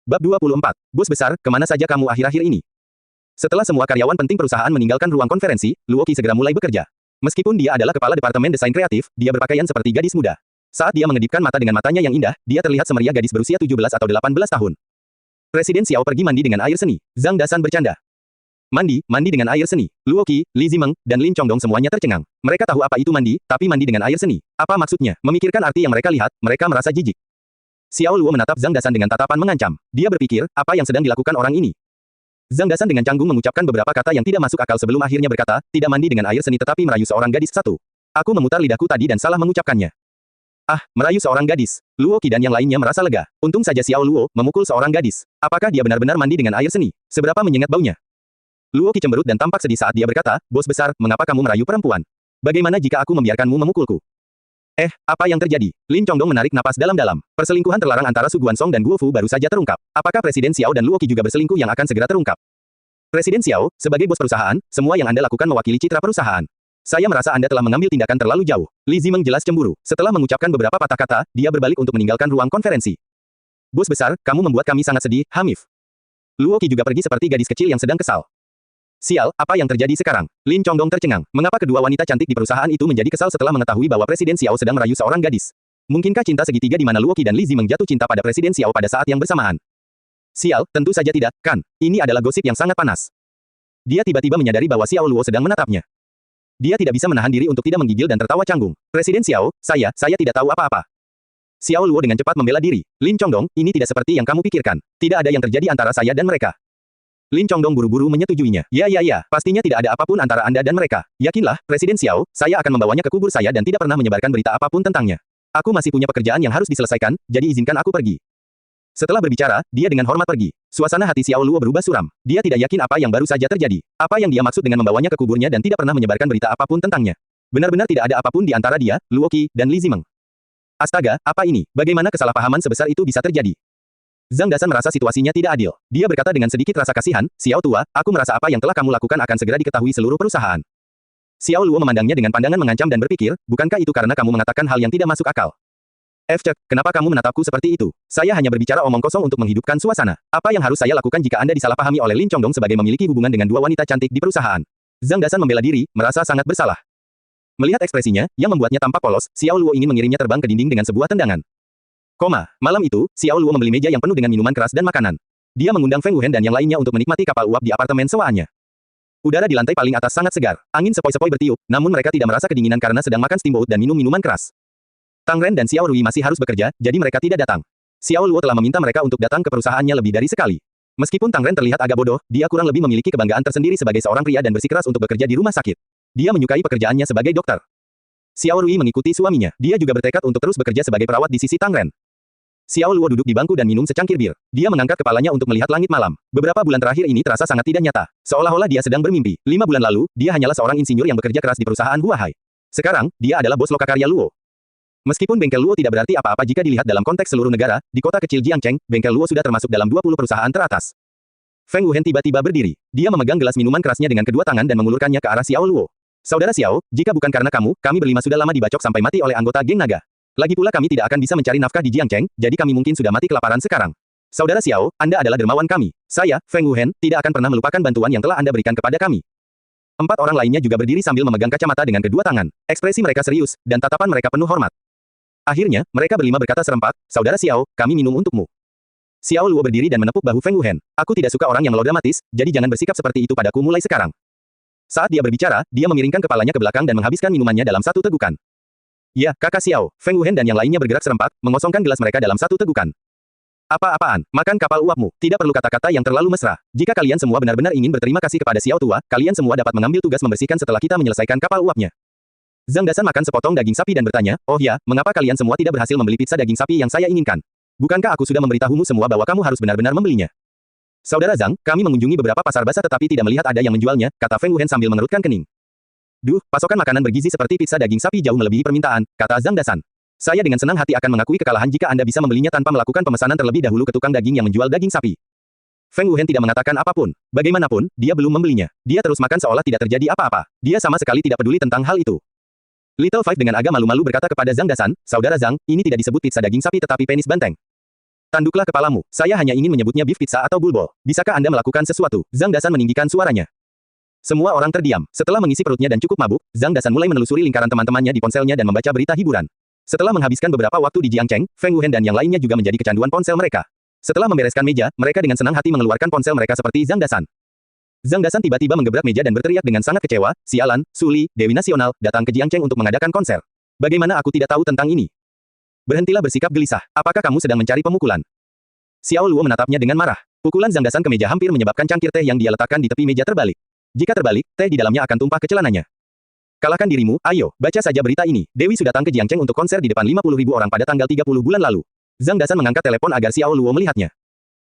Bab 24. Bos besar, kemana saja kamu akhir-akhir ini? Setelah semua karyawan penting perusahaan meninggalkan ruang konferensi, Luo Qi segera mulai bekerja. Meskipun dia adalah kepala departemen desain kreatif, dia berpakaian seperti gadis muda. Saat dia mengedipkan mata dengan matanya yang indah, dia terlihat semeriah gadis berusia 17 atau 18 tahun. Presiden Xiao pergi mandi dengan air seni. Zhang Dasan bercanda. Mandi dengan air seni. Luo Qi, Li Zimeng, dan Lin Chongdong semuanya tercengang. Mereka tahu apa itu mandi, tapi mandi dengan air seni. Apa maksudnya? Memikirkan arti yang mereka lihat, mereka merasa jijik. Xiao Luo menatap Zhang Dasan dengan tatapan mengancam. Dia berpikir, apa yang sedang dilakukan orang ini? Zhang Dasan dengan canggung mengucapkan beberapa kata yang tidak masuk akal sebelum akhirnya berkata, tidak mandi dengan air seni tetapi merayu seorang gadis satu. Aku memutar lidahku tadi dan salah mengucapkannya. Ah, merayu seorang gadis. Luo Qi dan yang lainnya merasa lega. Untung saja Xiao Luo memukul seorang gadis. Apakah dia benar-benar mandi dengan air seni? Seberapa menyengat baunya? Luo Qi cemberut dan tampak sedih saat dia berkata, bos besar, mengapa kamu merayu perempuan? Bagaimana jika aku membiarkanmu memukulku? Apa yang terjadi? Lin Chongdong menarik napas dalam-dalam. Perselingkuhan terlarang antara Su Guansong dan Guo Fu baru saja terungkap. Apakah Presiden Xiao dan Luo Qi juga berselingkuh yang akan segera terungkap? Presiden Xiao, sebagai bos perusahaan, semua yang Anda lakukan mewakili citra perusahaan. Saya merasa Anda telah mengambil tindakan terlalu jauh. Li Zimeng jelas cemburu. Setelah mengucapkan beberapa patah kata, dia berbalik untuk meninggalkan ruang konferensi. Bos besar, kamu membuat kami sangat sedih, Hamif. Luo Qi juga pergi seperti gadis kecil yang sedang kesal. Sial, apa yang terjadi sekarang? Lin Chongdong tercengang. Mengapa kedua wanita cantik di perusahaan itu menjadi kesal setelah mengetahui bahwa Presiden Xiao sedang merayu seorang gadis? Mungkinkah cinta segitiga di mana Luo Qi dan Li Zimeng jatuh cinta pada Presiden Xiao pada saat yang bersamaan? Sial, tentu saja tidak, kan? Ini adalah gosip yang sangat panas. Dia tiba-tiba menyadari bahwa Xiao Luo sedang menatapnya. Dia tidak bisa menahan diri untuk tidak menggigil dan tertawa canggung. Presiden Xiao, saya tidak tahu apa-apa. Xiao Luo dengan cepat membela diri. Lin Chongdong, ini tidak seperti yang kamu pikirkan. Tidak ada yang terjadi antara saya dan mereka. Lin Chongdong buru-buru menyetujuinya. Ya, pastinya tidak ada apapun antara Anda dan mereka. Yakinlah, Presiden Xiao, saya akan membawanya ke kubur saya dan tidak pernah menyebarkan berita apapun tentangnya. Aku masih punya pekerjaan yang harus diselesaikan, jadi izinkan aku pergi. Setelah berbicara, dia dengan hormat pergi. Suasana hati Xiao Luo berubah suram. Dia tidak yakin apa yang baru saja terjadi. Apa yang dia maksud dengan membawanya ke kuburnya dan tidak pernah menyebarkan berita apapun tentangnya. Benar-benar tidak ada apapun di antara dia, Luo Qi, dan Li Zimeng. Astaga, apa ini? Bagaimana kesalahpahaman sebesar itu bisa terjadi? Zhang Dasan merasa situasinya tidak adil. Dia berkata dengan sedikit rasa kasihan, Xiao tua, aku merasa apa yang telah kamu lakukan akan segera diketahui seluruh perusahaan. Xiao Luo memandangnya dengan pandangan mengancam dan berpikir, bukankah itu karena kamu mengatakan hal yang tidak masuk akal? Cek, kenapa kamu menatapku seperti itu? Saya hanya berbicara omong kosong untuk menghidupkan suasana. Apa yang harus saya lakukan jika Anda disalahpahami oleh Lin Chongdong sebagai memiliki hubungan dengan dua wanita cantik di perusahaan? Zhang Dasan membela diri, merasa sangat bersalah. Melihat ekspresinya, yang membuatnya tampak polos, Xiao Luo ingin mengirimnya terbang ke dinding dengan sebuah tendangan. Malam itu, Xiao Luo membeli meja yang penuh dengan minuman keras dan makanan. Dia mengundang Feng Wuhen dan yang lainnya untuk menikmati kapal uap di apartemen sewaannya. Udara di lantai paling atas sangat segar. Angin sepoi-sepoi bertiup, namun mereka tidak merasa kedinginan karena sedang makan steamboat dan minum minuman keras. Tang Ren dan Xiao Rui masih harus bekerja, jadi mereka tidak datang. Xiao Luo telah meminta mereka untuk datang ke perusahaannya lebih dari sekali. Meskipun Tang Ren terlihat agak bodoh, dia kurang lebih memiliki kebanggaan tersendiri sebagai seorang pria dan bersikeras untuk bekerja di rumah sakit. Dia menyukai pekerjaannya sebagai dokter. Xiao Rui mengikuti suaminya. Dia juga bertekad untuk terus bekerja sebagai perawat di sisi Tang Ren. Xiao Luo duduk di bangku dan minum secangkir bir. Dia mengangkat kepalanya untuk melihat langit malam. Beberapa bulan terakhir ini terasa sangat tidak nyata. Seolah-olah dia sedang bermimpi. 5 bulan lalu, dia hanyalah seorang insinyur yang bekerja keras di perusahaan Huahai. Sekarang, dia adalah bos lokakarya Luo. Meskipun bengkel Luo tidak berarti apa-apa jika dilihat dalam konteks seluruh negara, di kota kecil Jiangcheng, bengkel Luo sudah termasuk dalam 20 perusahaan teratas. Feng Wuhen tiba-tiba berdiri. Dia memegang gelas minuman kerasnya dengan kedua tangan dan mengulurkannya ke arah Xiao Luo. Saudara Xiao, jika bukan karena kamu, kami berlima sudah lama dibacok sampai mati oleh anggota geng naga. Lagi pula kami tidak akan bisa mencari nafkah di Jiangcheng, jadi kami mungkin sudah mati kelaparan sekarang. Saudara Xiao, Anda adalah dermawan kami. Saya, Feng Wuhen, tidak akan pernah melupakan bantuan yang telah Anda berikan kepada kami. 4 orang lainnya juga berdiri sambil memegang kacamata dengan kedua tangan. Ekspresi mereka serius, dan tatapan mereka penuh hormat. Akhirnya, mereka berlima berkata serempak, Saudara Xiao, kami minum untukmu. Xiao Luo berdiri dan menepuk bahu Feng Wuhen. Aku tidak suka orang yang melodramatis, jadi jangan bersikap seperti itu padaku mulai sekarang. Saat dia berbicara, dia memiringkan kepalanya ke belakang dan menghabiskan minumannya dalam satu tegukan. Ya, kakak Xiao, Feng Wuhen dan yang lainnya bergerak serempak, mengosongkan gelas mereka dalam satu tegukan. Apa-apaan, makan kapal uapmu, tidak perlu kata-kata yang terlalu mesra. Jika kalian semua benar-benar ingin berterima kasih kepada Xiao tua, kalian semua dapat mengambil tugas membersihkan setelah kita menyelesaikan kapal uapnya. Zhang Dasan makan sepotong daging sapi dan bertanya, oh ya, mengapa kalian semua tidak berhasil membeli pizza daging sapi yang saya inginkan? Bukankah aku sudah memberitahumu semua bahwa kamu harus benar-benar membelinya? Saudara Zhang, kami mengunjungi beberapa pasar basah tetapi tidak melihat ada yang menjualnya, kata Feng Wuhen sambil mengerutkan kening. Duh, pasokan makanan bergizi seperti pizza daging sapi jauh melebihi permintaan, kata Zhang Dasan. Saya dengan senang hati akan mengakui kekalahan jika Anda bisa membelinya tanpa melakukan pemesanan terlebih dahulu ke tukang daging yang menjual daging sapi. Feng Wuhen tidak mengatakan apapun. Bagaimanapun, dia belum membelinya. Dia terus makan seolah tidak terjadi apa-apa. Dia sama sekali tidak peduli tentang hal itu. Little Five dengan agak malu-malu berkata kepada Zhang Dasan, Saudara Zhang, ini tidak disebut pizza daging sapi tetapi penis banteng. Tanduklah kepalamu, saya hanya ingin menyebutnya beef pizza atau bulbol. Bisakah Anda melakukan sesuatu? Zhang Dasan meninggikan suaranya. Semua orang terdiam. Setelah mengisi perutnya dan cukup mabuk, Zhang Dasan mulai menelusuri lingkaran teman-temannya di ponselnya dan membaca berita hiburan. Setelah menghabiskan beberapa waktu di Jiangcheng, Feng Wuhen dan yang lainnya juga menjadi kecanduan ponsel mereka. Setelah membereskan meja, mereka dengan senang hati mengeluarkan ponsel mereka seperti Zhang Dasan. Zhang Dasan tiba-tiba menggebrak meja dan berteriak dengan sangat kecewa, "Sialan, Suli, Dewi Nasional, datang ke Jiangcheng untuk mengadakan konser. Bagaimana aku tidak tahu tentang ini? Berhentilah bersikap gelisah. Apakah kamu sedang mencari pemukulan?" Xiao Luo menatapnya dengan marah. Pukulan Zhang Dasan ke meja hampir menyebabkan cangkir teh yang dia letakkan di tepi meja terbalik. Jika terbalik, teh di dalamnya akan tumpah ke celananya. "Kalahkan dirimu, ayo, baca saja berita ini. Dewi sudah datang ke Jiangcheng untuk konser di depan 50.000 orang pada tanggal 30 bulan lalu." Zhang Dasan mengangkat telepon agar Xiao Luo melihatnya.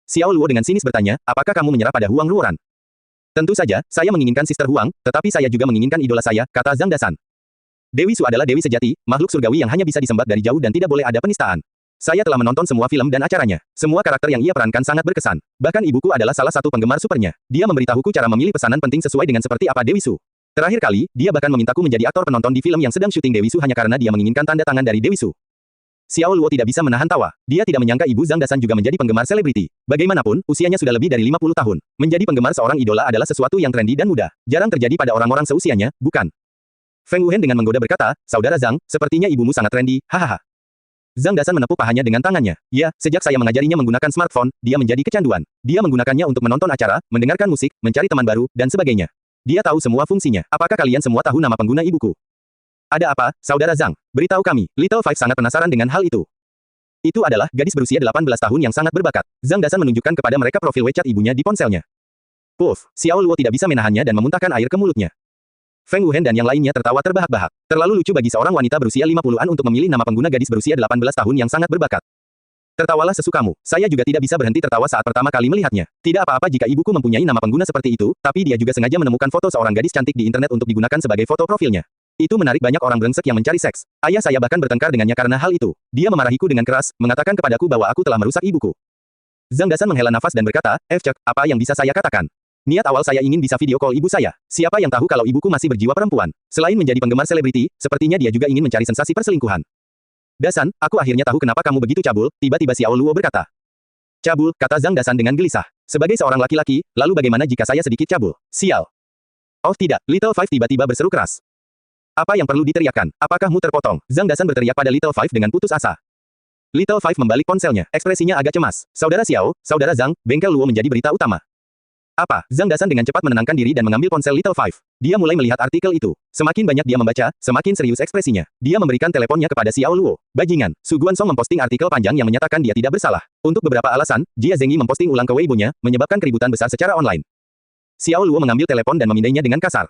Xiao Luo dengan sinis bertanya, "Apakah kamu menyerah pada Huang Ruoran?" "Tentu saja, saya menginginkan Sister Huang, tetapi saya juga menginginkan idola saya," kata Zhang Dasan. "Dewi Su adalah dewi sejati, makhluk surgawi yang hanya bisa disembah dari jauh dan tidak boleh ada penistaan. Saya telah menonton semua film dan acaranya. Semua karakter yang ia perankan sangat berkesan. Bahkan ibuku adalah salah satu penggemar supernya. Dia memberitahuku cara memilih pesanan penting sesuai dengan seperti apa Dewi Su. Terakhir kali, dia bahkan memintaku menjadi aktor penonton di film yang sedang syuting Dewi Su hanya karena dia menginginkan tanda tangan dari Dewi Su." Xiao Luo tidak bisa menahan tawa. Dia tidak menyangka ibu Zhang Dasan juga menjadi penggemar selebriti. Bagaimanapun, usianya sudah lebih dari 50 tahun. Menjadi penggemar seorang idola adalah sesuatu yang trendy dan mudah. Jarang terjadi pada orang-orang seusianya, bukan? Feng Wuhen dengan menggoda berkata, "Saudara Zhang, sepertinya ibumu sangat trendy, hahaha." Zhang Dasan menepuk pahanya dengan tangannya. "Ya, sejak saya mengajarinya menggunakan smartphone, dia menjadi kecanduan. Dia menggunakannya untuk menonton acara, mendengarkan musik, mencari teman baru, dan sebagainya. Dia tahu semua fungsinya. Apakah kalian semua tahu nama pengguna ibuku?" "Ada apa, Saudara Zhang? Beritahu kami." Little Five sangat penasaran dengan hal itu. Itu adalah gadis berusia 18 tahun yang sangat berbakat. Zhang Dasan menunjukkan kepada mereka profil WeChat ibunya di ponselnya. Puff, Xiao Luo tidak bisa menahannya dan memuntahkan air ke mulutnya. Feng Wuhen dan yang lainnya tertawa terbahak-bahak. Terlalu lucu bagi seorang wanita berusia 50-an untuk memilih nama pengguna gadis berusia 18 tahun yang sangat berbakat. "Tertawalah sesukamu. Saya juga tidak bisa berhenti tertawa saat pertama kali melihatnya. Tidak apa-apa jika ibuku mempunyai nama pengguna seperti itu, tapi dia juga sengaja menemukan foto seorang gadis cantik di internet untuk digunakan sebagai foto profilnya. Itu menarik banyak orang brengsek yang mencari seks. Ayah saya bahkan bertengkar dengannya karena hal itu. Dia memarahiku dengan keras, mengatakan kepadaku bahwa aku telah merusak ibuku." Zhang Dasan menghela nafas dan berkata, "Cek, apa yang bisa saya katakan? Niat awal saya ingin bisa video call ibu saya. Siapa yang tahu kalau ibuku masih berjiwa perempuan? Selain menjadi penggemar selebriti, sepertinya dia juga ingin mencari sensasi perselingkuhan." "Dasan, aku akhirnya tahu kenapa kamu begitu cabul," tiba-tiba Xiao Luo berkata. "Cabul," kata Zhang Dasan dengan gelisah. "Sebagai seorang laki-laki, lalu bagaimana jika saya sedikit cabul? Sial." "Oh tidak," Little Five tiba-tiba berseru keras. "Apa yang perlu diteriakkan? Apakah mu terpotong?" Zhang Dasan berteriak pada Little Five dengan putus asa. Little Five membalik ponselnya, ekspresinya agak cemas. "Saudara Xiao, Saudara Zhang, bengkel Luo menjadi berita utama." "Apa?" Zhang Dasan dengan cepat menenangkan diri dan mengambil ponsel Little Five. Dia mulai melihat artikel itu. Semakin banyak dia membaca, semakin serius ekspresinya. Dia memberikan teleponnya kepada Xiao Luo. "Bajingan, Su Guansong memposting artikel panjang yang menyatakan dia tidak bersalah. Untuk beberapa alasan, Jia Zengyi memposting ulang ke Weibo-nya, menyebabkan keributan besar secara online." Xiao Luo mengambil telepon dan memindainya dengan kasar.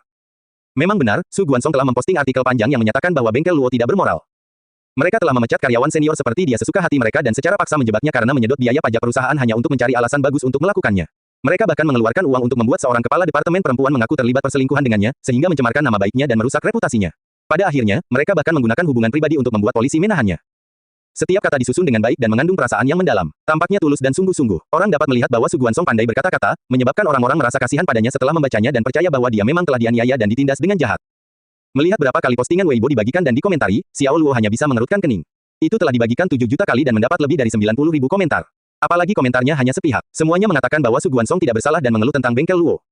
Memang benar, Su Guansong telah memposting artikel panjang yang menyatakan bahwa bengkel Luo tidak bermoral. Mereka telah memecat karyawan senior seperti dia sesuka hati mereka dan secara paksa menjebaknya karena menyedot biaya pajak perusahaan hanya untuk mencari alasan bagus untuk melakukannya. Mereka bahkan mengeluarkan uang untuk membuat seorang kepala departemen perempuan mengaku terlibat perselingkuhan dengannya, sehingga mencemarkan nama baiknya dan merusak reputasinya. Pada akhirnya, mereka bahkan menggunakan hubungan pribadi untuk membuat polisi menahannya. Setiap kata disusun dengan baik dan mengandung perasaan yang mendalam. Tampaknya tulus dan sungguh-sungguh. Orang dapat melihat bahwa Su Guansong pandai berkata-kata, menyebabkan orang-orang merasa kasihan padanya setelah membacanya dan percaya bahwa dia memang telah dianiaya dan ditindas dengan jahat. Melihat berapa kali postingan Weibo dibagikan dan dikomentari, Xiao Luo hanya bisa mengerutkan kening. Itu telah dibagikan 7 juta kali dan mendapat lebih dari 90.000 komentar. Apalagi komentarnya hanya sepihak. Semuanya mengatakan bahwa Su Guansong tidak bersalah dan mengeluh tentang bengkel Luo.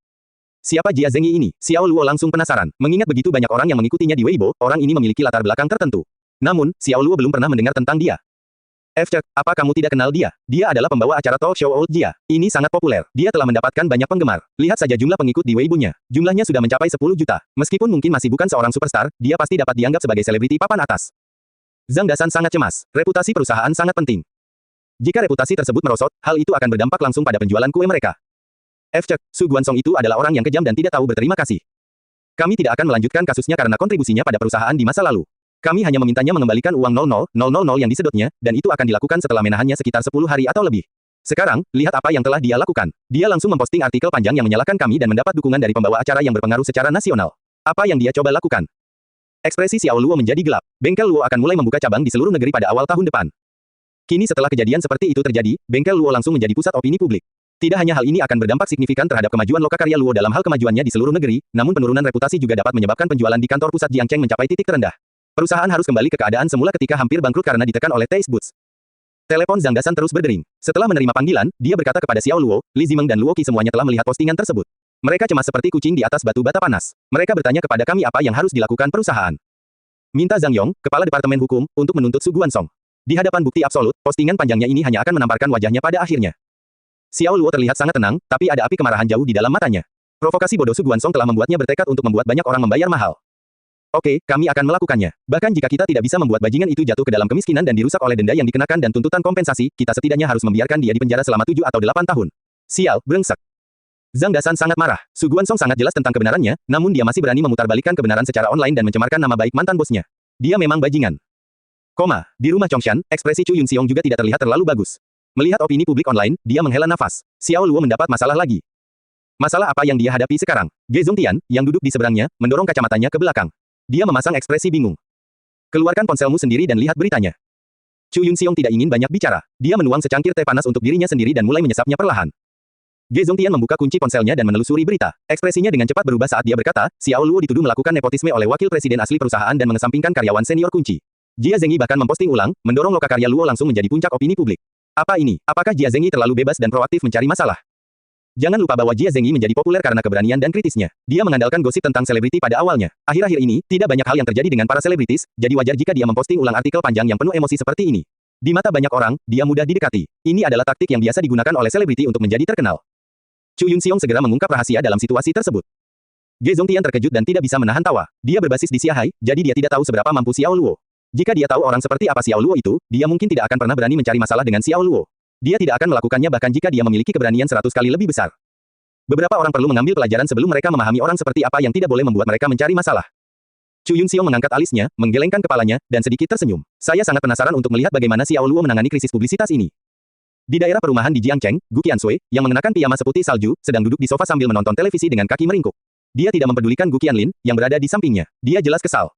Siapa Jia Zengyi ini? Xiao Luo langsung penasaran. Mengingat begitu banyak orang yang mengikutinya di Weibo, orang ini memiliki latar belakang tertentu. Namun, Xiao Luo belum pernah mendengar tentang dia. "Cek, apa kamu tidak kenal dia? Dia adalah pembawa acara talk show Old Jia. Ini sangat populer. Dia telah mendapatkan banyak penggemar. Lihat saja jumlah pengikut di Weibo-nya. Jumlahnya sudah mencapai 10 juta. Meskipun mungkin masih bukan seorang superstar, dia pasti dapat dianggap sebagai selebriti papan atas." Zhang Dasan sangat cemas. Reputasi perusahaan sangat penting. Jika reputasi tersebut merosot, hal itu akan berdampak langsung pada penjualan kue mereka. Cek, Su Guansong itu adalah orang yang kejam dan tidak tahu berterima kasih. Kami tidak akan melanjutkan kasusnya karena kontribusinya pada perusahaan di masa lalu. Kami hanya memintanya mengembalikan uang 00000 yang disedotnya, dan itu akan dilakukan setelah menahannya sekitar 10 hari atau lebih. Sekarang, lihat apa yang telah dia lakukan. Dia langsung memposting artikel panjang yang menyalahkan kami dan mendapat dukungan dari pembawa acara yang berpengaruh secara nasional. Apa yang dia coba lakukan? Ekspresi Xiao Luo menjadi gelap. Bengkel Luo akan mulai membuka cabang di seluruh negeri pada awal tahun depan. Kini setelah kejadian seperti itu terjadi, bengkel Luo langsung menjadi pusat opini publik. Tidak hanya hal ini akan berdampak signifikan terhadap kemajuan lokakarya Luo dalam hal kemajuannya di seluruh negeri, namun penurunan reputasi juga dapat menyebabkan penjualan di kantor pusat Jiangcheng mencapai titik terendah. Perusahaan harus kembali ke keadaan semula ketika hampir bangkrut karena ditekan oleh Taste Boots. Telepon Zhang Dasan terus berdering. Setelah menerima panggilan, dia berkata kepada Xiao Luo, Li Zimeng dan Luo Qi semuanya telah melihat postingan tersebut. Mereka cemas seperti kucing di atas batu bata panas. Mereka bertanya kepada kami apa yang harus dilakukan perusahaan. Minta Zhang Yong, kepala Departemen Hukum, untuk menuntut Su Guansong. Di hadapan bukti absolut, postingan panjangnya ini hanya akan menamparkan wajahnya pada akhirnya. Xiao Luo terlihat sangat tenang, tapi ada api kemarahan jauh di dalam matanya. Provokasi bodoh Su Guansong telah membuatnya bertekad untuk membuat banyak orang membayar mahal. Oke, kami akan melakukannya. Bahkan jika kita tidak bisa membuat bajingan itu jatuh ke dalam kemiskinan dan dirusak oleh denda yang dikenakan dan tuntutan kompensasi, kita setidaknya harus membiarkan dia di penjara selama 7 atau 8 tahun. Sial, brengsek. Zhang Dasan sangat marah. Su Guansong sangat jelas tentang kebenarannya, namun dia masih berani memutarbalikkan kebenaran secara online dan mencemarkan nama baik mantan bosnya. Dia memang bajingan. Di rumah Chongshan, ekspresi Chu Yunxiong juga tidak terlihat terlalu bagus. Melihat opini publik online, dia menghela nafas. Xiao Luo mendapat masalah lagi. Masalah apa yang dia hadapi sekarang? Ge Zongtian, yang duduk di seberangnya, mendorong kacamatanya ke belakang. Dia memasang ekspresi bingung. Keluarkan ponselmu sendiri dan lihat beritanya. Chu Yunxiong tidak ingin banyak bicara. Dia menuang secangkir teh panas untuk dirinya sendiri dan mulai menyesapnya perlahan. Ge Zongtian membuka kunci ponselnya dan menelusuri berita. Ekspresinya dengan cepat berubah saat dia berkata, Xiao Luo dituduh melakukan nepotisme oleh wakil presiden asli perusahaan dan mengesampingkan karyawan senior kunci. Jia Zengyi bahkan memposting ulang, mendorong lokakarya Luo langsung menjadi puncak opini publik. Apa ini? Apakah Jia Zengyi terlalu bebas dan proaktif mencari masalah? Jangan lupa bahwa Jia Zengyi menjadi populer karena keberanian dan kritisnya. Dia mengandalkan gosip tentang selebriti pada awalnya. Akhir-akhir ini, tidak banyak hal yang terjadi dengan para selebritis, jadi wajar jika dia memposting ulang artikel panjang yang penuh emosi seperti ini. Di mata banyak orang, dia mudah didekati. Ini adalah taktik yang biasa digunakan oleh selebriti untuk menjadi terkenal. Chu Yunxiong segera mengungkap rahasia dalam situasi tersebut. Ge Zongtian terkejut dan tidak bisa menahan tawa. Dia berbasis di Xiahai, jadi dia tidak tahu seberapa mampu Xiao Luo. Jika dia tahu orang seperti apa Xiao Luo itu, dia mungkin tidak akan pernah berani mencari masalah dengan Xiao Luo. Dia tidak akan melakukannya bahkan jika dia memiliki keberanian 100 kali lebih besar. Beberapa orang perlu mengambil pelajaran sebelum mereka memahami orang seperti apa yang tidak boleh membuat mereka mencari masalah. Chu Yunxiong mengangkat alisnya, menggelengkan kepalanya, dan sedikit tersenyum. Saya sangat penasaran untuk melihat bagaimana Xiao Luo menangani krisis publisitas ini. Di daerah perumahan di Jiangcheng, Gu Qiansui, yang mengenakan piyama seputih salju, sedang duduk di sofa sambil menonton televisi dengan kaki meringkuk. Dia tidak mempedulikan Gu Qianlin, yang berada di sampingnya. Dia jelas kesal.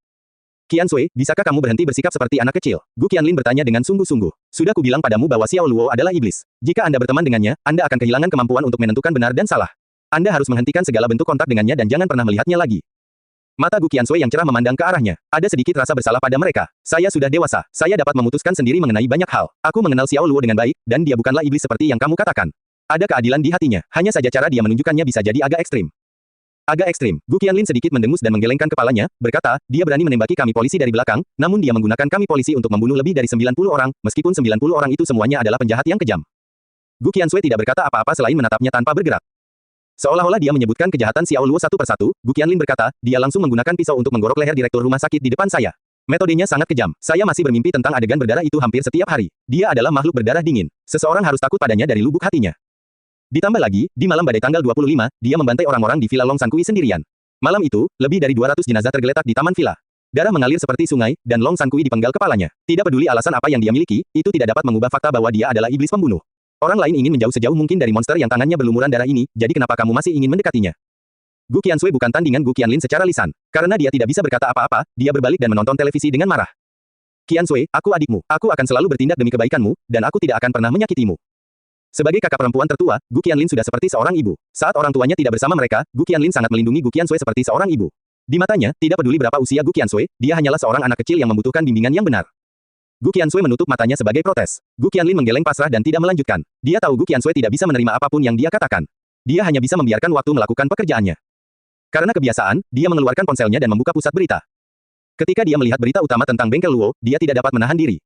Qiansui, bisakah kamu berhenti bersikap seperti anak kecil? Gu Qianlin bertanya dengan sungguh-sungguh. Sudah kubilang padamu bahwa Xiao Luo adalah iblis. Jika Anda berteman dengannya, Anda akan kehilangan kemampuan untuk menentukan benar dan salah. Anda harus menghentikan segala bentuk kontak dengannya dan jangan pernah melihatnya lagi. Mata Gu Qiansui yang cerah memandang ke arahnya. Ada sedikit rasa bersalah pada mereka. Saya sudah dewasa. Saya dapat memutuskan sendiri mengenai banyak hal. Aku mengenal Xiao Luo dengan baik, dan dia bukanlah iblis seperti yang kamu katakan. Ada keadilan di hatinya. Hanya saja cara dia menunjukkannya bisa jadi agak ekstrim. Agak ekstrim. Gu Qianlin sedikit mendengus dan menggelengkan kepalanya, berkata, dia berani menembaki kami polisi dari belakang, namun dia menggunakan kami polisi untuk membunuh lebih dari 90 orang, meskipun 90 orang itu semuanya adalah penjahat yang kejam. Gu Qiansui tidak berkata apa-apa selain menatapnya tanpa bergerak. Seolah-olah dia menyebutkan kejahatan Xiao Luo satu persatu, Gu Qianlin berkata, dia langsung menggunakan pisau untuk menggorok leher direktur rumah sakit di depan saya. Metodenya sangat kejam. Saya masih bermimpi tentang adegan berdarah itu hampir setiap hari. Dia adalah makhluk berdarah dingin. Seseorang harus takut padanya dari lubuk hatinya. Ditambah lagi, di malam badai tanggal 25, dia membantai orang-orang di Villa Long San Kui sendirian. Malam itu, lebih dari 200 jenazah tergeletak di taman villa. Darah mengalir seperti sungai, dan Long San Kui dipenggal kepalanya. Tidak peduli alasan apa yang dia miliki, itu tidak dapat mengubah fakta bahwa dia adalah iblis pembunuh. Orang lain ingin menjauh sejauh mungkin dari monster yang tangannya berlumuran darah ini, jadi kenapa kamu masih ingin mendekatinya? Gu Qiansui bukan tandingan Gu Qianlin secara lisan. Karena dia tidak bisa berkata apa-apa, dia berbalik dan menonton televisi dengan marah. Qiansui, aku adikmu. Aku akan selalu bertindak demi kebaikanmu, dan aku tidak akan pernah menyakitimu. Sebagai kakak perempuan tertua, Gu Qianlin sudah seperti seorang ibu. Saat orang tuanya tidak bersama mereka, Gu Qianlin sangat melindungi Gu Qiansui seperti seorang ibu. Di matanya, tidak peduli berapa usia Gu Qiansui, dia hanyalah seorang anak kecil yang membutuhkan bimbingan yang benar. Gu Qiansui menutup matanya sebagai protes. Gu Qianlin menggeleng pasrah dan tidak melanjutkan. Dia tahu Gu Qiansui tidak bisa menerima apapun yang dia katakan. Dia hanya bisa membiarkan waktu melakukan pekerjaannya. Karena kebiasaan, dia mengeluarkan ponselnya dan membuka pusat berita. Ketika dia melihat berita utama tentang bengkel Luo, dia tidak dapat menahan diri.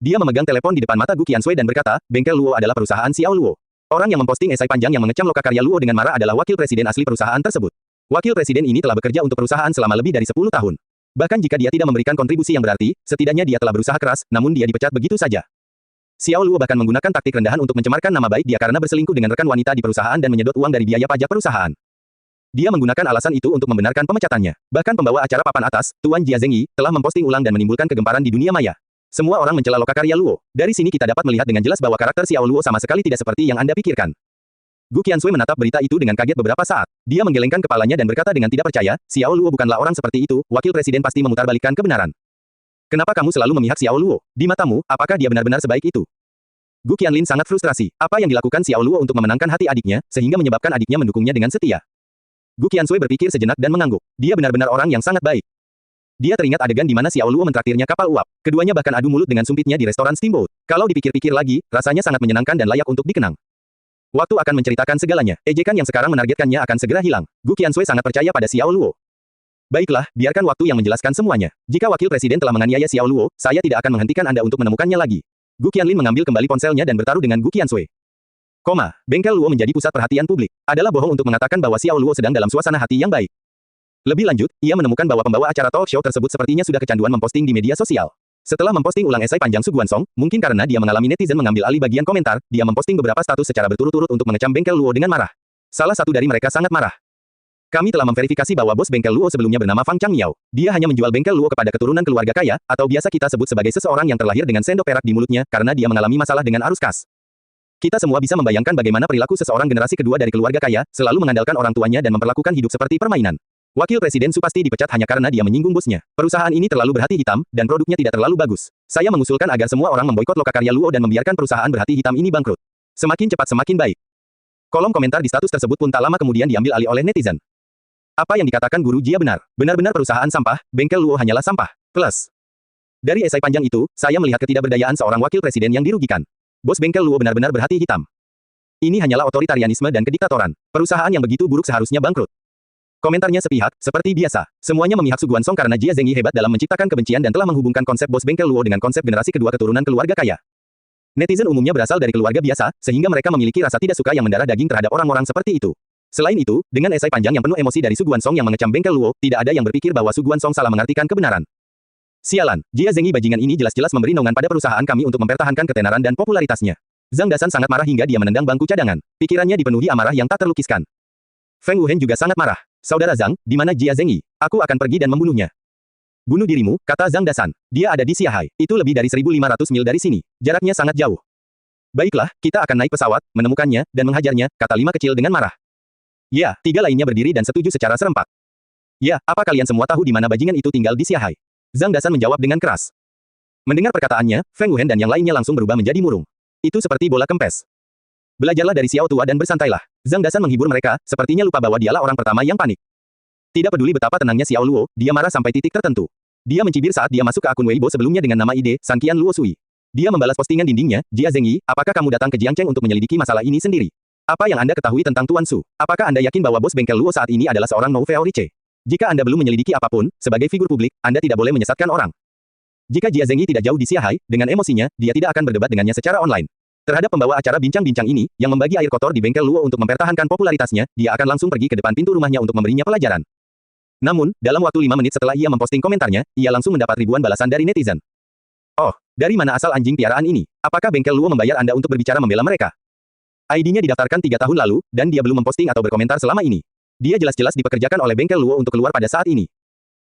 Dia memegang telepon di depan mata Gu Qiansui dan berkata, bengkel Luo adalah perusahaan Xiao Luo. Orang yang memposting esai panjang yang mengecam lokakarya Luo dengan marah adalah wakil presiden asli perusahaan tersebut. Wakil presiden ini telah bekerja untuk perusahaan selama lebih dari 10 tahun. Bahkan jika dia tidak memberikan kontribusi yang berarti, setidaknya dia telah berusaha keras, namun dia dipecat begitu saja. Xiao Luo bahkan menggunakan taktik rendahan untuk mencemarkan nama baik dia karena berselingkuh dengan rekan wanita di perusahaan dan menyedot uang dari biaya pajak perusahaan. Dia menggunakan alasan itu untuk membenarkan pemecatannya. Bahkan pembawa acara papan atas, Tuan Jia Zengyi, telah memposting ulang dan menimbulkan kegemparan di dunia maya. Semua orang mencela lokakarya Luo. Dari sini kita dapat melihat dengan jelas bahwa karakter Xiao Luo sama sekali tidak seperti yang Anda pikirkan. Gu Qiansui menatap berita itu dengan kaget beberapa saat. Dia menggelengkan kepalanya dan berkata dengan tidak percaya, Xiao Luo bukanlah orang seperti itu, wakil presiden pasti memutarbalikkan kebenaran. Kenapa kamu selalu memihak Xiao Luo? Di matamu, apakah dia benar-benar sebaik itu? Gu Qianlin sangat frustrasi. Apa yang dilakukan Xiao Luo untuk memenangkan hati adiknya, sehingga menyebabkan adiknya mendukungnya dengan setia? Gu Qiansui berpikir sejenak dan mengangguk. Dia benar-benar orang yang sangat baik. Dia teringat adegan di mana Xiao Luo mentraktirnya kapal uap. Keduanya bahkan adu mulut dengan sumpitnya di restoran Steamboat. Kalau dipikir-pikir lagi, rasanya sangat menyenangkan dan layak untuk dikenang. Waktu akan menceritakan segalanya. Ejekan yang sekarang menargetkannya akan segera hilang. Gu Qiansui sangat percaya pada Xiao Luo. Baiklah, biarkan waktu yang menjelaskan semuanya. Jika wakil presiden telah menganiaya Xiao Luo, saya tidak akan menghentikan Anda untuk menemukannya lagi. Gu Qianlin mengambil kembali ponselnya dan bertaruh dengan Gu Qiansui. Bengkel Luo menjadi pusat perhatian publik. Adalah bohong untuk mengatakan bahwa Xiao Luo sedang dalam suasana hati yang baik. Lebih lanjut, ia menemukan bahwa pembawa acara talk show tersebut sepertinya sudah kecanduan memposting di media sosial. Setelah memposting ulang esai panjang Su Guansong, mungkin karena dia mengalami netizen mengambil alih bagian komentar, dia memposting beberapa status secara berturut-turut untuk mengecam Bengkel Luo dengan marah. Salah satu dari mereka sangat marah. Kami telah memverifikasi bahwa bos Bengkel Luo sebelumnya bernama Fang Changmiao. Dia hanya menjual Bengkel Luo kepada keturunan keluarga kaya, atau biasa kita sebut sebagai seseorang yang terlahir dengan sendok perak di mulutnya, karena dia mengalami masalah dengan arus kas. Kita semua bisa membayangkan bagaimana perilaku seseorang generasi kedua dari keluarga kaya, selalu mengandalkan orang tuanya dan memperlakukan hidup seperti permainan. Wakil Presiden Su pasti dipecat hanya karena dia menyinggung bosnya. Perusahaan ini terlalu berhati hitam, dan produknya tidak terlalu bagus. Saya mengusulkan agar semua orang memboikot lokakarya Luo dan membiarkan perusahaan berhati hitam ini bangkrut. Semakin cepat semakin baik. Kolom komentar di status tersebut pun tak lama kemudian diambil alih oleh netizen. Apa yang dikatakan Guru Jia benar. Benar-benar perusahaan sampah, Bengkel Luo hanyalah sampah. Plus. Dari esai panjang itu, saya melihat ketidakberdayaan seorang wakil presiden yang dirugikan. Bos Bengkel Luo benar-benar berhati hitam. Ini hanyalah otoritarianisme dan kediktatoran. Perusahaan yang begitu buruk seharusnya bangkrut. Komentarnya sepihak, seperti biasa. Semuanya memihak Su Guansong karena Jia Zengyi hebat dalam menciptakan kebencian dan telah menghubungkan konsep bos Bengkel Luo dengan konsep generasi kedua keturunan keluarga kaya. Netizen umumnya berasal dari keluarga biasa, sehingga mereka memiliki rasa tidak suka yang mendarah daging terhadap orang-orang seperti itu. Selain itu, dengan esai panjang yang penuh emosi dari Su Guansong yang mengecam Bengkel Luo, tidak ada yang berpikir bahwa Su Guansong salah mengartikan kebenaran. Sialan, Jia Zengyi bajingan ini jelas-jelas memberi naungan pada perusahaan kami untuk mempertahankan ketenaran dan popularitasnya. Zhang Dasan sangat marah hingga dia menendang bangku cadangan. Pikirannya dipenuhi amarah yang tak terlukiskan. Feng Wuhen juga sangat marah. Saudara Zhang, di mana Jia Zengyi? Aku akan pergi dan membunuhnya. Bunuh dirimu, kata Zhang Dasan. Dia ada di Xiahai. Itu lebih dari 1.500 mil dari sini. Jaraknya sangat jauh. Baiklah, kita akan naik pesawat, menemukannya, dan menghajarnya, kata Lima kecil dengan marah. Ya, tiga lainnya berdiri dan setuju secara serempak. Ya, apa kalian semua tahu di mana bajingan itu tinggal di Xiahai? Zhang Dasan menjawab dengan keras. Mendengar perkataannya, Feng Wuhen dan yang lainnya langsung berubah menjadi murung. Itu seperti bola kempes. Belajarlah dari Xiao Tua dan bersantailah. Zhang Dasan menghibur mereka, sepertinya lupa bahwa dialah orang pertama yang panik. Tidak peduli betapa tenangnya Xiao Luo, dia marah sampai titik tertentu. Dia mencibir saat dia masuk ke akun Weibo sebelumnya dengan nama ide, Sanqian Luo Sui. Dia membalas postingan dindingnya, Jia Zengyi, apakah kamu datang ke Jiangcheng untuk menyelidiki masalah ini sendiri? Apa yang Anda ketahui tentang Tuan Su? Apakah Anda yakin bahwa bos Bengkel Luo saat ini adalah seorang Nou Feorice? Jika Anda belum menyelidiki apapun, sebagai figur publik, Anda tidak boleh menyesatkan orang. Jika Jia Zengyi tidak jauh di Xiahai, dengan emosinya, dia tidak akan berdebat dengannya secara online. Terhadap pembawa acara bincang-bincang ini, yang membagi air kotor di Bengkel Luo untuk mempertahankan popularitasnya, dia akan langsung pergi ke depan pintu rumahnya untuk memberinya pelajaran. Namun, dalam waktu 5 menit setelah ia memposting komentarnya, ia langsung mendapat ribuan balasan dari netizen. Oh, dari mana asal anjing piaraan ini? Apakah Bengkel Luo membayar Anda untuk berbicara membela mereka? ID-nya didaftarkan 3 tahun lalu, dan dia belum memposting atau berkomentar selama ini. Dia jelas-jelas dipekerjakan oleh Bengkel Luo untuk keluar pada saat ini.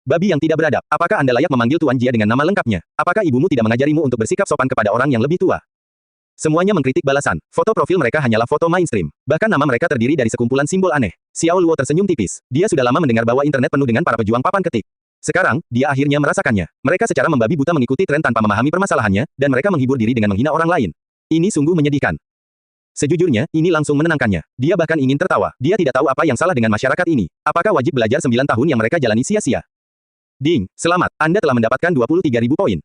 Babi yang tidak beradab, apakah Anda layak memanggil Tuan Jia dengan nama lengkapnya? Apakah ibumu tidak mengajarimu untuk bersikap sopan kepada orang yang lebih tua? Semuanya mengkritik balasan. Foto profil mereka hanyalah foto mainstream. Bahkan nama mereka terdiri dari sekumpulan simbol aneh. Xiao Luo tersenyum tipis. Dia sudah lama mendengar bahwa internet penuh dengan para pejuang papan ketik. Sekarang, dia akhirnya merasakannya. Mereka secara membabi buta mengikuti tren tanpa memahami permasalahannya, dan mereka menghibur diri dengan menghina orang lain. Ini sungguh menyedihkan. Sejujurnya, ini langsung menenangkannya. Dia bahkan ingin tertawa. Dia tidak tahu apa yang salah dengan masyarakat ini. Apakah wajib belajar 9 tahun yang mereka jalani sia-sia? Ding, selamat. Anda telah mendapatkan 23.000 poin.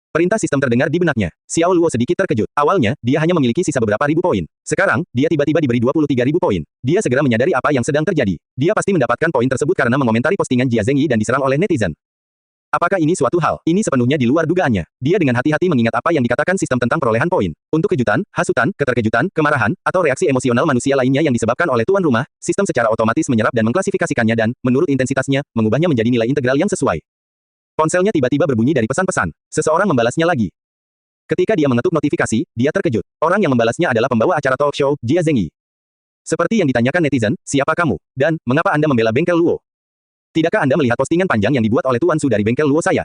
Perintah sistem terdengar di benaknya. Xiao Luo sedikit terkejut. Awalnya, dia hanya memiliki sisa beberapa ribu poin. Sekarang, dia tiba-tiba diberi 23.000 poin. Dia segera menyadari apa yang sedang terjadi. Dia pasti mendapatkan poin tersebut karena mengomentari postingan Jia Zengyi dan diserang oleh netizen. Apakah ini suatu hal? Ini sepenuhnya di luar dugaannya. Dia dengan hati-hati mengingat apa yang dikatakan sistem tentang perolehan poin. Untuk kejutan, hasutan, keterkejutan, kemarahan, atau reaksi emosional manusia lainnya yang disebabkan oleh tuan rumah, sistem secara otomatis menyerap dan mengklasifikasikannya dan, menurut intensitasnya, mengubahnya menjadi nilai integral yang sesuai. Ponselnya tiba-tiba berbunyi dari pesan-pesan. Seseorang membalasnya lagi. Ketika dia mengetuk notifikasi, dia terkejut. Orang yang membalasnya adalah pembawa acara talk show, Jia Zengyi. Seperti yang ditanyakan netizen, siapa kamu? Dan, mengapa Anda membela Bengkel Luo? Tidakkah Anda melihat postingan panjang yang dibuat oleh Tuan Su dari Bengkel Luo saya?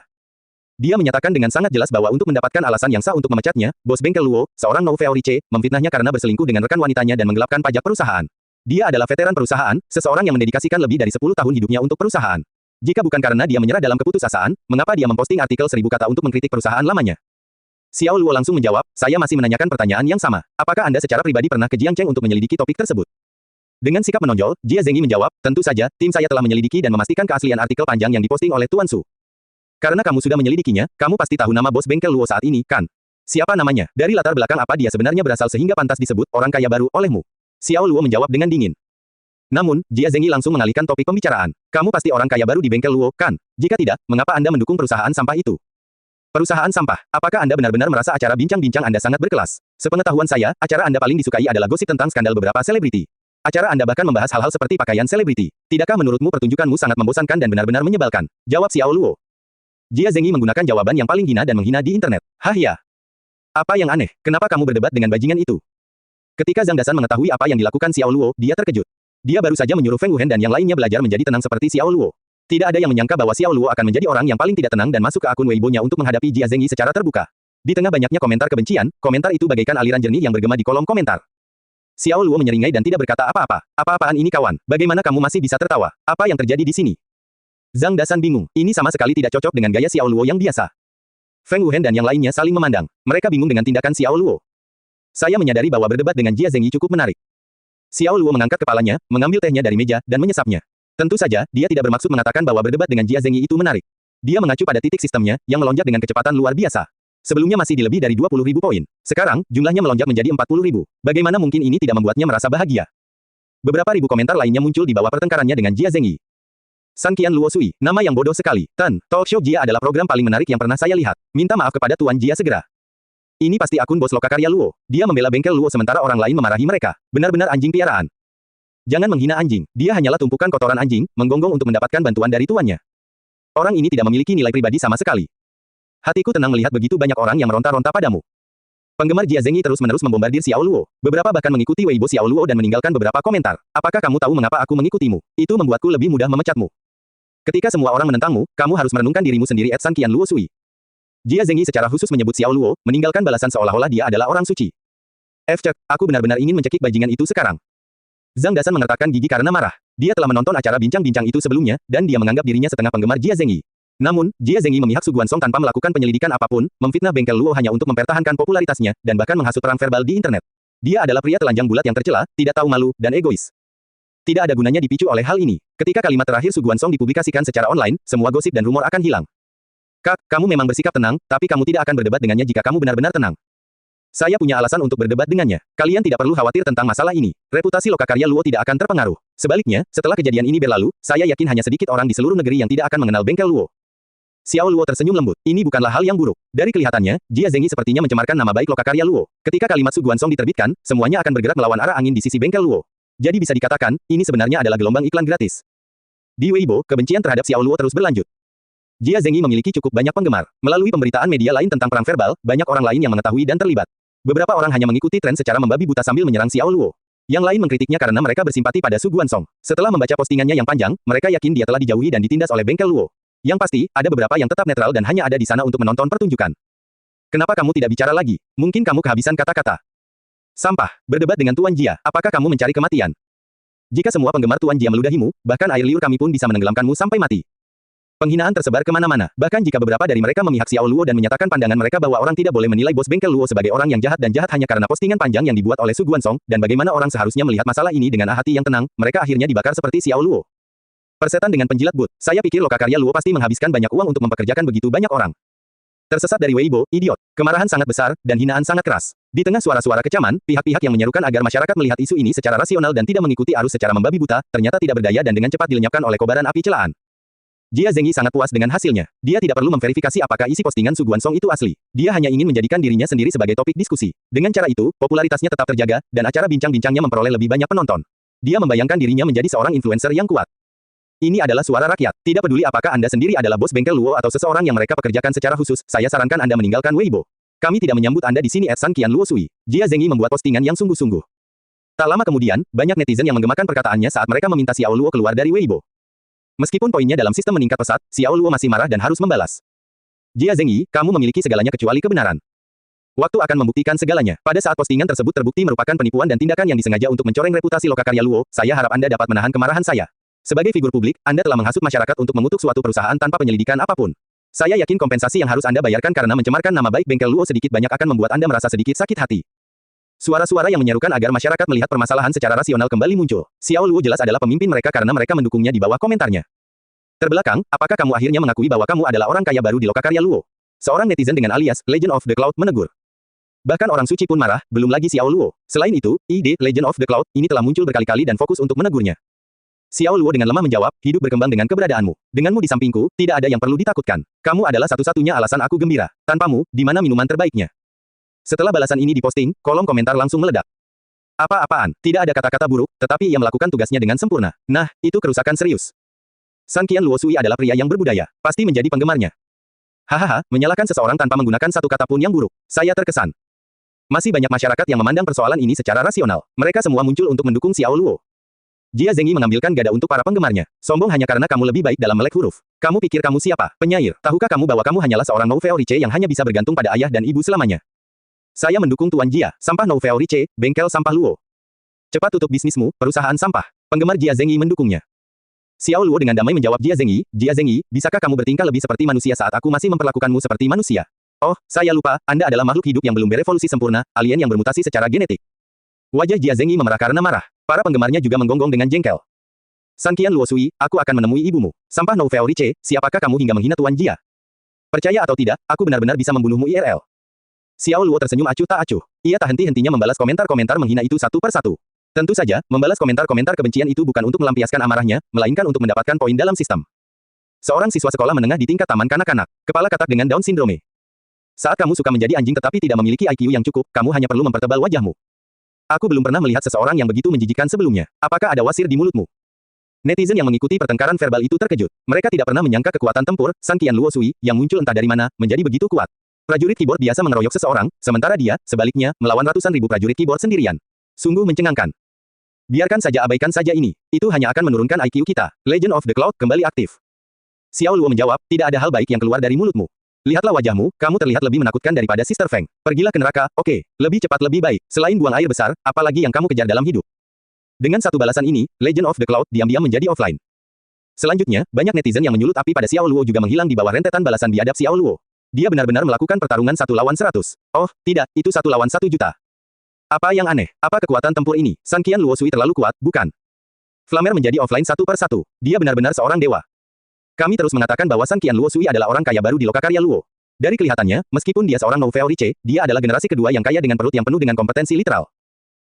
Dia menyatakan dengan sangat jelas bahwa untuk mendapatkan alasan yang sah untuk memecatnya, bos Bengkel Luo, seorang Nou Feorice, memfitnahnya karena berselingkuh dengan rekan wanitanya dan menggelapkan pajak perusahaan. Dia adalah veteran perusahaan, seseorang yang mendedikasikan lebih dari 10 tahun hidupnya untuk perusahaan. Jika bukan karena dia menyerah dalam keputusasaan, mengapa dia memposting artikel 1000 kata untuk mengkritik perusahaan lamanya? Xiao Luo langsung menjawab, saya masih menanyakan pertanyaan yang sama. Apakah Anda secara pribadi pernah ke Jiangcheng untuk menyelidiki topik tersebut? Dengan sikap menonjol, Jia Zengyi menjawab, tentu saja, tim saya telah menyelidiki dan memastikan keaslian artikel panjang yang diposting oleh Tuan Su. Karena kamu sudah menyelidikinya, kamu pasti tahu nama bos bengkel Luo saat ini, kan? Siapa namanya? Dari latar belakang apa dia sebenarnya berasal sehingga pantas disebut orang kaya baru olehmu? Xiao Luo menjawab dengan dingin. Namun, Jia Zengyi langsung mengalihkan topik pembicaraan. Kamu pasti orang kaya baru di bengkel Luo, kan? Jika tidak, mengapa Anda mendukung perusahaan sampah itu? Perusahaan sampah, apakah Anda benar-benar merasa acara bincang-bincang Anda sangat berkelas? Sepengetahuan saya, acara Anda paling disukai adalah gosip tentang skandal beberapa selebriti. Acara Anda bahkan membahas hal-hal seperti pakaian selebriti. Tidakkah menurutmu pertunjukanmu sangat membosankan dan benar-benar menyebalkan? Jawab Xiao Luo. Jia Zengyi menggunakan jawaban yang paling hina dan menghina di internet. Hah ya? Apa yang aneh? Kenapa kamu berdebat dengan bajingan itu? Ketika Zhang Dasan mengetahui apa yang dilakukan Xiao Luo, dia terkejut. Dia baru saja menyuruh Feng Wuhen dan yang lainnya belajar menjadi tenang seperti Xiao Luo. Tidak ada yang menyangka bahwa Xiao Luo akan menjadi orang yang paling tidak tenang dan masuk ke akun Weibo-nya untuk menghadapi Jia Zengyi secara terbuka. Di tengah banyaknya komentar kebencian, komentar itu bagaikan aliran jernih yang bergema di kolom komentar. Xiao Luo menyeringai dan tidak berkata apa-apa. Apa-apaan ini kawan? Bagaimana kamu masih bisa tertawa? Apa yang terjadi di sini? Zhang Dasan bingung. Ini sama sekali tidak cocok dengan gaya Xiao Luo yang biasa. Feng Wuhen dan yang lainnya saling memandang. Mereka bingung dengan tindakan Xiao Luo. Saya menyadari bahwa berdebat dengan Jia Zengyi cukup menarik. Xiao Luo mengangkat kepalanya, mengambil tehnya dari meja, dan menyesapnya. Tentu saja, dia tidak bermaksud mengatakan bahwa berdebat dengan Jia Zengyi itu menarik. Dia mengacu pada titik sistemnya, yang melonjak dengan kecepatan luar biasa. Sebelumnya masih di lebih dari 20.000 poin. Sekarang, jumlahnya melonjak menjadi 40.000. Bagaimana mungkin ini tidak membuatnya merasa bahagia? Beberapa ribu komentar lainnya muncul di bawah pertengkarannya dengan Jia Zengyi. San Qian Luo Sui, nama yang bodoh sekali. Talk Show Jia adalah program paling menarik yang pernah saya lihat. Minta maaf kepada Tuan Jia segera. Ini pasti akun bos lokakarya Luo. Dia membela bengkel Luo sementara orang lain memarahi mereka. Benar-benar anjing piaraan. Jangan menghina anjing. Dia hanyalah tumpukan kotoran anjing, menggonggong untuk mendapatkan bantuan dari tuannya. Orang ini tidak memiliki nilai pribadi sama sekali. Hatiku tenang melihat begitu banyak orang yang meronta-ronta padamu. Penggemar Jia Zengyi terus-menerus membombardir Xiao Luo. Beberapa bahkan mengikuti Weibo Xiao Luo dan meninggalkan beberapa komentar. Apakah kamu tahu mengapa aku mengikutimu? Itu membuatku lebih mudah memecatmu. Ketika semua orang menentangmu, kamu harus merenungkan dirimu sendiri. San Qian Luo Sui. Jia Zengyi secara khusus menyebut Xiao Luo, meninggalkan balasan seolah-olah dia adalah orang suci. Cek, aku benar-benar ingin mencekik bajingan itu sekarang. Zhang Dasan mengertakkan gigi karena marah. Dia telah menonton acara bincang-bincang itu sebelumnya, dan dia menganggap dirinya setengah penggemar Jia Zengyi. Namun, Jia Zengyi memihak Su Guansong tanpa melakukan penyelidikan apapun, memfitnah bengkel Luo hanya untuk mempertahankan popularitasnya, dan bahkan menghasut perang verbal di internet. Dia adalah pria telanjang bulat yang tercela, tidak tahu malu, dan egois. Tidak ada gunanya dipicu oleh hal ini. Ketika kalimat terakhir Su Guansong dipublikasikan secara online, semua gosip dan rumor akan hilang. Kak, kamu memang bersikap tenang, tapi kamu tidak akan berdebat dengannya jika kamu benar-benar tenang. Saya punya alasan untuk berdebat dengannya. Kalian tidak perlu khawatir tentang masalah ini. Reputasi lokakarya Luo tidak akan terpengaruh. Sebaliknya, setelah kejadian ini berlalu, saya yakin hanya sedikit orang di seluruh negeri yang tidak akan mengenal bengkel Luo. Xiao Luo tersenyum lembut. Ini bukanlah hal yang buruk. Dari kelihatannya, Jia Zengyi sepertinya mencemarkan nama baik lokakarya Luo. Ketika kalimat Su Guansong diterbitkan, semuanya akan bergerak melawan arah angin di sisi bengkel Luo. Jadi bisa dikatakan, ini sebenarnya adalah gelombang iklan gratis. Di Weibo, kebencian terhadap Xiao Luo terus berlanjut. Jia Zengyi memiliki cukup banyak penggemar. Melalui pemberitaan media lain tentang perang verbal, banyak orang lain yang mengetahui dan terlibat. Beberapa orang hanya mengikuti tren secara membabi buta sambil menyerang Xiao Luo. Yang lain mengkritiknya karena mereka bersimpati pada Su Guansong. Setelah membaca postingannya yang panjang, mereka yakin dia telah dijauhi dan ditindas oleh bengkel Luo. Yang pasti, ada beberapa yang tetap netral dan hanya ada di sana untuk menonton pertunjukan. Kenapa kamu tidak bicara lagi? Mungkin kamu kehabisan kata-kata. Sampah, berdebat dengan Tuan Jia, apakah kamu mencari kematian? Jika semua penggemar Tuan Jia meludahimu, bahkan air liur kami pun bisa menenggelamkanmu sampai mati. Penghinaan tersebar kemana-mana, bahkan jika beberapa dari mereka memihak Xiao Luo dan menyatakan pandangan mereka bahwa orang tidak boleh menilai bos bengkel Luo sebagai orang yang jahat dan jahat hanya karena postingan panjang yang dibuat oleh Su Guansong, dan bagaimana orang seharusnya melihat masalah ini dengan hati yang tenang, mereka akhirnya dibakar seperti Xiao Luo. Persetan dengan penjilat but, saya pikir lokakarya Luo pasti menghabiskan banyak uang untuk mempekerjakan begitu banyak orang. Tersesat dari Weibo, idiot. Kemarahan sangat besar, dan hinaan sangat keras. Di tengah suara-suara kecaman, pihak-pihak yang menyerukan agar masyarakat melihat isu ini secara rasional dan tidak mengikuti arus secara membabi buta, ternyata tidak berdaya dan dengan cepat dilenyapkan oleh kobaran api celaan. Jia Zengyi sangat puas dengan hasilnya. Dia tidak perlu memverifikasi apakah isi postingan Su Guansong itu asli. Dia hanya ingin menjadikan dirinya sendiri sebagai topik diskusi. Dengan cara itu, popularitasnya tetap terjaga, dan acara bincang-bincangnya memperoleh lebih banyak penonton. Dia membayangkan dirinya menjadi seorang influencer yang kuat. Ini adalah suara rakyat. Tidak peduli apakah Anda sendiri adalah bos bengkel Luo atau seseorang yang mereka pekerjakan secara khusus, saya sarankan Anda meninggalkan Weibo. Kami tidak menyambut Anda di sini. San Qian Luo Sui. Jia Zengyi membuat postingan yang sungguh-sungguh. Tak lama kemudian, banyak netizen yang menggemakan perkataannya saat mereka meminta Xiao Luo keluar dari Weibo. Meskipun poinnya dalam sistem meningkat pesat, Xiao Luo masih marah dan harus membalas. Jia Zengyi, kamu memiliki segalanya kecuali kebenaran. Waktu akan membuktikan segalanya. Pada saat postingan tersebut terbukti merupakan penipuan dan tindakan yang disengaja untuk mencoreng reputasi lokakarya Luo, saya harap Anda dapat menahan kemarahan saya. Sebagai figur publik, Anda telah menghasut masyarakat untuk mengutuk suatu perusahaan tanpa penyelidikan apapun. Saya yakin kompensasi yang harus Anda bayarkan karena mencemarkan nama baik bengkel Luo sedikit banyak akan membuat Anda merasa sedikit sakit hati. Suara-suara yang menyerukan agar masyarakat melihat permasalahan secara rasional kembali muncul. Xiao Luo jelas adalah pemimpin mereka karena mereka mendukungnya di bawah komentarnya. Terbelakang, apakah kamu akhirnya mengakui bahwa kamu adalah orang kaya baru di Lokakarya Luo? Seorang netizen dengan alias Legend of the Cloud menegur. Bahkan orang suci pun marah, belum lagi Xiao Luo. Selain itu, ide Legend of the Cloud ini telah muncul berkali-kali dan fokus untuk menegurnya. Xiao Luo dengan lemah menjawab, hidup berkembang dengan keberadaanmu. Denganmu di sampingku, tidak ada yang perlu ditakutkan. Kamu adalah satu-satunya alasan aku gembira. Tanpamu, di mana minuman terbaiknya? Setelah balasan ini diposting, kolom komentar langsung meledak. Apa-apaan, tidak ada kata-kata buruk, tetapi ia melakukan tugasnya dengan sempurna. Nah, itu kerusakan serius. San Qian Luo Sui adalah pria yang berbudaya, pasti menjadi penggemarnya. Hahaha, menyalahkan seseorang tanpa menggunakan satu kata pun yang buruk. Saya terkesan. Masih banyak masyarakat yang memandang persoalan ini secara rasional. Mereka semua muncul untuk mendukung Xiao Luo. Jia Zengyi mengambilkan gada untuk para penggemarnya. Sombong hanya karena kamu lebih baik dalam melek huruf. Kamu pikir kamu siapa? Penyair. Tahukah kamu bahwa kamu hanyalah seorang Nouvelle Riche yang hanya bisa bergantung pada ayah dan ibu selamanya? Saya mendukung Tuan Jia, sampah Nouvelle Riche, bengkel sampah Luo. Cepat tutup bisnismu, perusahaan sampah. Penggemar Jia Zengyi mendukungnya. Xiao Luo dengan damai menjawab Jia Zengyi, bisakah kamu bertingkah lebih seperti manusia saat aku masih memperlakukanmu seperti manusia? Oh, saya lupa, Anda adalah makhluk hidup yang belum berevolusi sempurna, alien yang bermutasi secara genetik. Wajah Jia Zengyi memerah karena marah. Para penggemarnya juga menggonggong dengan jengkel. San Qian Luo Sui, aku akan menemui ibumu. Sampah Nouvelle Riche, siapakah kamu hingga menghina Tuan Jia? Percaya atau tidak, aku benar-benar bisa membunuhmu IRL. Xiao Luo tersenyum acuh tak acuh. Ia tak henti-hentinya membalas komentar-komentar menghina itu satu persatu. Tentu saja, membalas komentar-komentar kebencian itu bukan untuk melampiaskan amarahnya, melainkan untuk mendapatkan poin dalam sistem. Seorang siswa sekolah menengah di tingkat taman kanak-kanak, kepala katak dengan Down syndrome. Saat kamu suka menjadi anjing tetapi tidak memiliki IQ yang cukup, kamu hanya perlu mempertebal wajahmu. Aku belum pernah melihat seseorang yang begitu menjijikkan sebelumnya. Apakah ada wasir di mulutmu? Netizen yang mengikuti pertengkaran verbal itu terkejut. Mereka tidak pernah menyangka kekuatan tempur, San Qian Luo Sui, yang muncul entah dari mana, menjadi begitu kuat. Prajurit keyboard biasa mengeroyok seseorang, sementara dia, sebaliknya, melawan ratusan ribu prajurit keyboard sendirian. Sungguh mencengangkan. Biarkan saja abaikan saja ini. Itu hanya akan menurunkan IQ kita. Legend of the Cloud kembali aktif. Xiao Luo menjawab, tidak ada hal baik yang keluar dari mulutmu. Lihatlah wajahmu, kamu terlihat lebih menakutkan daripada Sister Feng. Pergilah ke neraka, oke. Lebih cepat lebih baik. Selain buang air besar, apalagi yang kamu kejar dalam hidup. Dengan satu balasan ini, Legend of the Cloud diam-diam menjadi offline. Selanjutnya, banyak netizen yang menyulut api pada Xiao Luo juga menghilang di bawah rentetan balasan biadab Xiao Luo. Dia benar-benar melakukan pertarungan 1 lawan 100. Oh, tidak, itu 1 lawan 1 juta. Apa yang aneh? Apa kekuatan tempur ini? San Qian Luo Sui terlalu kuat, bukan? Flamer menjadi offline satu per satu. Dia benar-benar seorang dewa. Kami terus mengatakan bahwa San Qian Luo Sui adalah orang kaya baru di Lokakarya Luo. Dari kelihatannya, meskipun dia seorang Nouvelle Riche, dia adalah generasi kedua yang kaya dengan perut yang penuh dengan kompetensi literal.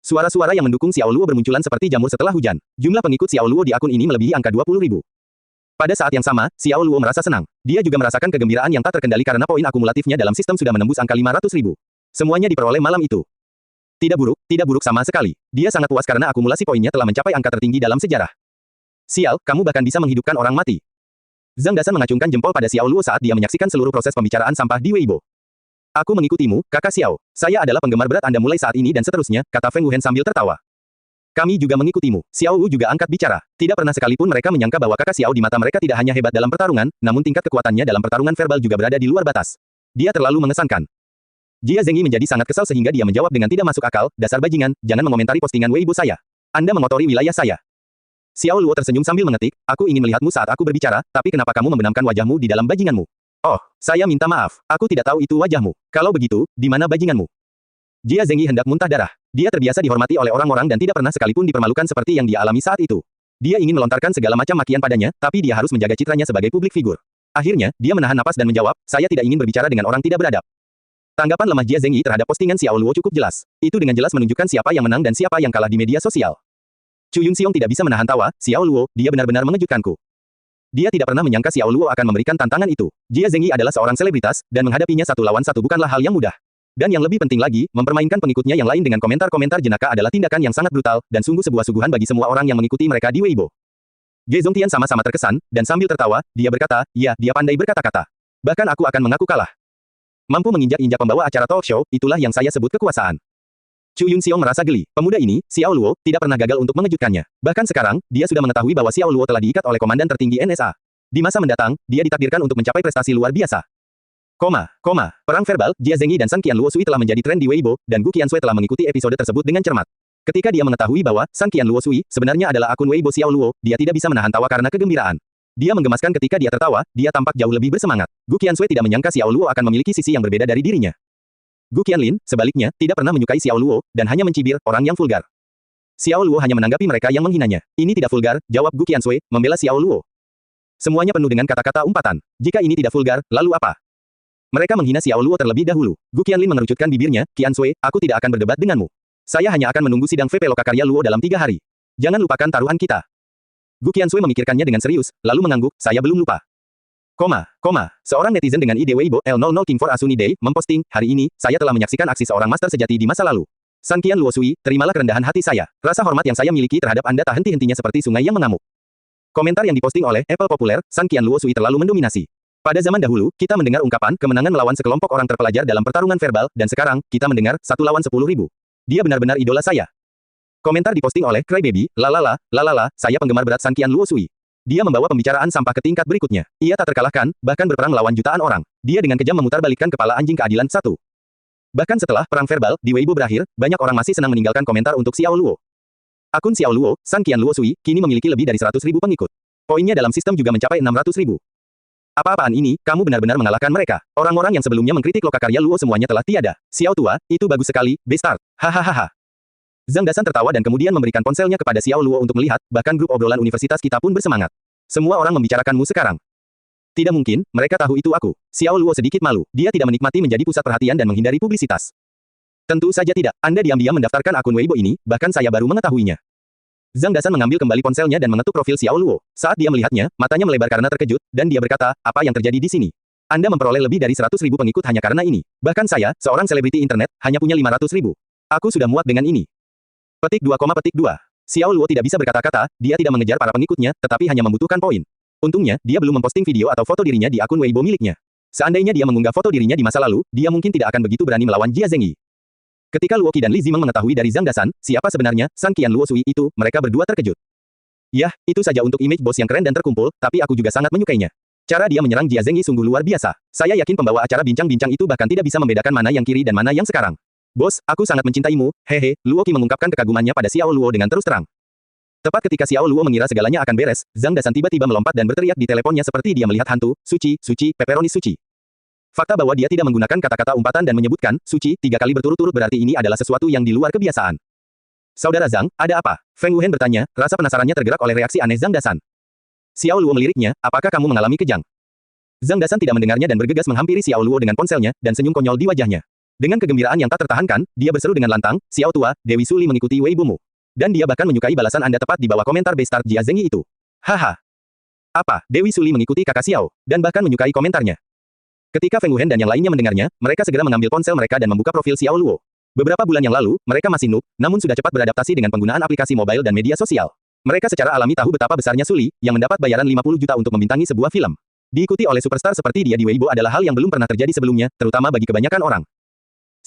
Suara-suara yang mendukung Xiao Luo bermunculan seperti jamur setelah hujan. Jumlah pengikut Xiao Luo di akun ini melebihi angka 20.000. Pada saat yang sama, Xiao Luo merasa senang. Dia juga merasakan kegembiraan yang tak terkendali karena poin akumulatifnya dalam sistem sudah menembus angka 500.000. Semuanya diperoleh malam itu. Tidak buruk sama sekali. Dia sangat puas karena akumulasi poinnya telah mencapai angka tertinggi dalam sejarah. Sial, kamu bahkan bisa menghidupkan orang mati. Zhang Dasan mengacungkan jempol pada Xiao Luo saat dia menyaksikan seluruh proses pembicaraan sampah di Weibo. Aku mengikutimu, kakak Xiao. Saya adalah penggemar berat Anda mulai saat ini dan seterusnya, kata Feng Wuhen sambil tertawa. Kami juga mengikutimu. Xiao Wu juga angkat bicara. Tidak pernah sekalipun mereka menyangka bahwa kakak Xiao di mata mereka tidak hanya hebat dalam pertarungan, namun tingkat kekuatannya dalam pertarungan verbal juga berada di luar batas. Dia terlalu mengesankan. Jia Zengyi menjadi sangat kesal sehingga dia menjawab dengan tidak masuk akal, dasar bajingan, jangan mengomentari postingan Weibo saya. Anda mengotori wilayah saya. Xiao Luo tersenyum sambil mengetik, aku ingin melihatmu saat aku berbicara, tapi kenapa kamu membenamkan wajahmu di dalam bajinganmu? Oh, saya minta maaf, aku tidak tahu itu wajahmu. Kalau begitu, di mana bajinganmu? Jia Zengyi hendak muntah darah. Dia terbiasa dihormati oleh orang-orang dan tidak pernah sekalipun dipermalukan seperti yang dia alami saat itu. Dia ingin melontarkan segala macam makian padanya, tapi dia harus menjaga citranya sebagai publik figur. Akhirnya, dia menahan napas dan menjawab, saya tidak ingin berbicara dengan orang tidak beradab. Tanggapan lemah Jia Zengyi terhadap postingan Xiao Luo cukup jelas. Itu dengan jelas menunjukkan siapa yang menang dan siapa yang kalah di media sosial. Chu Yunxiong tidak bisa menahan tawa, Xiao Luo, dia benar-benar mengejutkanku. Dia tidak pernah menyangka Xiao Luo akan memberikan tantangan itu. Jia Zengyi adalah seorang selebritas, dan menghadapinya 1 lawan 1 bukanlah hal yang mudah. Dan yang lebih penting lagi, mempermainkan pengikutnya yang lain dengan komentar-komentar jenaka adalah tindakan yang sangat brutal, dan sungguh sebuah suguhan bagi semua orang yang mengikuti mereka di Weibo. Ge Zongtian sama-sama terkesan, dan sambil tertawa, dia berkata, ya, dia pandai berkata-kata. Bahkan aku akan mengaku kalah. Mampu menginjak-injak pembawa acara talk show, itulah yang saya sebut kekuasaan. Chu Yunxiong merasa geli. Pemuda ini, Xiao Luo, tidak pernah gagal untuk mengejutkannya. Bahkan sekarang, dia sudah mengetahui bahwa Xiao Luo telah diikat oleh komandan tertinggi NSA. Di masa mendatang, dia ditakdirkan untuk mencapai prestasi luar biasa. Perang verbal, Jia Zengyi dan San Qian Luo Sui telah menjadi tren di Weibo, dan Gu Qiansui telah mengikuti episode tersebut dengan cermat. Ketika dia mengetahui bahwa San Qian Luo Sui sebenarnya adalah akun Weibo Xiao Luo, dia tidak bisa menahan tawa karena kegembiraan. Dia menggemaskan ketika dia tertawa, dia tampak jauh lebih bersemangat. Gu Qiansui tidak menyangka Xiao Luo akan memiliki sisi yang berbeda dari dirinya. Gu Qianlin, sebaliknya, tidak pernah menyukai Xiao Luo, dan hanya mencibir, orang yang vulgar. Xiao Luo hanya menanggapi mereka yang menghinanya. Ini tidak vulgar, jawab Gu Qiansui, membela Xiao Luo. Semuanya penuh dengan kata-kata umpatan. Jika ini tidak vulgar, lalu apa? Mereka menghina Xiao Luo terlebih dahulu. Gu Qianlin mengerucutkan bibirnya, Qian Sui, aku tidak akan berdebat denganmu. Saya hanya akan menunggu sidang VP Lokakarya Luo dalam 3 hari. Jangan lupakan taruhan kita. Gu Qiansui memikirkannya dengan serius, lalu mengangguk, saya belum lupa. Seorang netizen dengan ID Weibo L00 King for Asuni Day memposting, hari ini, saya telah menyaksikan aksi seorang master sejati di masa lalu. San Qian Luo Sui, terimalah kerendahan hati saya. Rasa hormat yang saya miliki terhadap Anda tak henti-hentinya seperti sungai yang mengamuk. Komentar yang diposting oleh Apple Populer, San Qian Luo Sui terlalu mendominasi. Pada zaman dahulu, kita mendengar ungkapan kemenangan melawan sekelompok orang terpelajar dalam pertarungan verbal, dan sekarang, kita mendengar 1 lawan 10.000. Dia benar-benar idola saya. Komentar diposting oleh Crybaby, lalala, saya penggemar berat San Qian Luo Sui. Dia membawa pembicaraan sampah ke tingkat berikutnya. Ia tak terkalahkan, bahkan berperang melawan jutaan orang. Dia dengan kejam memutarbalikkan kepala anjing keadilan 1. Bahkan setelah perang verbal di Weibo berakhir, banyak orang masih senang meninggalkan komentar untuk Xiao Luo. Akun Xiao Luo, San Qian Luo Sui, kini memiliki lebih dari 100.000 pengikut. Poinnya dalam sistem juga mencapai 600.000. Apa-apaan ini, kamu benar-benar mengalahkan mereka. Orang-orang yang sebelumnya mengkritik Lokakarya Luo semuanya telah tiada. Xiao tua, itu bagus sekali, Bestart. Hahaha. Zhang Dasan tertawa dan kemudian memberikan ponselnya kepada Xiao Luo untuk melihat, bahkan grup obrolan universitas kita pun bersemangat. Semua orang membicarakanmu sekarang. Tidak mungkin, mereka tahu itu aku. Xiao Luo sedikit malu, dia tidak menikmati menjadi pusat perhatian dan menghindari publisitas. Tentu saja tidak, Anda diam-diam mendaftarkan akun Weibo ini, bahkan saya baru mengetahuinya. Zhang Dasan mengambil kembali ponselnya dan mengetuk profil Xiao Luo. Saat dia melihatnya, matanya melebar karena terkejut, dan dia berkata, apa yang terjadi di sini? Anda memperoleh lebih dari 100.000 pengikut hanya karena ini. Bahkan saya, seorang selebriti internet, hanya punya 500.000. Aku sudah muak dengan ini. Petik 2, Xiao Luo tidak bisa berkata-kata, dia tidak mengejar para pengikutnya, tetapi hanya membutuhkan poin. Untungnya, dia belum memposting video atau foto dirinya di akun Weibo miliknya. Seandainya dia mengunggah foto dirinya di masa lalu, dia mungkin tidak akan begitu berani melawan Jia Zhengyi. Ketika Luo Qi dan Li Zimeng mengetahui dari Zhang Dasan, siapa sebenarnya San Qian Luo Sui itu, mereka berdua terkejut. Yah, itu saja untuk image bos yang keren dan terkumpul, tapi aku juga sangat menyukainya. Cara dia menyerang Jia Zhengyi sungguh luar biasa. Saya yakin pembawa acara bincang-bincang itu bahkan tidak bisa membedakan mana yang kiri dan mana yang sekarang. Bos, aku sangat mencintaimu, hehe, Luo Qi mengungkapkan kekagumannya pada Xiao Luo dengan terus terang. Tepat ketika Xiao Luo mengira segalanya akan beres, Zhang Dasan tiba-tiba melompat dan berteriak di teleponnya seperti dia melihat hantu, suci, pepperoni suci. Fakta bahwa dia tidak menggunakan kata-kata umpatan dan menyebutkan, suci, 3 kali berturut-turut berarti ini adalah sesuatu yang di luar kebiasaan. Saudara Zhang, ada apa? Feng Wuhen bertanya, rasa penasarannya tergerak oleh reaksi aneh Zhang Dasan. Xiao Luo meliriknya, apakah kamu mengalami kejang? Zhang Dasan tidak mendengarnya dan bergegas menghampiri Xiao Luo dengan ponselnya, dan senyum konyol di wajahnya. Dengan kegembiraan yang tak tertahankan, dia berseru dengan lantang, Xiao tua, Dewi Suli mengikuti Weibomu. Dan dia bahkan menyukai balasan Anda tepat di bawah komentar Bestart Jia Zhengyi itu. Haha. Apa, Dewi Suli mengikuti kakak Xiao, dan bahkan menyukai komentarnya. Ketika Feng Wuhen dan yang lainnya mendengarnya, mereka segera mengambil ponsel mereka dan membuka profil Xiao Luo. Beberapa bulan yang lalu, mereka masih noob, namun sudah cepat beradaptasi dengan penggunaan aplikasi mobile dan media sosial. Mereka secara alami tahu betapa besarnya Suli, yang mendapat bayaran 50 juta untuk membintangi sebuah film. Diikuti oleh superstar seperti dia di Weibo adalah hal yang belum pernah terjadi sebelumnya, terutama bagi kebanyakan orang.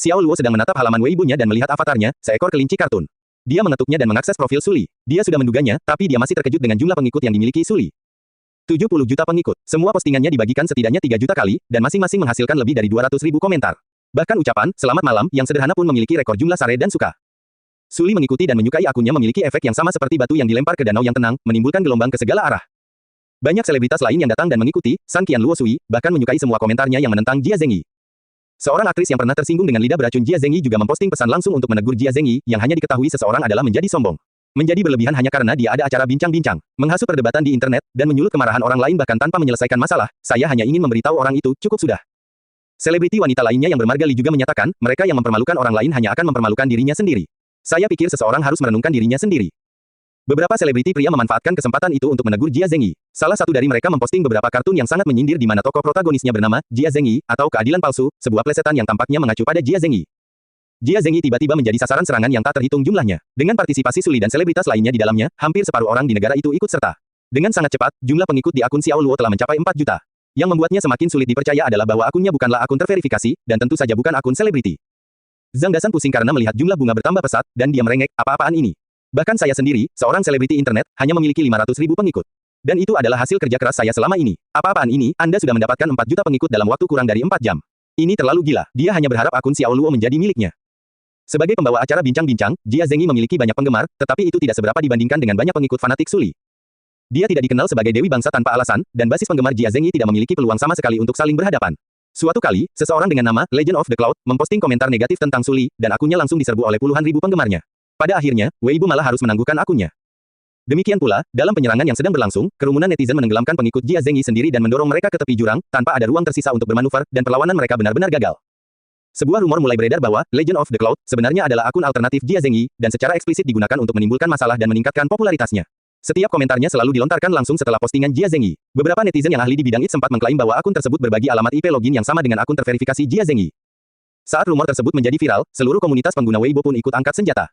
Xiao Luo sedang menatap halaman Weibo-nya dan melihat avatarnya, seekor kelinci kartun. Dia mengetuknya dan mengakses profil Suli. Dia sudah menduganya, tapi dia masih terkejut dengan jumlah pengikut yang dimiliki Suli. 70 juta pengikut. Semua postingannya dibagikan setidaknya 3 juta kali, dan masing-masing menghasilkan lebih dari 200.000 komentar. Bahkan ucapan, selamat malam, yang sederhana pun memiliki rekor jumlah sare dan suka. Suli mengikuti dan menyukai akunnya memiliki efek yang sama seperti batu yang dilempar ke danau yang tenang, menimbulkan gelombang ke segala arah. Banyak selebritas lain yang datang dan mengikuti, San Qian Luo Sui, bahkan menyukai semua komentarnya yang menentang Jia Zhengyi. Seorang aktris yang pernah tersinggung dengan lidah beracun Jia Zhengyi juga memposting pesan langsung untuk menegur Jia Zhengyi, yang hanya diketahui seseorang adalah menjadi sombong. Menjadi berlebihan hanya karena dia ada acara bincang-bincang, menghasut perdebatan di internet, dan menyulut kemarahan orang lain bahkan tanpa menyelesaikan masalah. Saya hanya ingin memberitahu orang itu, cukup sudah. Selebriti wanita lainnya yang bermarga Li juga menyatakan, mereka yang mempermalukan orang lain hanya akan mempermalukan dirinya sendiri. Saya pikir seseorang harus merenungkan dirinya sendiri. Beberapa selebriti pria memanfaatkan kesempatan itu untuk menegur Jia Zhengyi. Salah satu dari mereka memposting beberapa kartun yang sangat menyindir di mana tokoh protagonisnya bernama Jia Zhengyi atau keadilan palsu, sebuah plesetan yang tampaknya mengacu pada Jia Zhengyi. Jia Zhengyi tiba-tiba menjadi sasaran serangan yang tak terhitung jumlahnya. Dengan partisipasi Suli dan selebritas lainnya di dalamnya, hampir separuh orang di negara itu ikut serta. Dengan sangat cepat, jumlah pengikut di akun Xiao Luo telah mencapai 4 juta. Yang membuatnya semakin sulit dipercaya adalah bahwa akunnya bukanlah akun terverifikasi, dan tentu saja bukan akun selebriti. Zhang Dasan pusing karena melihat jumlah bunga bertambah pesat, dan dia merengek, apa-apaan ini? Bahkan saya sendiri, seorang selebriti internet, hanya memiliki 500.000 pengikut. Dan itu adalah hasil kerja keras saya selama ini. Apa-apaan ini, Anda sudah mendapatkan 4 juta pengikut dalam waktu kurang dari 4 jam. Ini terlalu gila, dia hanya berharap akun Xiao Luo menjadi miliknya. Sebagai pembawa acara bincang-bincang, Jia Zhengyi memiliki banyak penggemar, tetapi itu tidak seberapa dibandingkan dengan banyak pengikut fanatik Suli. Dia tidak dikenal sebagai Dewi Bangsa tanpa alasan, dan basis penggemar Jia Zhengyi tidak memiliki peluang sama sekali untuk saling berhadapan. Suatu kali, seseorang dengan nama Legend of the Cloud memposting komentar negatif tentang Suli, dan akunnya langsung diserbu oleh puluhan ribu penggemarnya. Pada akhirnya, Weibo malah harus menangguhkan akunnya. Demikian pula, dalam penyerangan yang sedang berlangsung, kerumunan netizen menenggelamkan pengikut Jia Zengyi sendiri dan mendorong mereka ke tepi jurang, tanpa ada ruang tersisa untuk bermanuver, dan perlawanan mereka benar-benar gagal. Sebuah rumor mulai beredar bahwa Legend of the Cloud sebenarnya adalah akun alternatif Jia Zengyi, dan secara eksplisit digunakan untuk menimbulkan masalah dan meningkatkan popularitasnya. Setiap komentarnya selalu dilontarkan langsung setelah postingan Jia Zengyi. Beberapa netizen yang ahli di bidang IT sempat mengklaim bahwa akun tersebut berbagi alamat IP login yang sama dengan akun terverifikasi Jia Zengyi. Saat rumor tersebut menjadi viral, seluruh komunitas pengguna Weibo pun ikut angkat senjata.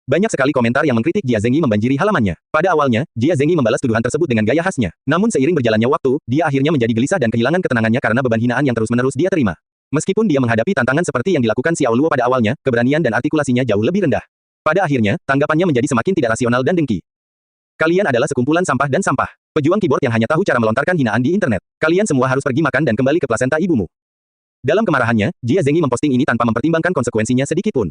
Banyak sekali komentar yang mengkritik Jia Zengyi membanjiri halamannya. Pada awalnya, Jia Zengyi membalas tuduhan tersebut dengan gaya khasnya. Namun seiring berjalannya waktu, dia akhirnya menjadi gelisah dan kehilangan ketenangannya karena beban hinaan yang terus-menerus dia terima. Meskipun dia menghadapi tantangan seperti yang dilakukan Xiao Luo pada awalnya, keberanian dan artikulasinya jauh lebih rendah. Pada akhirnya, tanggapannya menjadi semakin tidak rasional dan dengki. Kalian adalah sekumpulan sampah dan sampah. Pejuang keyboard yang hanya tahu cara melontarkan hinaan di internet. Kalian semua harus pergi makan dan kembali ke plasenta ibumu. Dalam kemarahannya, Jia Zengyi memposting ini tanpa mempertimbangkan konsekuensinya sedikit pun.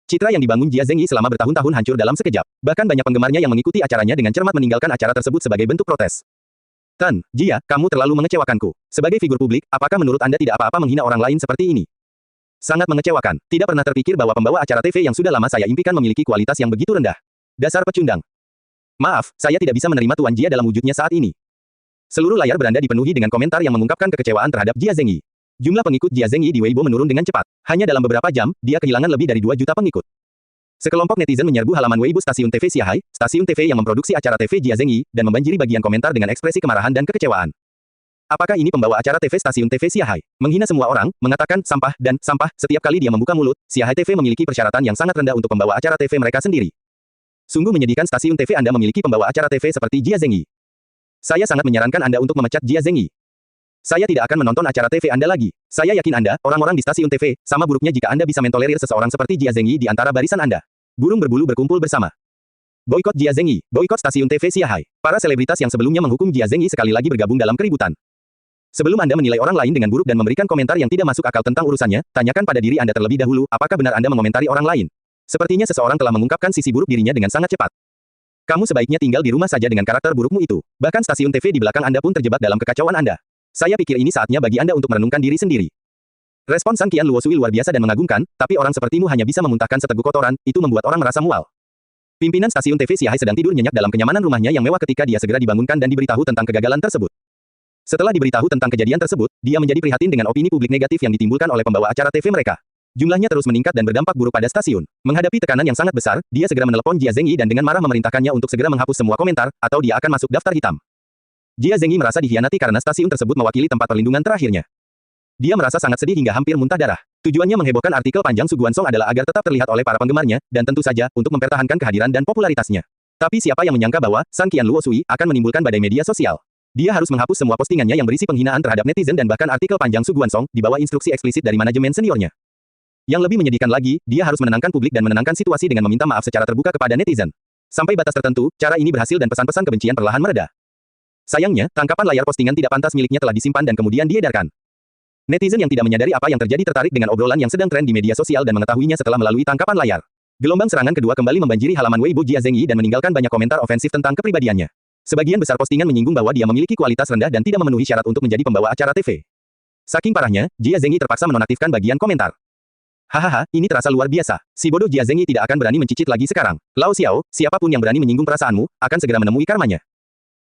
Citra yang dibangun Jia Zengyi selama bertahun-tahun hancur dalam sekejap. Bahkan banyak penggemarnya yang mengikuti acaranya dengan cermat meninggalkan acara tersebut sebagai bentuk protes. Tan, Jia, kamu terlalu mengecewakanku. Sebagai figur publik, apakah menurut Anda tidak apa-apa menghina orang lain seperti ini? Sangat mengecewakan. Tidak pernah terpikir bahwa pembawa acara TV yang sudah lama saya impikan memiliki kualitas yang begitu rendah. Dasar pecundang. Maaf, saya tidak bisa menerima Tuan Jia dalam wujudnya saat ini. Seluruh layar beranda dipenuhi dengan komentar yang mengungkapkan kekecewaan terhadap Jia Zengyi. Jumlah pengikut Jia Zengyi di Weibo menurun dengan cepat. Hanya dalam beberapa jam, dia kehilangan lebih dari 2 juta pengikut. Sekelompok netizen menyerbu halaman Weibo stasiun TV Xiahai, stasiun TV yang memproduksi acara TV Jia Zengyi, dan membanjiri bagian komentar dengan ekspresi kemarahan dan kekecewaan. Apakah ini pembawa acara TV stasiun TV Xiahai? Menghina semua orang, mengatakan sampah dan sampah setiap kali dia membuka mulut. Xiahai TV memiliki persyaratan yang sangat rendah untuk pembawa acara TV mereka sendiri. Sungguh menyedihkan stasiun TV Anda memiliki pembawa acara TV seperti Jia Zengyi. Saya sangat menyarankan Anda untuk memecat Jia Zengyi. Saya tidak akan menonton acara TV Anda lagi. Saya yakin Anda, orang-orang di stasiun TV, sama buruknya jika Anda bisa mentolerir seseorang seperti Jia Zengyi di antara barisan Anda. Burung berbulu berkumpul bersama. Boikot Jia Zengyi, boikot stasiun TV Xiahai. Para selebritas yang sebelumnya menghukum Jia Zengyi sekali lagi bergabung dalam keributan. Sebelum Anda menilai orang lain dengan buruk dan memberikan komentar yang tidak masuk akal tentang urusannya, tanyakan pada diri Anda terlebih dahulu, apakah benar Anda mengomentari orang lain. Sepertinya seseorang telah mengungkapkan sisi buruk dirinya dengan sangat cepat. Kamu sebaiknya tinggal di rumah saja dengan karakter burukmu itu. Bahkan stasiun TV di belakang Anda pun terjebak dalam kekacauan Anda. Saya pikir ini saatnya bagi Anda untuk merenungkan diri sendiri. Respon Sang Qian Luo Sui luar biasa dan mengagumkan, tapi orang sepertimu hanya bisa memuntahkan seteguk kotoran, itu membuat orang merasa mual. Pimpinan stasiun TV Xiahai sedang tidur nyenyak dalam kenyamanan rumahnya yang mewah ketika dia segera dibangunkan dan diberitahu tentang kegagalan tersebut. Setelah diberitahu tentang kejadian tersebut, dia menjadi prihatin dengan opini publik negatif yang ditimbulkan oleh pembawa acara TV mereka. Jumlahnya terus meningkat dan berdampak buruk pada stasiun. Menghadapi tekanan yang sangat besar, dia segera menelepon Jia Zengyi dan dengan marah memerintahkannya untuk segera menghapus semua komentar, atau dia akan masuk daftar hitam. Jia Zengyi merasa dikhianati karena stasiun tersebut mewakili tempat perlindungan terakhirnya. Dia merasa sangat sedih hingga hampir muntah darah. Tujuannya menghebohkan artikel panjang Su Guansong adalah agar tetap terlihat oleh para penggemarnya, dan tentu saja, untuk mempertahankan kehadiran dan popularitasnya. Tapi siapa yang menyangka bahwa Sang Qian Luo Sui akan menimbulkan badai media sosial? Dia harus menghapus semua postingannya yang berisi penghinaan terhadap netizen dan bahkan artikel panjang Su Guansong, di bawah instruksi eksplisit dari manajemen seniornya. Yang lebih menyedihkan lagi, dia harus menenangkan publik dan menenangkan situasi dengan meminta maaf secara terbuka kepada netizen. Sampai batas tertentu, cara ini berhasil dan pesan-pesan kebencian perlahan mereda. Sayangnya, tangkapan layar postingan tidak pantas miliknya telah disimpan dan kemudian diedarkan. Netizen yang tidak menyadari apa yang terjadi tertarik dengan obrolan yang sedang tren di media sosial dan mengetahuinya setelah melalui tangkapan layar. Gelombang serangan kedua kembali membanjiri halaman Weibo Jia Zengyi dan meninggalkan banyak komentar ofensif tentang kepribadiannya. Sebagian besar postingan menyinggung bahwa dia memiliki kualitas rendah dan tidak memenuhi syarat untuk menjadi pembawa acara TV. Saking parahnya, Jia Zengyi terpaksa menonaktifkan bagian komentar. Hahaha, ini terasa luar biasa. Si bodoh Jia Zengyi tidak akan berani mencicit lagi sekarang. Lao Xiao, siapapun yang berani menyinggung perasaanmu, akan segera menemui karmanya.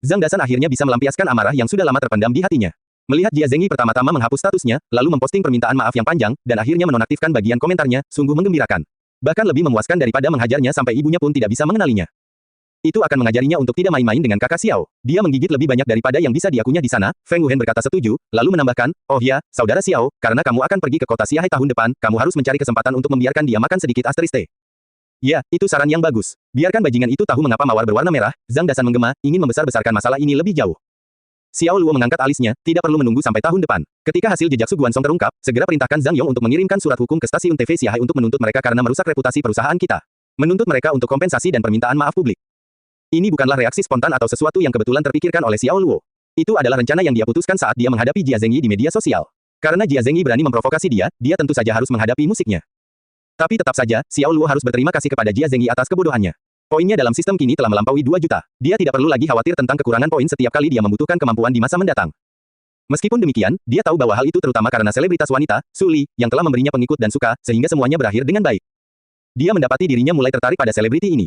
Zhang Dasan akhirnya bisa melampiaskan amarah yang sudah lama terpendam di hatinya. Melihat Jia Zengyi pertama-tama menghapus statusnya, lalu memposting permintaan maaf yang panjang, dan akhirnya menonaktifkan bagian komentarnya, sungguh menggembirakan. Bahkan lebih memuaskan daripada menghajarnya sampai ibunya pun tidak bisa mengenalinya. Itu akan mengajarinya untuk tidak main-main dengan kakak Xiao. Dia menggigit lebih banyak daripada yang bisa diakunya di sana. Feng Wuhen berkata setuju, lalu menambahkan, oh ya, saudara Xiao, karena kamu akan pergi ke kota Xiahai tahun depan, kamu harus mencari kesempatan untuk membiarkan dia makan sedikit asterisk. Ya, itu saran yang bagus. Biarkan bajingan itu tahu mengapa mawar berwarna merah. Zhang Dasan menggema, ingin membesar-besarkan masalah ini lebih jauh. Xiao Luo mengangkat alisnya, tidak perlu menunggu sampai tahun depan. Ketika hasil jejak Su Guansong terungkap, segera perintahkan Zhang Yong untuk mengirimkan surat hukum ke stasiun TV Xiahai untuk menuntut mereka karena merusak reputasi perusahaan kita. Menuntut mereka untuk kompensasi dan permintaan maaf publik. Ini bukanlah reaksi spontan atau sesuatu yang kebetulan terpikirkan oleh Xiao Luo. Itu adalah rencana yang dia putuskan saat dia menghadapi Jia Zengyi di media sosial. Karena Jia Zengyi berani memprovokasi dia, dia tentu saja harus menghadapi musiknya. Tapi tetap saja, Xiao Luo harus berterima kasih kepada Jia Zengyi atas kebodohannya. Poinnya dalam sistem kini telah melampaui 2 juta. Dia tidak perlu lagi khawatir tentang kekurangan poin setiap kali dia membutuhkan kemampuan di masa mendatang. Meskipun demikian, dia tahu bahwa hal itu terutama karena selebritas wanita, Su Li, yang telah memberinya pengikut dan suka, sehingga semuanya berakhir dengan baik. Dia mendapati dirinya mulai tertarik pada selebriti ini.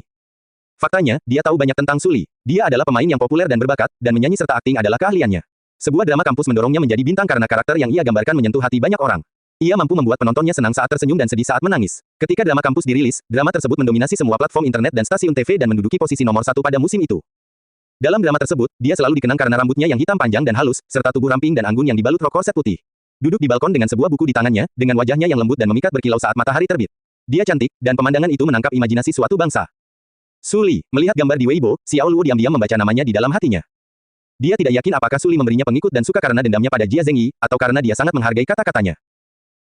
Faktanya, dia tahu banyak tentang Su Li. Dia adalah pemain yang populer dan berbakat, dan menyanyi serta akting adalah keahliannya. Sebuah drama kampus mendorongnya menjadi bintang karena karakter yang ia gambarkan menyentuh hati banyak orang. Ia mampu membuat penontonnya senang saat tersenyum dan sedih saat menangis. Ketika drama kampus dirilis, drama tersebut mendominasi semua platform internet dan stasiun TV dan menduduki posisi nomor 1 pada musim itu. Dalam drama tersebut, dia selalu dikenang karena rambutnya yang hitam panjang dan halus, serta tubuh ramping dan anggun yang dibalut rok korset putih. Duduk di balkon dengan sebuah buku di tangannya, dengan wajahnya yang lembut dan memikat berkilau saat matahari terbit. Dia cantik, dan pemandangan itu menangkap imajinasi suatu bangsa. Su Li, melihat gambar di Weibo, Xiao Luo diam-diam membaca namanya di dalam hatinya. Dia tidak yakin apakah Su Li memberinya pengikut dan suka karena dendamnya pada Jia Zhengyi, atau karena dia sangat menghargai kata-katanya.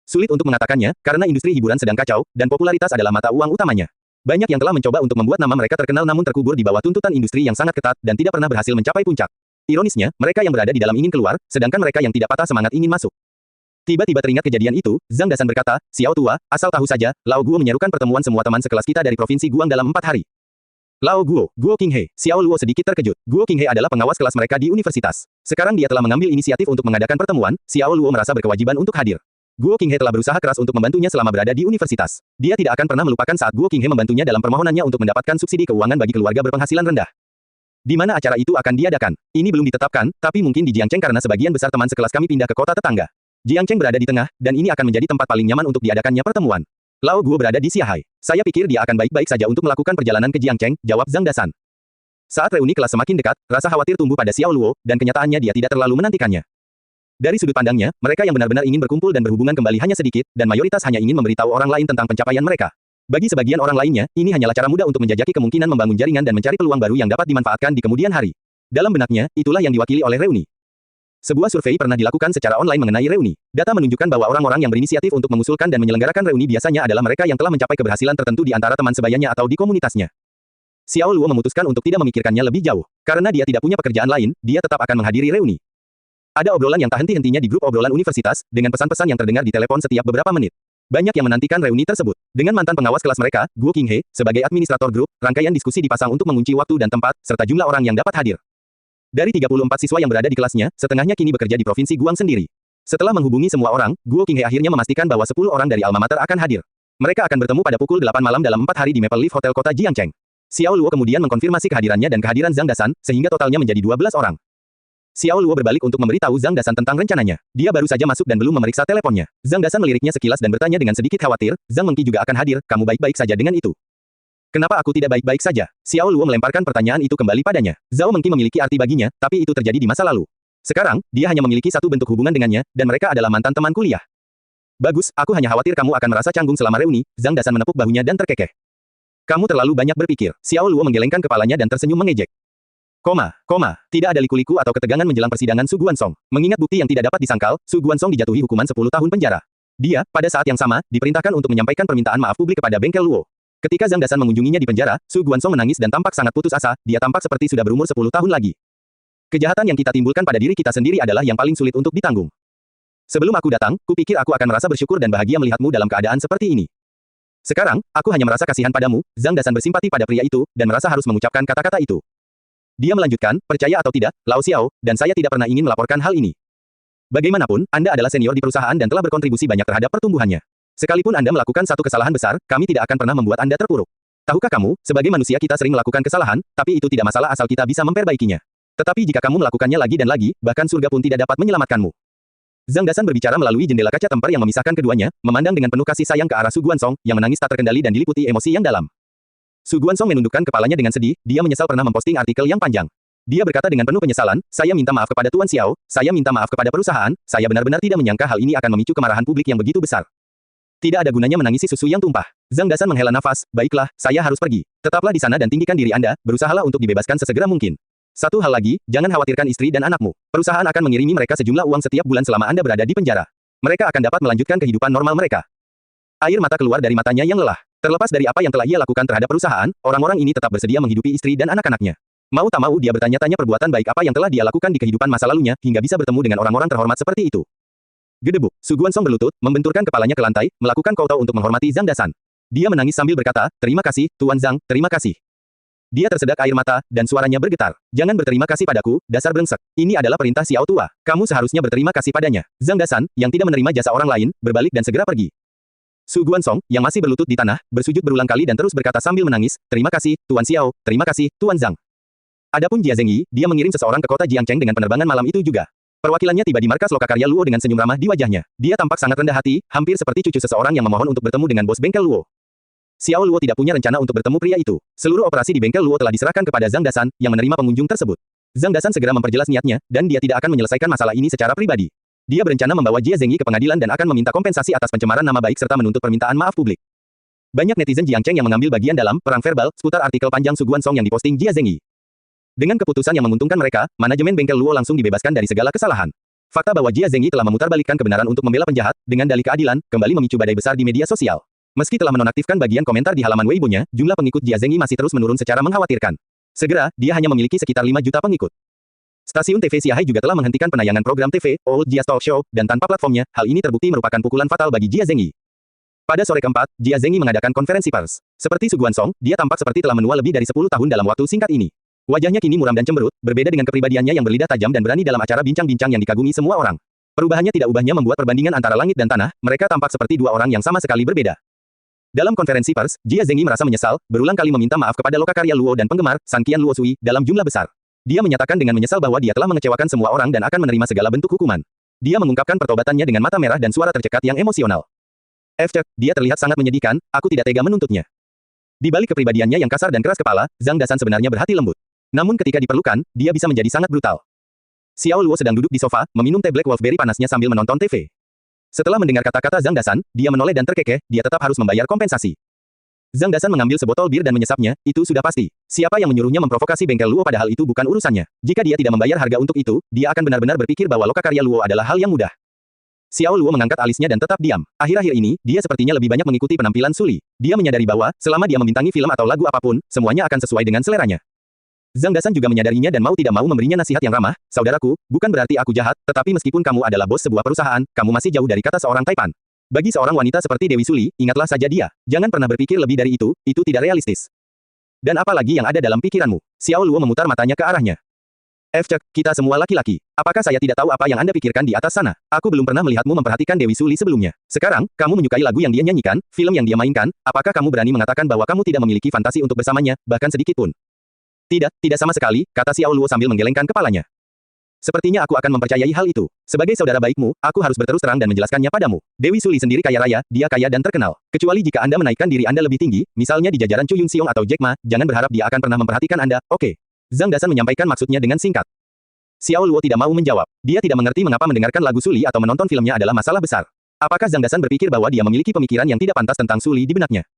Sulit untuk mengatakannya, karena industri hiburan sedang kacau, dan popularitas adalah mata uang utamanya. Banyak yang telah mencoba untuk membuat nama mereka terkenal namun terkubur di bawah tuntutan industri yang sangat ketat dan tidak pernah berhasil mencapai puncak. Ironisnya, mereka yang berada di dalam ingin keluar, sedangkan mereka yang tidak patah semangat ingin masuk. Tiba-tiba teringat kejadian itu, Zhang Dasan berkata, Xiao tua, asal tahu saja, Lao Guo menyerukan pertemuan semua teman sekelas kita dari Provinsi Guang dalam 4 hari. Lao Guo, Guo Qinghe, Xiao Luo sedikit terkejut. Guo Qinghe adalah pengawas kelas mereka di universitas. Sekarang dia telah mengambil inisiatif untuk mengadakan pertemuan, Xiao Luo merasa berkewajiban untuk hadir. Guo Qinghe telah berusaha keras untuk membantunya selama berada di universitas. Dia tidak akan pernah melupakan saat Guo Qinghe membantunya dalam permohonannya untuk mendapatkan subsidi keuangan bagi keluarga berpenghasilan rendah. Di mana acara itu akan diadakan? Ini belum ditetapkan, tapi mungkin di Jiangcheng karena sebagian besar teman sekelas kami pindah ke kota tetangga. Jiangcheng berada di tengah, dan ini akan menjadi tempat paling nyaman untuk diadakannya pertemuan. Lao Guo berada di Xiahai. Saya pikir dia akan baik-baik saja untuk melakukan perjalanan ke Jiangcheng, jawab Zhang Dasan. Saat reuni kelas semakin dekat, rasa khawatir tumbuh pada Xiao Luo, dan kenyataannya dia tidak terlalu menantikannya. Dari sudut pandangnya, mereka yang benar-benar ingin berkumpul dan berhubungan kembali hanya sedikit, dan mayoritas hanya ingin memberitahu orang lain tentang pencapaian mereka. Bagi sebagian orang lainnya, ini hanyalah cara mudah untuk menjajaki kemungkinan membangun jaringan dan mencari peluang baru yang dapat dimanfaatkan di kemudian hari. Dalam benaknya, itulah yang diwakili oleh reuni. Sebuah survei pernah dilakukan secara online mengenai reuni. Data menunjukkan bahwa orang-orang yang berinisiatif untuk mengusulkan dan menyelenggarakan reuni biasanya adalah mereka yang telah mencapai keberhasilan tertentu di antara teman sebayanya atau di komunitasnya. Xiao Luo memutuskan untuk tidak memikirkannya lebih jauh. Karena dia tidak punya pekerjaan lain, dia tetap akan menghadiri reuni. Ada obrolan yang tak henti-hentinya di grup obrolan universitas, dengan pesan-pesan yang terdengar di telepon setiap beberapa menit. Banyak yang menantikan reuni tersebut. Dengan mantan pengawas kelas mereka, Guo Qinghe, sebagai administrator grup, rangkaian diskusi dipasang untuk mengunci waktu dan tempat, serta jumlah orang yang dapat hadir. Dari 34 siswa yang berada di kelasnya, setengahnya kini bekerja di Provinsi Guang sendiri. Setelah menghubungi semua orang, Guo Qinghe akhirnya memastikan bahwa 10 orang dari alma mater akan hadir. Mereka akan bertemu pada pukul 8 malam dalam 4 hari di Maple Leaf Hotel kota Jiangcheng. Xiao Luo kemudian mengkonfirmasi kehadirannya dan kehadiran Zhang Dasan, sehingga totalnya menjadi 12 orang. Xiao Luo berbalik untuk memberitahu Zhang Dasan tentang rencananya. Dia baru saja masuk dan belum memeriksa teleponnya. Zhang Dasan meliriknya sekilas dan bertanya dengan sedikit khawatir, Zhang Mengqi juga akan hadir, kamu baik-baik saja dengan itu? Kenapa aku tidak baik-baik saja? Xiao Luo melemparkan pertanyaan itu kembali padanya. Zhao Mengqi memiliki arti baginya, tapi itu terjadi di masa lalu. Sekarang, dia hanya memiliki satu bentuk hubungan dengannya, dan mereka adalah mantan teman kuliah. Bagus, aku hanya khawatir kamu akan merasa canggung selama reuni. Zhang Dasan menepuk bahunya dan terkekeh. Kamu terlalu banyak berpikir. Xiao Luo menggelengkan kepalanya dan tersenyum mengejek. Tidak ada liku-liku atau ketegangan menjelang persidangan Su Guansong. Mengingat bukti yang tidak dapat disangkal, Su Guansong dijatuhi hukuman 10 tahun penjara. Dia, pada saat yang sama, diperintahkan untuk menyampaikan permintaan maaf publik kepada bengkel Luo. Ketika Zhang Dasan mengunjunginya di penjara, Su Guansong menangis dan tampak sangat putus asa, dia tampak seperti sudah berumur 10 tahun lagi. Kejahatan yang kita timbulkan pada diri kita sendiri adalah yang paling sulit untuk ditanggung. Sebelum aku datang, kupikir aku akan merasa bersyukur dan bahagia melihatmu dalam keadaan seperti ini. Sekarang, aku hanya merasa kasihan padamu. Zhang Dasan bersimpati pada pria itu, dan merasa harus mengucapkan kata-kata itu. Dia melanjutkan, percaya atau tidak, Lao Xiao, dan saya tidak pernah ingin melaporkan hal ini. Bagaimanapun, Anda adalah senior di perusahaan dan telah berkontribusi banyak terhadap pertumbuhannya. Sekalipun Anda melakukan satu kesalahan besar, kami tidak akan pernah membuat Anda terpuruk. Tahukah kamu, sebagai manusia kita sering melakukan kesalahan, tapi itu tidak masalah asal kita bisa memperbaikinya. Tetapi jika kamu melakukannya lagi dan lagi, bahkan surga pun tidak dapat menyelamatkanmu. Zhang Dasan berbicara melalui jendela kaca temper yang memisahkan keduanya, memandang dengan penuh kasih sayang ke arah Su Guansong, yang menangis tak terkendali dan diliputi emosi yang dalam. Su Guansong menundukkan kepalanya dengan sedih, dia menyesal pernah memposting artikel yang panjang. Dia berkata dengan penuh penyesalan, saya minta maaf kepada Tuan Xiao, saya minta maaf kepada perusahaan, saya benar-benar tidak menyangka hal ini akan memicu kemarahan publik yang begitu besar. Tidak ada gunanya menangisi susu yang tumpah. Zhang Dasan menghela nafas, baiklah, saya harus pergi. Tetaplah di sana dan tinggikan diri Anda, berusahalah untuk dibebaskan sesegera mungkin. Satu hal lagi, jangan khawatirkan istri dan anakmu. Perusahaan akan mengirimi mereka sejumlah uang setiap bulan selama Anda berada di penjara. Mereka akan dapat melanjutkan kehidupan normal mereka. Air mata keluar dari matanya yang lelah. Terlepas dari apa yang telah ia lakukan terhadap perusahaan, orang-orang ini tetap bersedia menghidupi istri dan anak-anaknya. Mau tak mau dia bertanya-tanya perbuatan baik apa yang telah dia lakukan di kehidupan masa lalunya, hingga bisa bertemu dengan orang-orang terhormat seperti itu. Gedebuk, Su Guansong berlutut, membenturkan kepalanya ke lantai, melakukan koutou untuk menghormati Zhang Dasan. Dia menangis sambil berkata, terima kasih, Tuan Zhang, terima kasih. Dia tersedak air mata, dan suaranya bergetar. Jangan berterima kasih padaku, dasar brengsek. Ini adalah perintah Xiao tua. Kamu seharusnya berterima kasih padanya. Zhang Dasan, yang tidak menerima jasa orang lain, berbalik dan segera pergi. Su Guansong, yang masih berlutut di tanah, bersujud berulang kali dan terus berkata sambil menangis, "Terima kasih, Tuan Xiao, terima kasih, Tuan Zhang." Adapun Jia Zengyi, dia mengirim seseorang ke kota Jiangcheng dengan penerbangan malam itu juga. Perwakilannya tiba di markas lokakarya Luo dengan senyum ramah di wajahnya. Dia tampak sangat rendah hati, hampir seperti cucu seseorang yang memohon untuk bertemu dengan bos bengkel Luo. Xiao Luo tidak punya rencana untuk bertemu pria itu. Seluruh operasi di bengkel Luo telah diserahkan kepada Zhang Dasan, yang menerima pengunjung tersebut. Zhang Dasan segera memperjelas niatnya, dan dia tidak akan menyelesaikan masalah ini secara pribadi. Dia berencana membawa Jia Zengyi ke pengadilan dan akan meminta kompensasi atas pencemaran nama baik serta menuntut permintaan maaf publik. Banyak netizen Jiangcheng yang mengambil bagian dalam perang verbal seputar artikel panjang Su Guansong yang diposting Jia Zengyi. Dengan keputusan yang menguntungkan mereka, manajemen bengkel Luo langsung dibebaskan dari segala kesalahan. Fakta bahwa Jia Zengyi telah memutarbalikkan kebenaran untuk membela penjahat, dengan dalih keadilan, kembali memicu badai besar di media sosial. Meski telah menonaktifkan bagian komentar di halaman Weibo-nya, jumlah pengikut Jia Zengyi masih terus menurun secara mengkhawatirkan. Segera, dia hanya memiliki sekitar 5 juta pengikut. Stasiun TV Xiaohai juga telah menghentikan penayangan program TV, Old Jia's Talk Show, dan tanpa platformnya, hal ini terbukti merupakan pukulan fatal bagi Jia Zengyi. Pada sore keempat, Jia Zengyi mengadakan konferensi pers. Seperti Su Guansong, dia tampak seperti telah menua lebih dari 10 tahun dalam waktu singkat ini. Wajahnya kini muram dan cemberut, berbeda dengan kepribadiannya yang berlidah tajam dan berani dalam acara bincang-bincang yang dikagumi semua orang. Perubahannya tidak ubahnya membuat perbandingan antara langit dan tanah, mereka tampak seperti dua orang yang sama sekali berbeda. Dalam konferensi pers, Jia Zengyi merasa menyesal, berulang kali meminta maaf kepada lokakarya Luo dan penggemar, San Qian Luo Sui, dalam jumlah besar. Dia menyatakan dengan menyesal bahwa dia telah mengecewakan semua orang dan akan menerima segala bentuk hukuman. Dia mengungkapkan pertobatannya dengan mata merah dan suara tercekat yang emosional. Dia terlihat sangat menyedihkan, aku tidak tega menuntutnya. Di balik kepribadiannya yang kasar dan keras kepala, Zhang Dasan sebenarnya berhati lembut. Namun ketika diperlukan, dia bisa menjadi sangat brutal. Xiao Luo sedang duduk di sofa, meminum teh Black Wolfberry panasnya sambil menonton TV. Setelah mendengar kata-kata Zhang Dasan, dia menoleh dan terkekeh, dia tetap harus membayar kompensasi. Zhang Dasan mengambil sebotol bir dan menyesapnya, itu sudah pasti. Siapa yang menyuruhnya memprovokasi bengkel Luo padahal itu bukan urusannya. Jika dia tidak membayar harga untuk itu, dia akan benar-benar berpikir bahwa lokakarya Luo adalah hal yang mudah. Xiao Luo mengangkat alisnya dan tetap diam. Akhir-akhir ini, dia sepertinya lebih banyak mengikuti penampilan Su Li. Dia menyadari bahwa, selama dia membintangi film atau lagu apapun, semuanya akan sesuai dengan seleranya. Zhang Dasan juga menyadarinya dan mau tidak mau memberinya nasihat yang ramah, saudaraku, bukan berarti aku jahat, tetapi meskipun kamu adalah bos sebuah perusahaan, kamu masih jauh dari kata seorang taipan. Bagi seorang wanita seperti Dewi Su Li, ingatlah saja dia. Jangan pernah berpikir lebih dari itu tidak realistis. Dan apa lagi yang ada dalam pikiranmu? Xiao Luo memutar matanya ke arahnya. Kita semua laki-laki. Apakah saya tidak tahu apa yang Anda pikirkan di atas sana? Aku belum pernah melihatmu memperhatikan Dewi Su Li sebelumnya. Sekarang, kamu menyukai lagu yang dia nyanyikan, film yang dia mainkan, apakah kamu berani mengatakan bahwa kamu tidak memiliki fantasi untuk bersamanya, bahkan sedikit pun? Tidak sama sekali, kata Xiao Luo sambil menggelengkan kepalanya. Sepertinya aku akan mempercayai hal itu. Sebagai saudara baikmu, aku harus berterus terang dan menjelaskannya padamu. Dewi Su Li sendiri kaya raya, dia kaya dan terkenal. Kecuali jika Anda menaikkan diri Anda lebih tinggi, misalnya di jajaran Chu Yunxiong atau Jack Ma, jangan berharap dia akan pernah memperhatikan Anda, oke? Zhang Dasan menyampaikan maksudnya dengan singkat. Xiao Luo tidak mau menjawab. Dia tidak mengerti mengapa mendengarkan lagu Su Li atau menonton filmnya adalah masalah besar. Apakah Zhang Dasan berpikir bahwa dia memiliki pemikiran yang tidak pantas tentang Su Li di benaknya?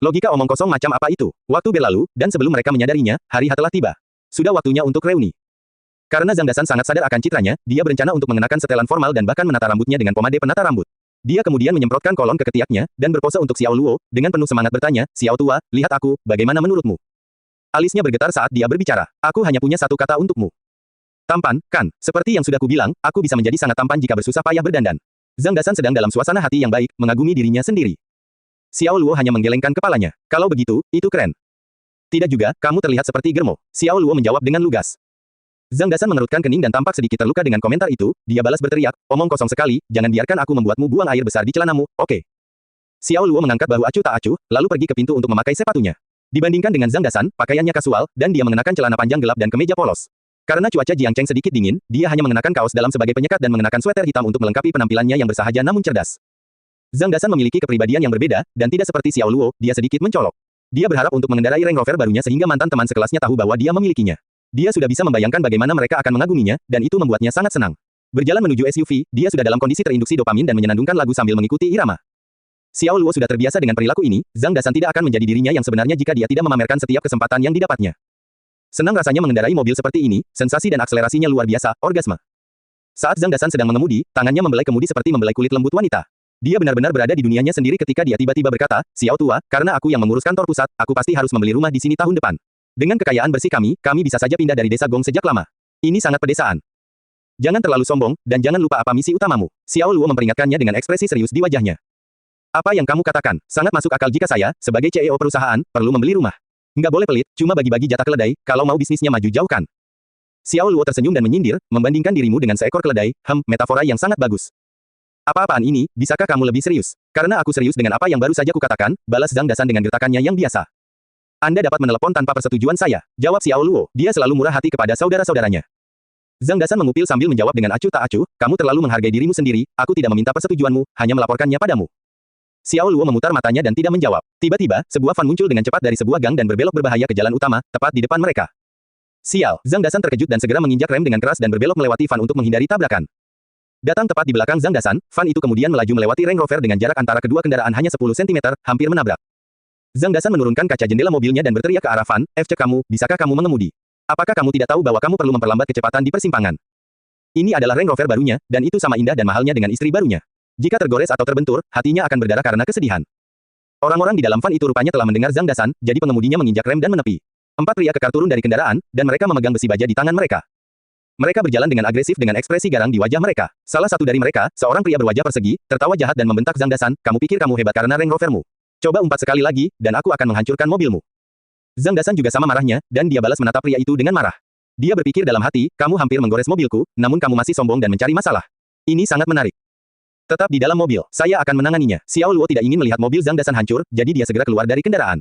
Logika omong kosong macam apa itu? Waktu berlalu, dan sebelum mereka menyadarinya, hari H telah tiba. Sudah waktunya untuk reuni. Karena Zhang Dasan sangat sadar akan citranya, dia berencana untuk mengenakan setelan formal dan bahkan menata rambutnya dengan pomade penata rambut. Dia kemudian menyemprotkan kolon ke ketiaknya, dan berpose untuk Xiao Luo, dengan penuh semangat bertanya, Xiao tua, lihat aku, bagaimana menurutmu? Alisnya bergetar saat dia berbicara. Aku hanya punya satu kata untukmu. Tampan, kan? Seperti yang sudah kubilang, aku bisa menjadi sangat tampan jika bersusah payah berdandan. Zhang Dasan sedang dalam suasana hati yang baik, mengagumi dirinya sendiri. Xiao Luo hanya menggelengkan kepalanya. Kalau begitu, itu keren. Tidak juga, kamu terlihat seperti Germo. Xiao Luo menjawab dengan lugas. Zhang Dasan mengerutkan kening dan tampak sedikit terluka dengan komentar itu, dia balas berteriak, omong kosong sekali, jangan biarkan aku membuatmu buang air besar di celanamu, oke? Xiao Luo mengangkat bahu acuh tak acuh, lalu pergi ke pintu untuk memakai sepatunya. Dibandingkan dengan Zhang Dasan, pakaiannya kasual, dan dia mengenakan celana panjang gelap dan kemeja polos. Karena cuaca Jiangcheng sedikit dingin, dia hanya mengenakan kaos dalam sebagai penyekat dan mengenakan sweater hitam untuk melengkapi penampilannya yang bersahaja namun cerdas. Zhang Dasan memiliki kepribadian yang berbeda, dan tidak seperti Xiao Luo, dia sedikit mencolok. Dia berharap untuk mengendarai Range Rover barunya sehingga mantan teman sekelasnya tahu bahwa dia memilikinya. Dia sudah bisa membayangkan bagaimana mereka akan mengaguminya, dan itu membuatnya sangat senang. Berjalan menuju SUV, dia sudah dalam kondisi terinduksi dopamin dan menyenandungkan lagu sambil mengikuti irama. Xiao Luo sudah terbiasa dengan perilaku ini, Zhang Dasan tidak akan menjadi dirinya yang sebenarnya jika dia tidak memamerkan setiap kesempatan yang didapatnya. Senang rasanya mengendarai mobil seperti ini, sensasi dan akselerasinya luar biasa, orgasme. Saat Zhang Dasan sedang mengemudi, tangannya membelai kemudi seperti membelai kulit lembut wanita. Dia benar-benar berada di dunianya sendiri ketika dia tiba-tiba berkata, Xiao tua, karena aku yang mengurus kantor pusat, aku pasti harus membeli rumah di sini tahun depan. Dengan kekayaan bersih kami bisa saja pindah dari desa Gong sejak lama. Ini sangat pedesaan. Jangan terlalu sombong, dan jangan lupa apa misi utamamu. Xiao Luo memperingatkannya dengan ekspresi serius di wajahnya. Apa yang kamu katakan, sangat masuk akal jika saya, sebagai CEO perusahaan, perlu membeli rumah. Nggak boleh pelit, cuma bagi-bagi jatah keledai, kalau mau bisnisnya maju jauh kan. Xiao Luo tersenyum dan menyindir, membandingkan dirimu dengan seekor keledai, metafora yang sangat bagus. Apa-apaan ini, bisakah kamu lebih serius? Karena aku serius dengan apa yang baru saja kukatakan, balas Zhang Dasan dengan gertakannya yang biasa. Anda dapat menelepon tanpa persetujuan saya, jawab Xiao Luo. Dia selalu murah hati kepada saudara-saudaranya. Zhang Dasan mengupil sambil menjawab dengan acuh tak acuh, kamu terlalu menghargai dirimu sendiri, aku tidak meminta persetujuanmu, hanya melaporkannya padamu. Xiao Luo memutar matanya dan tidak menjawab. Tiba-tiba, sebuah van muncul dengan cepat dari sebuah gang dan berbelok berbahaya ke jalan utama, tepat di depan mereka. Sial, Zhang Dasan terkejut dan segera menginjak rem dengan keras dan berbelok melewati van untuk menghindari tabrakan. Datang tepat di belakang Zhang Dasan, van itu kemudian melaju melewati Range Rover dengan jarak antara kedua kendaraan hanya 10 cm, hampir menabrak. Zhang Dasan menurunkan kaca jendela mobilnya dan berteriak ke arah van, "Cek kamu, bisakah kamu mengemudi? Apakah kamu tidak tahu bahwa kamu perlu memperlambat kecepatan di persimpangan? Ini adalah Range Rover barunya, dan itu sama indah dan mahalnya dengan istri barunya. Jika tergores atau terbentur, hatinya akan berdarah karena kesedihan." Orang-orang di dalam van itu rupanya telah mendengar Zhang Dasan, jadi pengemudinya menginjak rem dan menepi. 4 pria kekar turun dari kendaraan, dan mereka memegang besi baja di tangan mereka. Mereka berjalan dengan agresif dengan ekspresi garang di wajah mereka. Salah satu dari mereka, seorang pria berwajah persegi, tertawa jahat dan membentak Zhang Dasan, "Kamu pikir kamu hebat karena Range Rovermu? Coba umpat sekali lagi, dan aku akan menghancurkan mobilmu." Zhang Dasan juga sama marahnya, dan dia balas menatap pria itu dengan marah. Dia berpikir dalam hati, kamu hampir menggores mobilku, namun kamu masih sombong dan mencari masalah. Ini sangat menarik. Tetap di dalam mobil, saya akan menanganinya. Xiao Luo tidak ingin melihat mobil Zhang Dasan hancur, jadi dia segera keluar dari kendaraan.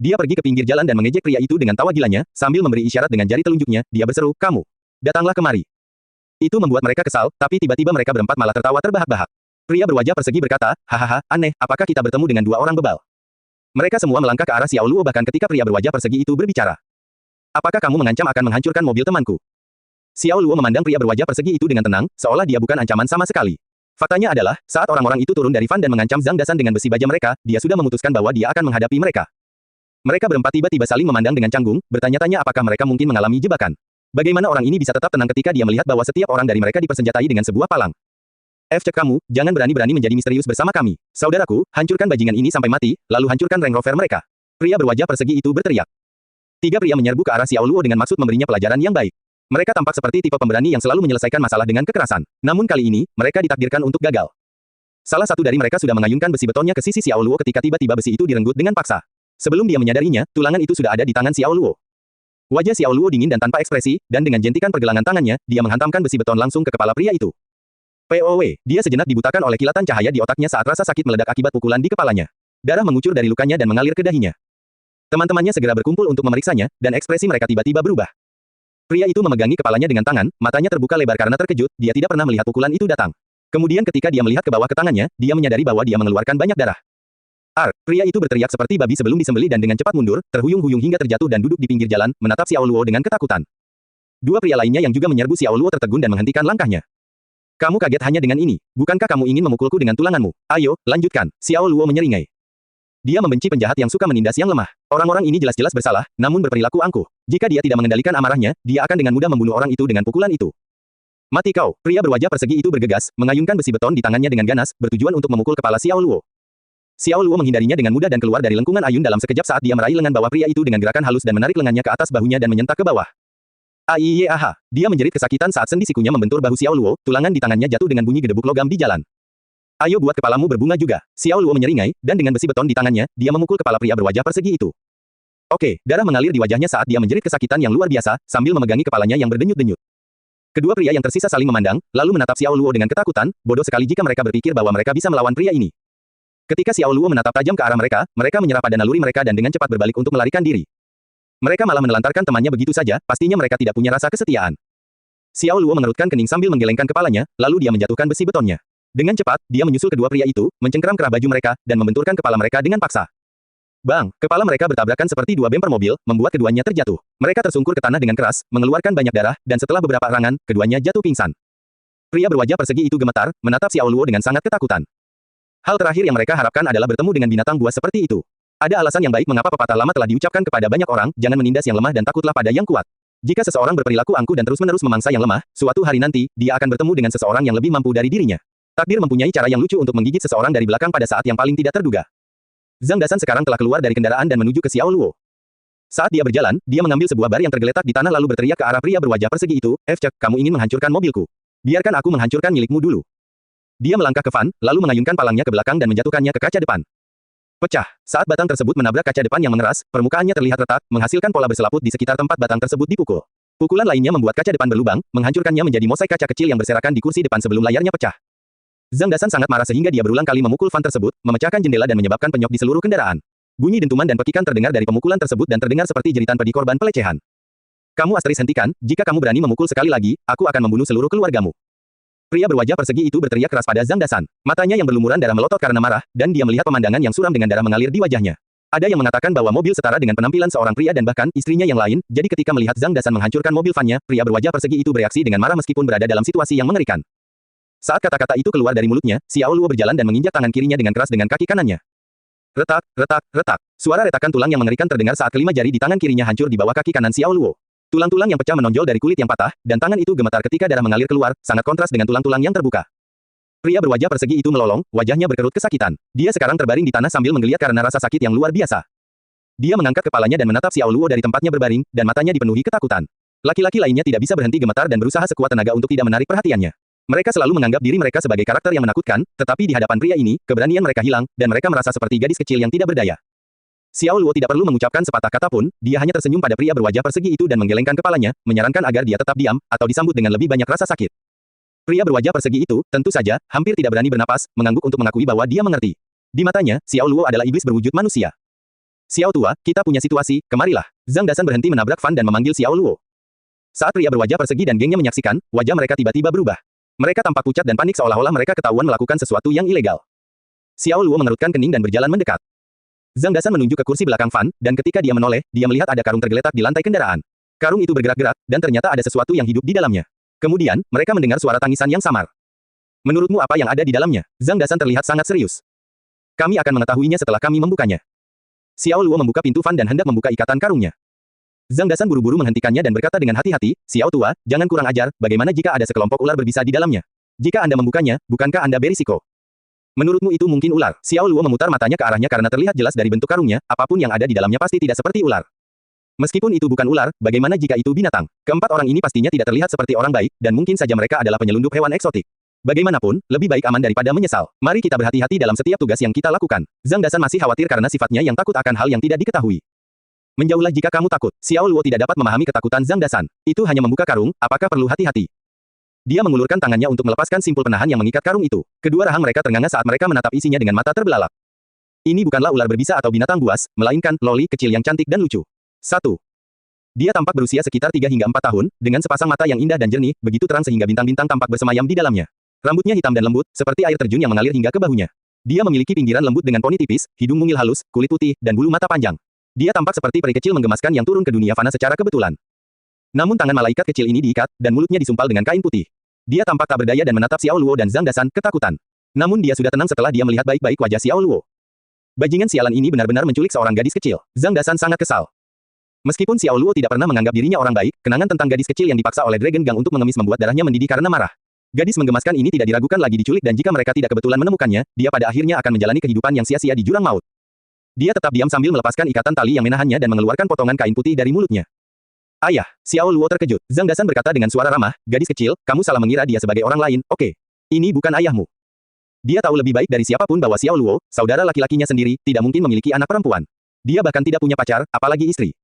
Dia pergi ke pinggir jalan dan mengejek pria itu dengan tawa gilanya, sambil memberi isyarat dengan jari telunjuknya, dia berseru, "Kamu, datanglah kemari." Itu membuat mereka kesal, tapi tiba-tiba mereka berempat malah tertawa terbahak-bahak. Pria berwajah persegi berkata, "Hahaha, aneh, apakah kita bertemu dengan dua orang bebal?" Mereka semua melangkah ke arah Xiao Luo bahkan ketika pria berwajah persegi itu berbicara. "Apakah kamu mengancam akan menghancurkan mobil temanku?" Xiao Luo memandang pria berwajah persegi itu dengan tenang, seolah dia bukan ancaman sama sekali. Faktanya adalah, saat orang-orang itu turun dari van dan mengancam Zhang Dasan dengan besi baja mereka, dia sudah memutuskan bahwa dia akan menghadapi mereka. Mereka berempat tiba-tiba saling memandang dengan canggung, bertanya-tanya apakah mereka mungkin mengalami jebakan. Bagaimana orang ini bisa tetap tenang ketika dia melihat bahwa setiap orang dari mereka dipersenjatai dengan sebuah palang. Cek kamu, jangan berani-berani menjadi misterius bersama kami. Saudaraku, hancurkan bajingan ini sampai mati, lalu hancurkan Range Rover mereka. Pria berwajah persegi itu berteriak. 3 pria menyerbu ke arah Xiao Luo dengan maksud memberinya pelajaran yang baik. Mereka tampak seperti tipe pemberani yang selalu menyelesaikan masalah dengan kekerasan. Namun kali ini, mereka ditakdirkan untuk gagal. Salah satu dari mereka sudah mengayunkan besi betonnya ke sisi Xiao Luo ketika tiba-tiba besi itu direnggut dengan paksa. Sebelum dia menyadarinya, tulangan itu sudah ada di tangan Xiao Luo. Wajah Xiao Luo dingin dan tanpa ekspresi, dan dengan jentikan pergelangan tangannya, dia menghantamkan besi beton langsung ke kepala pria itu. POW, dia sejenak dibutakan oleh kilatan cahaya di otaknya saat rasa sakit meledak akibat pukulan di kepalanya. Darah mengucur dari lukanya dan mengalir ke dahinya. Teman-temannya segera berkumpul untuk memeriksanya, dan ekspresi mereka tiba-tiba berubah. Pria itu memegangi kepalanya dengan tangan, matanya terbuka lebar karena terkejut, dia tidak pernah melihat pukulan itu datang. Kemudian ketika dia melihat ke bawah ke tangannya, dia menyadari bahwa dia mengeluarkan banyak darah. Pria itu berteriak seperti babi sebelum disembelih dan dengan cepat mundur, terhuyung-huyung hingga terjatuh dan duduk di pinggir jalan, menatap Xiao Luo dengan ketakutan. 2 pria lainnya yang juga menyerbu Xiao Luo tertegun dan menghentikan langkahnya. "Kamu kaget hanya dengan ini. Bukankah kamu ingin memukulku dengan tulanganmu? Ayo, lanjutkan." Xiao Luo menyeringai. Dia membenci penjahat yang suka menindas yang lemah. Orang-orang ini jelas-jelas bersalah, namun berperilaku angkuh. Jika dia tidak mengendalikan amarahnya, dia akan dengan mudah membunuh orang itu dengan pukulan itu. "Mati kau!" Pria berwajah persegi itu bergegas, mengayunkan besi beton di tangannya dengan ganas, bertujuan untuk memukul kepala Xiao Luo. Xiao Luo menghindarinya dengan mudah dan keluar dari lengkungan ayun dalam sekejap saat dia meraih lengan bawah pria itu dengan gerakan halus dan menarik lengannya ke atas bahunya dan menyentak ke bawah. Aiyaha! Dia menjerit kesakitan saat sendi sikunya membentur bahu Xiao Luo, tulangan di tangannya jatuh dengan bunyi gedebuk logam di jalan. "Ayo buat kepalamu berbunga juga." Xiao Luo menyeringai, dan dengan besi beton di tangannya, dia memukul kepala pria berwajah persegi itu. Oke, darah mengalir di wajahnya saat dia menjerit kesakitan yang luar biasa, sambil memegangi kepalanya yang berdenyut-denyut. Kedua pria yang tersisa saling memandang, lalu menatap Xiao Luo dengan ketakutan, bodoh sekali jika mereka berpikir bahwa mereka bisa melawan pria ini. Ketika Xiao Luo menatap tajam ke arah mereka, mereka menyerah pada naluri mereka dan dengan cepat berbalik untuk melarikan diri. Mereka malah menelantarkan temannya begitu saja, pastinya mereka tidak punya rasa kesetiaan. Xiao Luo mengerutkan kening sambil menggelengkan kepalanya, lalu dia menjatuhkan besi betonnya. Dengan cepat, dia menyusul kedua pria itu, mencengkeram kerah baju mereka, dan membenturkan kepala mereka dengan paksa. Bang! Kepala mereka bertabrakan seperti 2 bemper mobil, membuat keduanya terjatuh. Mereka tersungkur ke tanah dengan keras, mengeluarkan banyak darah, dan setelah beberapa erangan, keduanya jatuh pingsan. Pria berwajah persegi itu gemetar, menatap Xiao Luo dengan sangat ketakutan. Hal terakhir yang mereka harapkan adalah bertemu dengan binatang buas seperti itu. Ada alasan yang baik mengapa pepatah lama telah diucapkan kepada banyak orang, jangan menindas yang lemah dan takutlah pada yang kuat. Jika seseorang berperilaku angkuh dan terus-menerus memangsa yang lemah, suatu hari nanti, dia akan bertemu dengan seseorang yang lebih mampu dari dirinya. Takdir mempunyai cara yang lucu untuk menggigit seseorang dari belakang pada saat yang paling tidak terduga. Zhang Dasan sekarang telah keluar dari kendaraan dan menuju ke Xiao Luo. Saat dia berjalan, dia mengambil sebuah bar yang tergeletak di tanah lalu berteriak ke arah pria berwajah persegi itu, "Cek, kamu ingin menghancurkan mobilku? Biarkan aku menghancurkan milikmu dulu." Dia melangkah ke van, lalu mengayunkan palangnya ke belakang dan menjatuhkannya ke kaca depan. Pecah. Saat batang tersebut menabrak kaca depan yang mengeras, permukaannya terlihat retak, menghasilkan pola berselaput di sekitar tempat batang tersebut dipukul. Pukulan lainnya membuat kaca depan berlubang, menghancurkannya menjadi mosaik kaca kecil yang berserakan di kursi depan sebelum layarnya pecah. Zhang Dasan sangat marah sehingga dia berulang kali memukul fan tersebut, memecahkan jendela dan menyebabkan penyok di seluruh kendaraan. Bunyi dentuman dan pekikan terdengar dari pemukulan tersebut dan terdengar seperti jeritan pedih korban pelecehan. Kamu asteris hentikan, jika kamu berani memukul sekali lagi, aku akan membunuh seluruh keluargamu. Pria berwajah persegi itu berteriak keras pada Zhang Dasan. Matanya yang berlumuran darah melotot karena marah, dan dia melihat pemandangan yang suram dengan darah mengalir di wajahnya. Ada yang mengatakan bahwa mobil setara dengan penampilan seorang pria dan bahkan istrinya yang lain, jadi ketika melihat Zhang Dasan menghancurkan mobil vannya, pria berwajah persegi itu bereaksi dengan marah meskipun berada dalam situasi yang mengerikan. Saat kata-kata itu keluar dari mulutnya, Xiao Luo berjalan dan menginjak tangan kirinya dengan keras dengan kaki kanannya. Retak, retak, retak. Suara retakan tulang yang mengerikan terdengar saat kelima jari di tangan kirinya hancur di bawah kaki kanan Xiao Luo. Tulang-tulang yang pecah menonjol dari kulit yang patah, dan tangan itu gemetar ketika darah mengalir keluar, sangat kontras dengan tulang-tulang yang terbuka. Pria berwajah persegi itu melolong, wajahnya berkerut kesakitan. Dia sekarang terbaring di tanah sambil menggeliat karena rasa sakit yang luar biasa. Dia mengangkat kepalanya dan menatap Xiao Luo dari tempatnya berbaring, dan matanya dipenuhi ketakutan. Laki-laki lainnya tidak bisa berhenti gemetar dan berusaha sekuat tenaga untuk tidak menarik perhatiannya. Mereka selalu menganggap diri mereka sebagai karakter yang menakutkan, tetapi di hadapan pria ini, keberanian mereka hilang, dan mereka merasa seperti gadis kecil yang tidak berdaya. Xiao Luo tidak perlu mengucapkan sepatah kata pun, dia hanya tersenyum pada pria berwajah persegi itu dan menggelengkan kepalanya, menyarankan agar dia tetap diam, atau disambut dengan lebih banyak rasa sakit. Pria berwajah persegi itu, tentu saja, hampir tidak berani bernapas, mengangguk untuk mengakui bahwa dia mengerti. Di matanya, Xiao Luo adalah iblis berwujud manusia. Xiao tua, kita punya situasi, kemarilah. Zhang Dasan berhenti menabrak Fan dan memanggil Xiao Luo. Saat pria berwajah persegi dan gengnya menyaksikan, wajah mereka tiba-tiba berubah. Mereka tampak pucat dan panik seolah-olah mereka ketahuan melakukan sesuatu yang ilegal. Xiao Luo mengerutkan kening dan berjalan mendekat. Zhang Dasan menunjuk ke kursi belakang Fan, dan ketika dia menoleh, dia melihat ada karung tergeletak di lantai kendaraan. Karung itu bergerak-gerak, dan ternyata ada sesuatu yang hidup di dalamnya. Kemudian, mereka mendengar suara tangisan yang samar. Menurutmu apa yang ada di dalamnya? Zhang Dasan terlihat sangat serius. Kami akan mengetahuinya setelah kami membukanya. Xiao Luo membuka pintu Fan dan hendak membuka ikatan karungnya. Zhang Dasan buru-buru menghentikannya dan berkata dengan hati-hati, Xiao tua, jangan kurang ajar, bagaimana jika ada sekelompok ular berbisa di dalamnya? Jika Anda membukanya, bukankah Anda berisiko? Menurutmu itu mungkin ular? Xiao Luo memutar matanya ke arahnya karena terlihat jelas dari bentuk karungnya, apapun yang ada di dalamnya pasti tidak seperti ular. Meskipun itu bukan ular, bagaimana jika itu binatang? Keempat orang ini pastinya tidak terlihat seperti orang baik, dan mungkin saja mereka adalah penyelundup hewan eksotik. Bagaimanapun, lebih baik aman daripada menyesal. Mari kita berhati-hati dalam setiap tugas yang kita lakukan. Zhang Dasan masih khawatir karena sifatnya yang takut akan hal yang tidak diketahui. Menjauhlah jika kamu takut. Xiao Luo tidak dapat memahami ketakutan Zhang Dasan. Itu hanya membuka karung, apakah perlu hati-hati? Dia mengulurkan tangannya untuk melepaskan simpul penahan yang mengikat karung itu. Kedua rahang mereka ternganga saat mereka menatap isinya dengan mata terbelalak. Ini bukanlah ular berbisa atau binatang buas, melainkan loli kecil yang cantik dan lucu. 1. Dia tampak berusia sekitar 3 hingga 4 tahun, dengan sepasang mata yang indah dan jernih, begitu terang sehingga bintang-bintang tampak bersemayam di dalamnya. Rambutnya hitam dan lembut, seperti air terjun yang mengalir hingga ke bahunya. Dia memiliki pinggiran lembut dengan poni tipis, hidung mungil halus, kulit putih, dan bulu mata panjang. Dia tampak seperti peri kecil menggemaskan yang turun ke dunia fana secara kebetulan. Namun tangan malaikat kecil ini diikat, dan mulutnya disumpal dengan kain putih. Dia tampak tak berdaya dan menatap Xiao Luo dan Zhang Dasan, ketakutan. Namun dia sudah tenang setelah dia melihat baik-baik wajah Xiao Luo. Bajingan sialan ini benar-benar menculik seorang gadis kecil. Zhang Dasan sangat kesal. Meskipun Xiao Luo tidak pernah menganggap dirinya orang baik, kenangan tentang gadis kecil yang dipaksa oleh Dragon Gang untuk mengemis membuat darahnya mendidih karena marah. Gadis menggemaskan ini tidak diragukan lagi diculik dan jika mereka tidak kebetulan menemukannya, dia pada akhirnya akan menjalani kehidupan yang sia-sia di jurang maut. Dia tetap diam sambil melepaskan ikatan tali yang menahannya dan mengeluarkan potongan kain putih dari mulutnya. Ayah, Xiao Luo terkejut. Zhang Dasan berkata dengan suara ramah, gadis kecil, kamu salah mengira dia sebagai orang lain, oke. Ini bukan ayahmu. Dia tahu lebih baik dari siapapun bahwa Xiao Luo, saudara laki-lakinya sendiri, tidak mungkin memiliki anak perempuan. Dia bahkan tidak punya pacar, apalagi istri.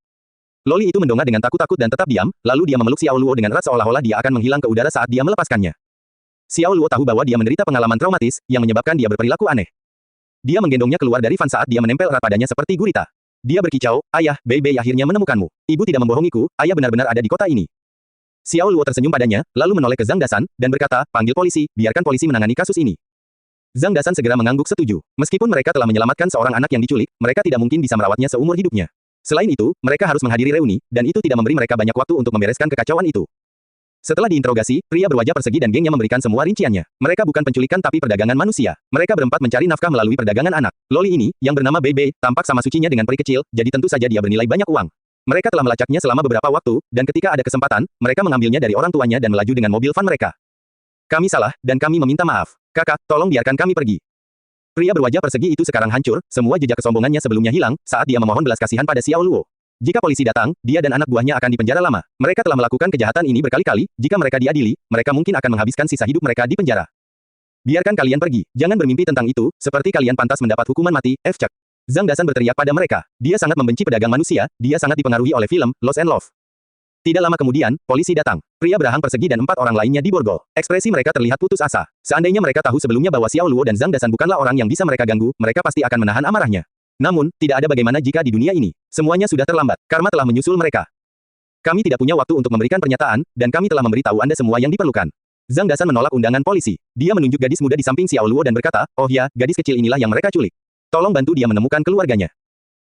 Loli itu mendongak dengan takut-takut dan tetap diam, lalu dia memeluk Xiao Luo dengan erat seolah-olah dia akan menghilang ke udara saat dia melepaskannya. Xiao Luo tahu bahwa dia menderita pengalaman traumatis, yang menyebabkan dia berperilaku aneh. Dia menggendongnya keluar dari Fan saat dia menempel erat padanya seperti gurita. Dia berkicau, ayah, Bei akhirnya menemukanmu. Ibu tidak membohongiku, ayah benar-benar ada di kota ini. Xiao Luo tersenyum padanya, lalu menoleh ke Zhang Dasan, dan berkata, panggil polisi, biarkan polisi menangani kasus ini. Zhang Dasan segera mengangguk setuju. Meskipun mereka telah menyelamatkan seorang anak yang diculik, mereka tidak mungkin bisa merawatnya seumur hidupnya. Selain itu, mereka harus menghadiri reuni, dan itu tidak memberi mereka banyak waktu untuk membereskan kekacauan itu. Setelah diinterogasi, pria berwajah persegi dan gengnya memberikan semua rinciannya. Mereka bukan penculikan tapi perdagangan manusia. Mereka berempat mencari nafkah melalui perdagangan anak. Loli ini, yang bernama Bei, tampak sama sucinya dengan peri kecil, jadi tentu saja dia bernilai banyak uang. Mereka telah melacaknya selama beberapa waktu, dan ketika ada kesempatan, mereka mengambilnya dari orang tuanya dan melaju dengan mobil van mereka. Kami salah, dan kami meminta maaf. Kakak, tolong biarkan kami pergi. Pria berwajah persegi itu sekarang hancur, semua jejak kesombongannya sebelumnya hilang, saat dia memohon belas kasihan pada Xiao Luo. Jika polisi datang, dia dan anak buahnya akan dipenjara lama. Mereka telah melakukan kejahatan ini berkali-kali, jika mereka diadili, mereka mungkin akan menghabiskan sisa hidup mereka di penjara. Biarkan kalian pergi, jangan bermimpi tentang itu, seperti kalian pantas mendapat hukuman mati, F. Cek. Zhang Dasan berteriak pada mereka. Dia sangat membenci pedagang manusia, dia sangat dipengaruhi oleh film, Lost and Love. Tidak lama kemudian, polisi datang. Pria berahang persegi dan 4 orang lainnya diborgol. Ekspresi mereka terlihat putus asa. Seandainya mereka tahu sebelumnya bahwa Xiao Luo dan Zhang Dasan bukanlah orang yang bisa mereka ganggu, mereka pasti akan menahan amarahnya. Namun, tidak ada bagaimana jika di dunia ini. Semuanya sudah terlambat. Karma telah menyusul mereka. Kami tidak punya waktu untuk memberikan pernyataan, dan kami telah memberitahu Anda semua yang diperlukan. Zhang Dasan menolak undangan polisi. Dia menunjuk gadis muda di samping Xiao Luo dan berkata, "Oh ya, gadis kecil inilah yang mereka culik. Tolong bantu dia menemukan keluarganya."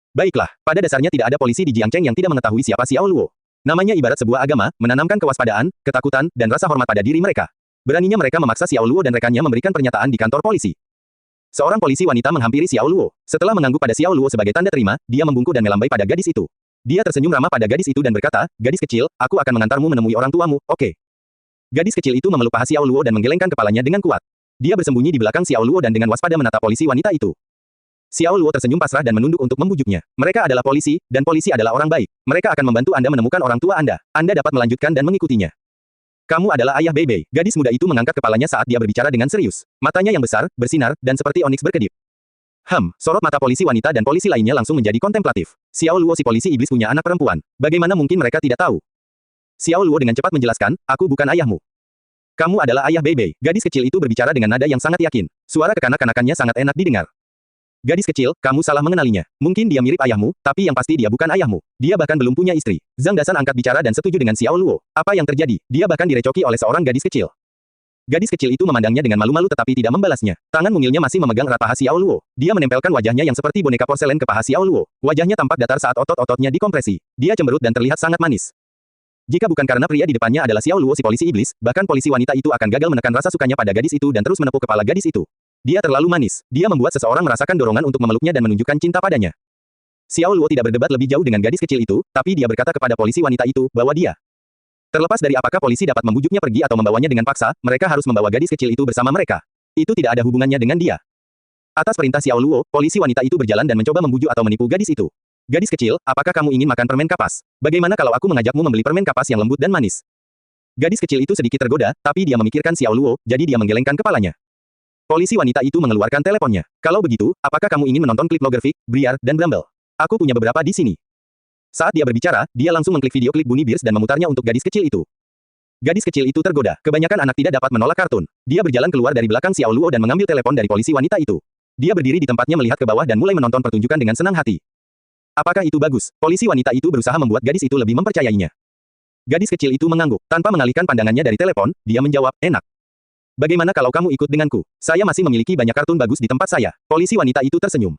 Baiklah, pada dasarnya tidak ada polisi di Jiangcheng yang tidak mengetahui siapa Xiao Luo. Namanya ibarat sebuah agama, menanamkan kewaspadaan, ketakutan, dan rasa hormat pada diri mereka. Beraninya mereka memaksa Xiao Luo dan rekannya memberikan pernyataan di kantor polisi. Seorang polisi wanita menghampiri Xiao Luo. Setelah mengangguk pada Xiao Luo sebagai tanda terima, dia membungkuk dan melambai pada gadis itu. Dia tersenyum ramah pada gadis itu dan berkata, "Gadis kecil, aku akan mengantarmu menemui orang tuamu, oke?" Gadis kecil itu memeluk paha Xiao Luo dan menggelengkan kepalanya dengan kuat. Dia bersembunyi di belakang Xiao Luo dan dengan waspada menatap polisi wanita itu. Xiao Luo tersenyum pasrah dan menunduk untuk membujuknya. Mereka adalah polisi, dan polisi adalah orang baik. Mereka akan membantu Anda menemukan orang tua Anda. Anda dapat melanjutkan dan mengikutinya. Kamu adalah ayah Beibei. Gadis muda itu mengangkat kepalanya saat dia berbicara dengan serius. Matanya yang besar, bersinar, dan seperti oniks berkedip. Sorot mata polisi wanita dan polisi lainnya langsung menjadi kontemplatif. Xiao Luo si polisi iblis punya anak perempuan. Bagaimana mungkin mereka tidak tahu? Xiao Luo dengan cepat menjelaskan, "Aku bukan ayahmu. Kamu adalah ayah Beibei." Gadis kecil itu berbicara dengan nada yang sangat yakin. Suara kekanak-kanakannya sangat enak didengar. "Gadis kecil, kamu salah mengenalinya. Mungkin dia mirip ayahmu, tapi yang pasti dia bukan ayahmu. Dia bahkan belum punya istri." Zhang Dasan angkat bicara dan setuju dengan Xiao Luo. Apa yang terjadi? Dia bahkan direcoki oleh seorang gadis kecil. Gadis kecil itu memandangnya dengan malu-malu tetapi tidak membalasnya. Tangan mungilnya masih memegang erat paha Xiao Luo. Dia menempelkan wajahnya yang seperti boneka porselen ke paha Xiao Luo. Wajahnya tampak datar saat otot-ototnya dikompresi. Dia cemberut dan terlihat sangat manis. Jika bukan karena pria di depannya adalah Xiao Luo si polisi iblis, bahkan polisi wanita itu akan gagal menekan rasa sukanya pada gadis itu dan terus menepuk kepala gadis itu. Dia terlalu manis. Dia membuat seseorang merasakan dorongan untuk memeluknya dan menunjukkan cinta padanya. Xiao Luo tidak berdebat lebih jauh dengan gadis kecil itu, tapi dia berkata kepada polisi wanita itu bahwa dia terlepas dari apakah polisi dapat membujuknya pergi atau membawanya dengan paksa, mereka harus membawa gadis kecil itu bersama mereka. Itu tidak ada hubungannya dengan dia. Atas perintah Xiao Luo, polisi wanita itu berjalan dan mencoba membujuk atau menipu gadis itu. "Gadis kecil, apakah kamu ingin makan permen kapas? Bagaimana kalau aku mengajakmu membeli permen kapas yang lembut dan manis?" Gadis kecil itu sedikit tergoda, tapi dia memikirkan Xiao Luo, jadi dia menggelengkan kepalanya. Polisi wanita itu mengeluarkan teleponnya. "Kalau begitu, apakah kamu ingin menonton klip Loggerfic, Briar, dan Bramble? Aku punya beberapa di sini." Saat dia berbicara, dia langsung mengklik video klip Bunny Bears dan memutarnya untuk gadis kecil itu. Gadis kecil itu tergoda. Kebanyakan anak tidak dapat menolak kartun. Dia berjalan keluar dari belakang Xiao Luo dan mengambil telepon dari polisi wanita itu. Dia berdiri di tempatnya melihat ke bawah dan mulai menonton pertunjukan dengan senang hati. Apakah itu bagus? Polisi wanita itu berusaha membuat gadis itu lebih mempercayainya. Gadis kecil itu mengangguk. Tanpa mengalihkan pandangannya dari telepon, dia menjawab, "Enak. Bagaimana kalau kamu ikut denganku? Saya masih memiliki banyak kartun bagus di tempat saya." Polisi wanita itu tersenyum.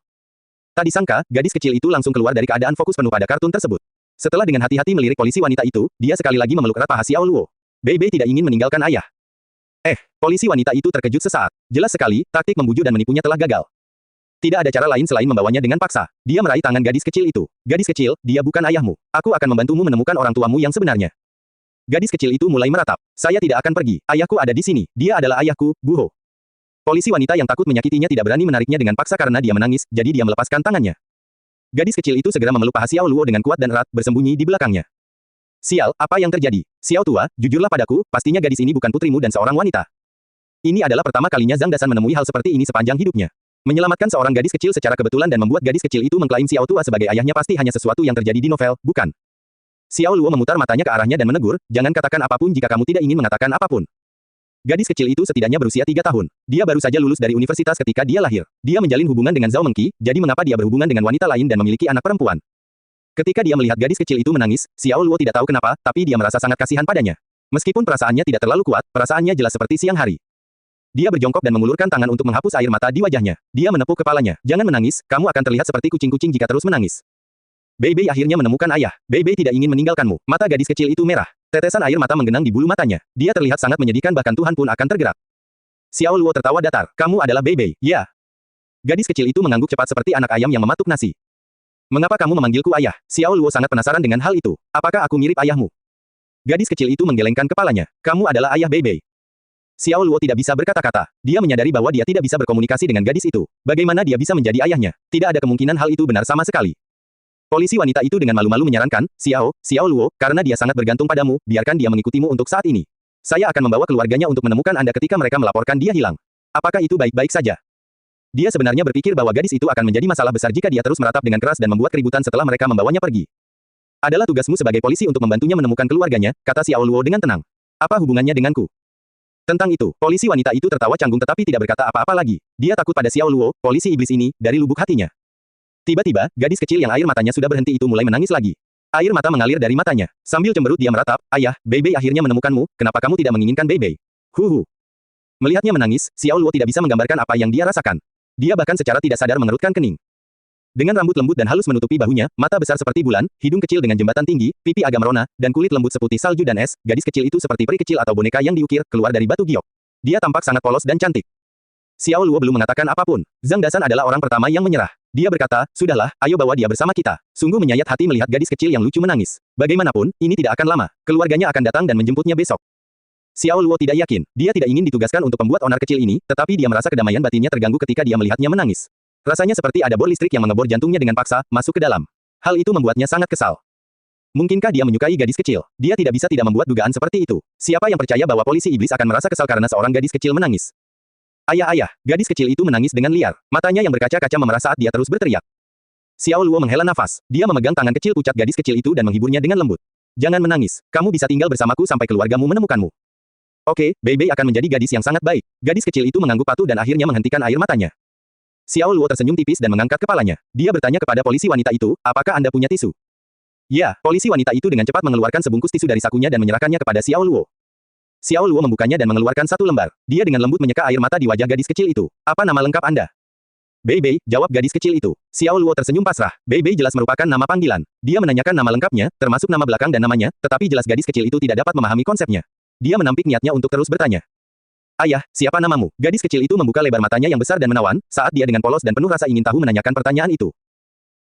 Tak disangka, gadis kecil itu langsung keluar dari keadaan fokus penuh pada kartun tersebut. Setelah dengan hati-hati melirik polisi wanita itu, dia sekali lagi memeluk erat paha Xiao Luo. Beibei tidak ingin meninggalkan ayah. Polisi wanita itu terkejut sesaat. Jelas sekali, taktik membujuk dan menipunya telah gagal. Tidak ada cara lain selain membawanya dengan paksa. Dia meraih tangan gadis kecil itu. "Gadis kecil, dia bukan ayahmu. Aku akan membantumu menemukan orang tuamu yang sebenarnya." Gadis kecil itu mulai meratap. "Saya tidak akan pergi. Ayahku ada di sini. Dia adalah ayahku, Buho." Polisi wanita yang takut menyakitinya tidak berani menariknya dengan paksa karena dia menangis, jadi dia melepaskan tangannya. Gadis kecil itu segera memeluk paha Xiao Luo dengan kuat dan erat, bersembunyi di belakangnya. "Sial, apa yang terjadi? Xiao tua, jujurlah padaku, pastinya gadis ini bukan putrimu dan seorang wanita." Ini adalah pertama kalinya Zhang Dasan menemui hal seperti ini sepanjang hidupnya. Menyelamatkan seorang gadis kecil secara kebetulan dan membuat gadis kecil itu mengklaim Xiao tua sebagai ayahnya pasti hanya sesuatu yang terjadi di novel, bukan? Xiao Luo memutar matanya ke arahnya dan menegur, "Jangan katakan apapun jika kamu tidak ingin mengatakan apapun." Gadis kecil itu setidaknya berusia 3 tahun. Dia baru saja lulus dari universitas ketika dia lahir. Dia menjalin hubungan dengan Zhao Mengqi, jadi mengapa dia berhubungan dengan wanita lain dan memiliki anak perempuan? Ketika dia melihat gadis kecil itu menangis, Xiao Luo tidak tahu kenapa, tapi dia merasa sangat kasihan padanya. Meskipun perasaannya tidak terlalu kuat, perasaannya jelas seperti siang hari. Dia berjongkok dan mengulurkan tangan untuk menghapus air mata di wajahnya. Dia menepuk kepalanya. "Jangan menangis, kamu akan terlihat seperti kucing-kucing jika terus menangis." Beibei akhirnya menemukan ayah. Beibei tidak ingin meninggalkanmu. Mata gadis kecil itu merah. Tetesan air mata menggenang di bulu matanya. Dia terlihat sangat menyedihkan bahkan Tuhan pun akan tergerak. Xiao Luo tertawa datar. "Kamu adalah Beibei, ya?" Gadis kecil itu mengangguk cepat seperti anak ayam yang mematuk nasi. "Mengapa kamu memanggilku ayah?" Xiao Luo sangat penasaran dengan hal itu. "Apakah aku mirip ayahmu?" Gadis kecil itu menggelengkan kepalanya. "Kamu adalah ayah Beibei." Xiao Luo tidak bisa berkata-kata. Dia menyadari bahwa dia tidak bisa berkomunikasi dengan gadis itu. Bagaimana dia bisa menjadi ayahnya? Tidak ada kemungkinan hal itu benar sama sekali. Polisi wanita itu dengan malu-malu menyarankan, Xiao Luo, karena dia sangat bergantung padamu, biarkan dia mengikutimu untuk saat ini. Saya akan membawa keluarganya untuk menemukan Anda ketika mereka melaporkan dia hilang. Apakah itu baik-baik saja?" Dia sebenarnya berpikir bahwa gadis itu akan menjadi masalah besar jika dia terus meratap dengan keras dan membuat keributan setelah mereka membawanya pergi. Adalah tugasmu sebagai polisi untuk membantunya menemukan keluarganya, kata Xiao Luo dengan tenang. Apa hubungannya denganku? Tentang itu, polisi wanita itu tertawa canggung tetapi tidak berkata apa-apa lagi. Dia takut pada Xiao Luo, polisi iblis ini, dari lubuk hatinya. Tiba-tiba, gadis kecil yang air matanya sudah berhenti itu mulai menangis lagi. Air mata mengalir dari matanya. Sambil cemberut dia meratap, ayah, Beibei akhirnya menemukanmu, kenapa kamu tidak menginginkan Beibei? Huhu. Melihatnya menangis, Xiao Luo tidak bisa menggambarkan apa yang dia rasakan. Dia bahkan secara tidak sadar mengerutkan kening. Dengan rambut lembut dan halus menutupi bahunya, mata besar seperti bulan, hidung kecil dengan jembatan tinggi, pipi agak merona, dan kulit lembut seputih salju dan es, gadis kecil itu seperti peri kecil atau boneka yang diukir, keluar dari batu giok. Dia tampak sangat polos dan cantik. Xiao Luo belum mengatakan apapun. Zhang Dasan adalah orang pertama yang menyerah. Dia berkata, sudahlah, ayo bawa dia bersama kita. Sungguh menyayat hati melihat gadis kecil yang lucu menangis. Bagaimanapun, ini tidak akan lama. Keluarganya akan datang dan menjemputnya besok. Xiao Luo tidak yakin. Dia tidak ingin ditugaskan untuk membuat onar kecil ini, tetapi dia merasa kedamaian batinnya terganggu ketika dia melihatnya menangis. Rasanya seperti ada bor listrik yang mengebor jantungnya dengan paksa, masuk ke dalam. Hal itu membuatnya sangat kesal. Mungkinkah dia menyukai gadis kecil? Dia tidak bisa tidak membuat dugaan seperti itu. Siapa yang percaya bahwa polisi iblis akan merasa kesal karena seorang gadis kecil menangis? Ayah, gadis kecil itu menangis dengan liar. Matanya yang berkaca-kaca memerah saat dia terus berteriak. Xiao Luo menghela nafas. Dia memegang tangan kecil pucat gadis kecil itu dan menghiburnya dengan lembut. Jangan menangis. Kamu bisa tinggal bersamaku sampai keluargamu menemukanmu. Oke, Beibei akan menjadi gadis yang sangat baik. Gadis kecil itu mengangguk patuh dan akhirnya menghentikan air matanya. Xiao Luo tersenyum tipis dan mengangkat kepalanya. Dia bertanya kepada polisi wanita itu, apakah Anda punya tisu? Ya, polisi wanita itu dengan cepat mengeluarkan sebungkus tisu dari sakunya dan menyerahkannya kepada Xiao Luo. Xiao Luo membukanya dan mengeluarkan satu lembar. Dia dengan lembut menyeka air mata di wajah gadis kecil itu. Apa nama lengkap Anda? Beibei, jawab gadis kecil itu. Xiao Luo tersenyum pasrah. Beibei jelas merupakan nama panggilan. Dia menanyakan nama lengkapnya, termasuk nama belakang dan namanya, tetapi jelas gadis kecil itu tidak dapat memahami konsepnya. Dia menampik niatnya untuk terus bertanya. Ayah, siapa namamu? Gadis kecil itu membuka lebar matanya yang besar dan menawan, saat dia dengan polos dan penuh rasa ingin tahu menanyakan pertanyaan itu.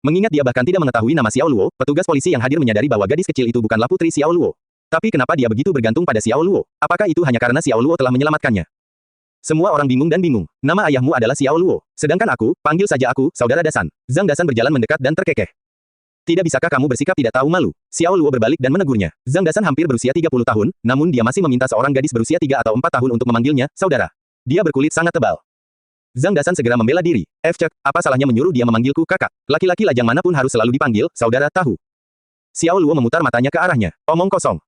Mengingat dia bahkan tidak mengetahui nama Xiao Luo, petugas polisi yang hadir menyadari bahwa gadis kecil itu bukanlah putri Xiao Luo. Tapi kenapa dia begitu bergantung pada Xiao Luo? Apakah itu hanya karena Xiao Luo telah menyelamatkannya? Semua orang bingung dan bingung. Nama ayahmu adalah Xiao Luo. Sedangkan aku, panggil saja aku, Saudara Dasan. Zhang Dasan berjalan mendekat dan terkekeh. Tidak bisakah kamu bersikap tidak tahu malu? Xiao Luo berbalik dan menegurnya. Zhang Dasan hampir berusia 30 tahun, namun dia masih meminta seorang gadis berusia 3 atau 4 tahun untuk memanggilnya, saudara. Dia berkulit sangat tebal. Zhang Dasan segera membela diri. Cek, apa salahnya menyuruh dia memanggilku kakak? Laki-laki lajang manapun harus selalu dipanggil, saudara tahu. Xiao Luo memutar matanya ke arahnya. Omong kosong.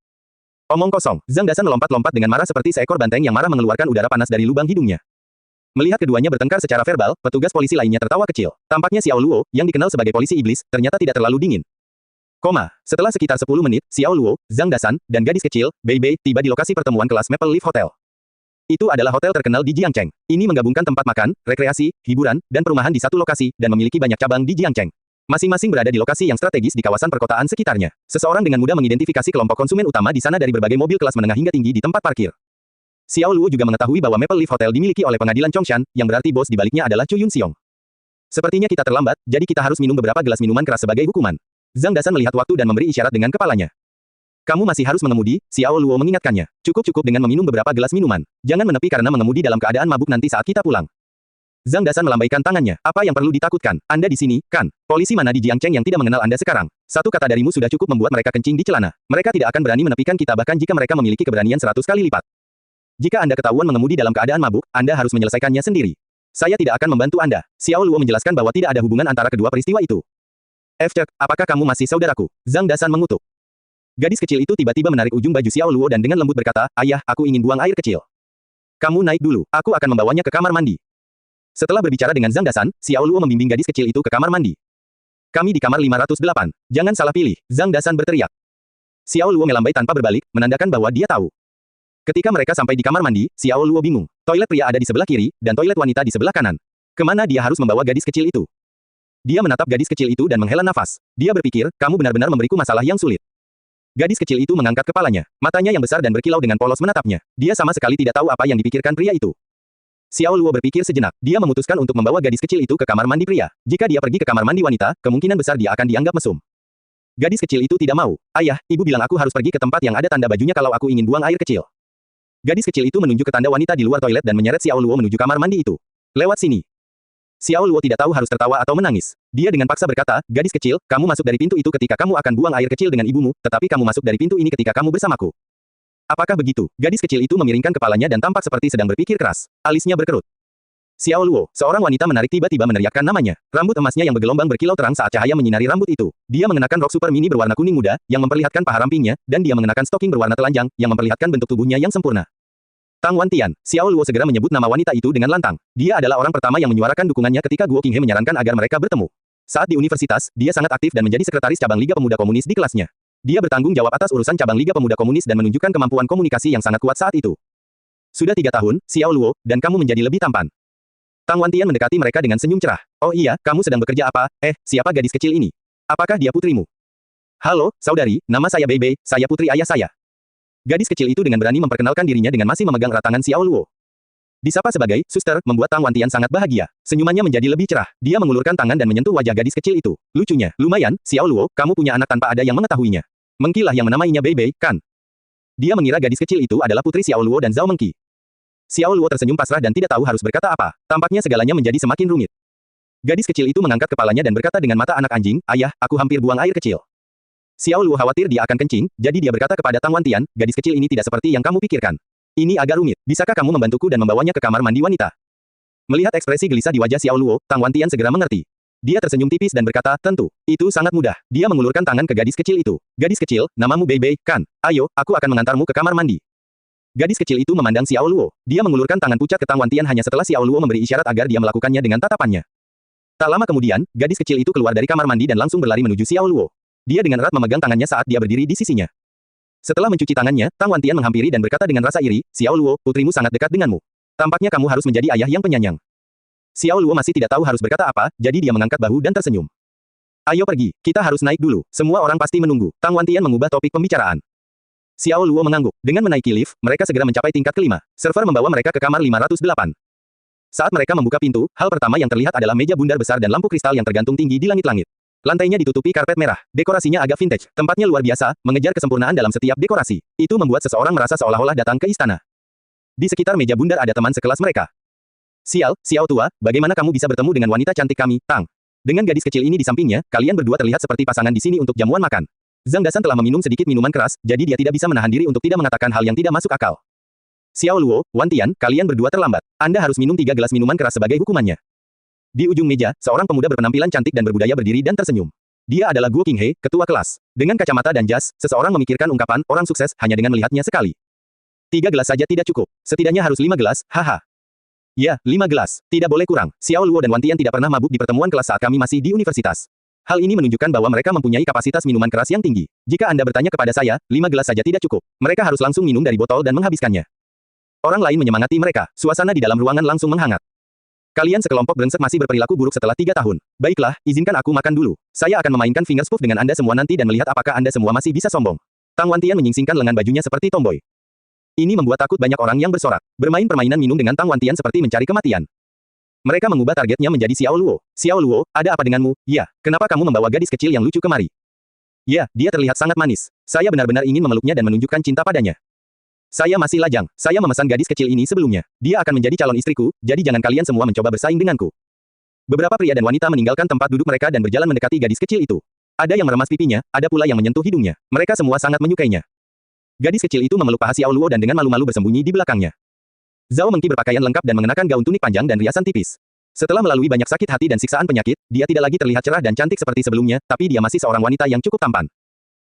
Omong kosong. Zhang Dasan melompat-lompat dengan marah seperti seekor banteng yang marah mengeluarkan udara panas dari lubang hidungnya. Melihat keduanya bertengkar secara verbal, petugas polisi lainnya tertawa kecil. Tampaknya Xiao Luo, yang dikenal sebagai polisi iblis, ternyata tidak terlalu dingin. Setelah sekitar 10 menit, Xiao Luo, Zhang Dasan, dan gadis kecil, Beibei, tiba di lokasi pertemuan kelas Maple Leaf Hotel. Itu adalah hotel terkenal di Jiangcheng. Ini menggabungkan tempat makan, rekreasi, hiburan, dan perumahan di satu lokasi, dan memiliki banyak cabang di Jiangcheng. Masing-masing berada di lokasi yang strategis di kawasan perkotaan sekitarnya. Seseorang dengan mudah mengidentifikasi kelompok konsumen utama di sana dari berbagai mobil kelas menengah hingga tinggi di tempat parkir. Xiao Luo juga mengetahui bahwa Maple Leaf Hotel dimiliki oleh pengadilan Chongshan, yang berarti bos di baliknya adalah Chu Yunxiong. Sepertinya kita terlambat, jadi kita harus minum beberapa gelas minuman keras sebagai hukuman. Zhang Dasan melihat waktu dan memberi isyarat dengan kepalanya. Kamu masih harus mengemudi, Xiao Luo mengingatkannya. Cukup dengan meminum beberapa gelas minuman. Jangan menepi karena mengemudi dalam keadaan mabuk nanti saat kita pulang. Zhang Dasan melambaikan tangannya. Apa yang perlu ditakutkan? Anda di sini, kan? Polisi mana di Jiangcheng yang tidak mengenal Anda sekarang? Satu kata darimu sudah cukup membuat mereka kencing di celana. Mereka tidak akan berani menepikan kita bahkan jika mereka memiliki keberanian 100 kali lipat. Jika Anda ketahuan mengemudi dalam keadaan mabuk, Anda harus menyelesaikannya sendiri. Saya tidak akan membantu Anda. Xiao Luo menjelaskan bahwa tidak ada hubungan antara kedua peristiwa itu. Cek, apakah kamu masih saudaraku? Zhang Dasan mengutuk. Gadis kecil itu tiba-tiba menarik ujung baju Xiao Luo dan dengan lembut berkata, ayah, aku ingin buang air kecil. Kamu naik dulu, aku akan membawanya ke kamar mandi. Setelah berbicara dengan Zhang Dasan, Xiao Luo membimbing gadis kecil itu ke kamar mandi. Kami di kamar 508. Jangan salah pilih, Zhang Dasan berteriak. Xiao Luo melambai tanpa berbalik, menandakan bahwa dia tahu. Ketika mereka sampai di kamar mandi, Xiao Luo bingung. Toilet pria ada di sebelah kiri, dan toilet wanita di sebelah kanan. Kemana dia harus membawa gadis kecil itu? Dia menatap gadis kecil itu dan menghela nafas. Dia berpikir, kamu benar-benar memberiku masalah yang sulit. Gadis kecil itu mengangkat kepalanya. Matanya yang besar dan berkilau dengan polos menatapnya. Dia sama sekali tidak tahu apa yang dipikirkan pria itu. Xiao Luo berpikir sejenak. Dia memutuskan untuk membawa gadis kecil itu ke kamar mandi pria. Jika dia pergi ke kamar mandi wanita, kemungkinan besar dia akan dianggap mesum. Gadis kecil itu tidak mau. Ayah, ibu bilang aku harus pergi ke tempat yang ada tanda bajunya kalau aku ingin buang air kecil. Gadis kecil itu menunjuk ke tanda wanita di luar toilet dan menyeret Xiao Luo menuju kamar mandi itu. Lewat sini. Xiao Luo tidak tahu harus tertawa atau menangis. Dia dengan paksa berkata, gadis kecil, kamu masuk dari pintu itu ketika kamu akan buang air kecil dengan ibumu, tetapi kamu masuk dari pintu ini ketika kamu bersamaku. Apakah begitu? Gadis kecil itu memiringkan kepalanya dan tampak seperti sedang berpikir keras. Alisnya berkerut. Xiao Luo, seorang wanita menarik tiba-tiba meneriakkan namanya. Rambut emasnya yang bergelombang berkilau terang saat cahaya menyinari rambut itu. Dia mengenakan rok super mini berwarna kuning muda, yang memperlihatkan paha rampingnya, dan dia mengenakan stocking berwarna telanjang, yang memperlihatkan bentuk tubuhnya yang sempurna. Tang Wantian, Xiao Luo segera menyebut nama wanita itu dengan lantang. Dia adalah orang pertama yang menyuarakan dukungannya ketika Guo Qinghe menyarankan agar mereka bertemu. Saat di universitas, dia sangat aktif dan menjadi sekretaris cabang Liga Pemuda Komunis di kelasnya. Dia bertanggung jawab atas urusan cabang Liga Pemuda Komunis dan menunjukkan kemampuan komunikasi yang sangat kuat saat itu. Sudah 3 tahun, Xiao Luo, dan kamu menjadi lebih tampan. Tang Wantian mendekati mereka dengan senyum cerah. Oh iya, kamu sedang bekerja apa? Siapa gadis kecil ini? Apakah dia putrimu? Halo, saudari, nama saya Bei Bei, saya putri ayah saya. Gadis kecil itu dengan berani memperkenalkan dirinya dengan masih memegang erat tangan Xiao Luo. Disapa sebagai suster, membuat Tang Wantian sangat bahagia. Senyumannya menjadi lebih cerah. Dia mengulurkan tangan dan menyentuh wajah gadis kecil itu. Lucunya, lumayan, Xiao Luo, kamu punya anak tanpa ada yang mengetahuinya. Mengkilah yang menamainya Bei Bei, kan? Dia mengira gadis kecil itu adalah putri Xiao Luo dan Zhao Mengqi. Xiao Luo tersenyum pasrah dan tidak tahu harus berkata apa. Tampaknya segalanya menjadi semakin rumit. Gadis kecil itu mengangkat kepalanya dan berkata dengan mata anak anjing, ayah, aku hampir buang air kecil. Xiao Luo khawatir dia akan kencing, jadi dia berkata kepada Tang Wantian, gadis kecil ini tidak seperti yang kamu pikirkan. Ini agak rumit. Bisakah kamu membantuku dan membawanya ke kamar mandi wanita? Melihat ekspresi gelisah di wajah Xiao Luo, Tang Wantian segera mengerti. Dia tersenyum tipis dan berkata, tentu. Itu sangat mudah. Dia mengulurkan tangan ke gadis kecil itu. Gadis kecil, namamu Bei Bei, kan? Ayo, aku akan mengantarmu ke kamar mandi. Gadis kecil itu memandang Xiao Luo. Dia mengulurkan tangan pucat ke Tang Wantian hanya setelah Xiao Luo memberi isyarat agar dia melakukannya dengan tatapannya. Tak lama kemudian, gadis kecil itu keluar dari kamar mandi dan langsung berlari menuju Xiao Luo. Dia dengan erat memegang tangannya saat dia berdiri di sisinya. Setelah mencuci tangannya, Tang Wantian menghampiri dan berkata dengan rasa iri, Xiao Luo, putrimu sangat dekat denganmu. Tampaknya kamu harus menjadi ayah yang penyayang. Xiao Luo masih tidak tahu harus berkata apa, jadi dia mengangkat bahu dan tersenyum. Ayo pergi, kita harus naik dulu. Semua orang pasti menunggu. Tang Wantian mengubah topik pembicaraan. Xiao Luo mengangguk. Dengan menaiki lift, mereka segera mencapai tingkat kelima. Server membawa mereka ke kamar 508. Saat mereka membuka pintu, hal pertama yang terlihat adalah meja bundar besar dan lampu kristal yang tergantung tinggi di langit-langit. Lantainya ditutupi karpet merah. Dekorasinya agak vintage. Tempatnya luar biasa, mengejar kesempurnaan dalam setiap dekorasi. Itu membuat seseorang merasa seolah-olah datang ke istana. Di sekitar meja bundar ada teman sekelas mereka. Xiao tua, bagaimana kamu bisa bertemu dengan wanita cantik kami, Tang? Dengan gadis kecil ini di sampingnya, kalian berdua terlihat seperti pasangan di sini untuk jamuan makan. Zhang Dasan telah meminum sedikit minuman keras, jadi dia tidak bisa menahan diri untuk tidak mengatakan hal yang tidak masuk akal. Xiao Luo, Wantian, kalian berdua terlambat. Anda harus minum 3 gelas minuman keras sebagai hukumannya. Di ujung meja, seorang pemuda berpenampilan cantik dan berbudaya berdiri dan tersenyum. Dia adalah Guo Qinghe, ketua kelas. Dengan kacamata dan jas, seseorang memikirkan ungkapan orang sukses hanya dengan melihatnya sekali. 3 gelas saja tidak cukup. Setidaknya harus 5 gelas, haha. Ya, 5 gelas. Tidak boleh kurang. Xiao Luo dan Wantian tidak pernah mabuk di pertemuan kelas saat kami masih di universitas. Hal ini menunjukkan bahwa mereka mempunyai kapasitas minuman keras yang tinggi. Jika Anda bertanya kepada saya, 5 gelas saja tidak cukup. Mereka harus langsung minum dari botol dan menghabiskannya. Orang lain menyemangati mereka. Suasana di dalam ruangan langsung menghangat. Kalian sekelompok brengsek masih berperilaku buruk setelah 3 tahun. Baiklah, izinkan aku makan dulu. Saya akan memainkan finger spoof dengan Anda semua nanti dan melihat apakah Anda semua masih bisa sombong. Tang Wantian menyingsingkan lengan bajunya seperti tomboy. Ini membuat takut banyak orang yang bersorak. Bermain permainan minum dengan Tang Wantian seperti mencari kematian. Mereka mengubah targetnya menjadi Xiao Luo. Xiao Luo, ada apa denganmu? Ya, kenapa kamu membawa gadis kecil yang lucu kemari? Ya, dia terlihat sangat manis. Saya benar-benar ingin memeluknya dan menunjukkan cinta padanya. Saya masih lajang. Saya memesan gadis kecil ini sebelumnya. Dia akan menjadi calon istriku, jadi jangan kalian semua mencoba bersaing denganku. Beberapa pria dan wanita meninggalkan tempat duduk mereka dan berjalan mendekati gadis kecil itu. Ada yang meremas pipinya, ada pula yang menyentuh hidungnya. Mereka semua sangat menyukainya. Gadis kecil itu memeluk paha Xiao Luo dan dengan malu-malu bersembunyi di belakangnya. Zhao Mengqi berpakaian lengkap dan mengenakan gaun tunik panjang dan riasan tipis. Setelah melalui banyak sakit hati dan siksaan penyakit, dia tidak lagi terlihat cerah dan cantik seperti sebelumnya, tapi dia masih seorang wanita yang cukup tampan.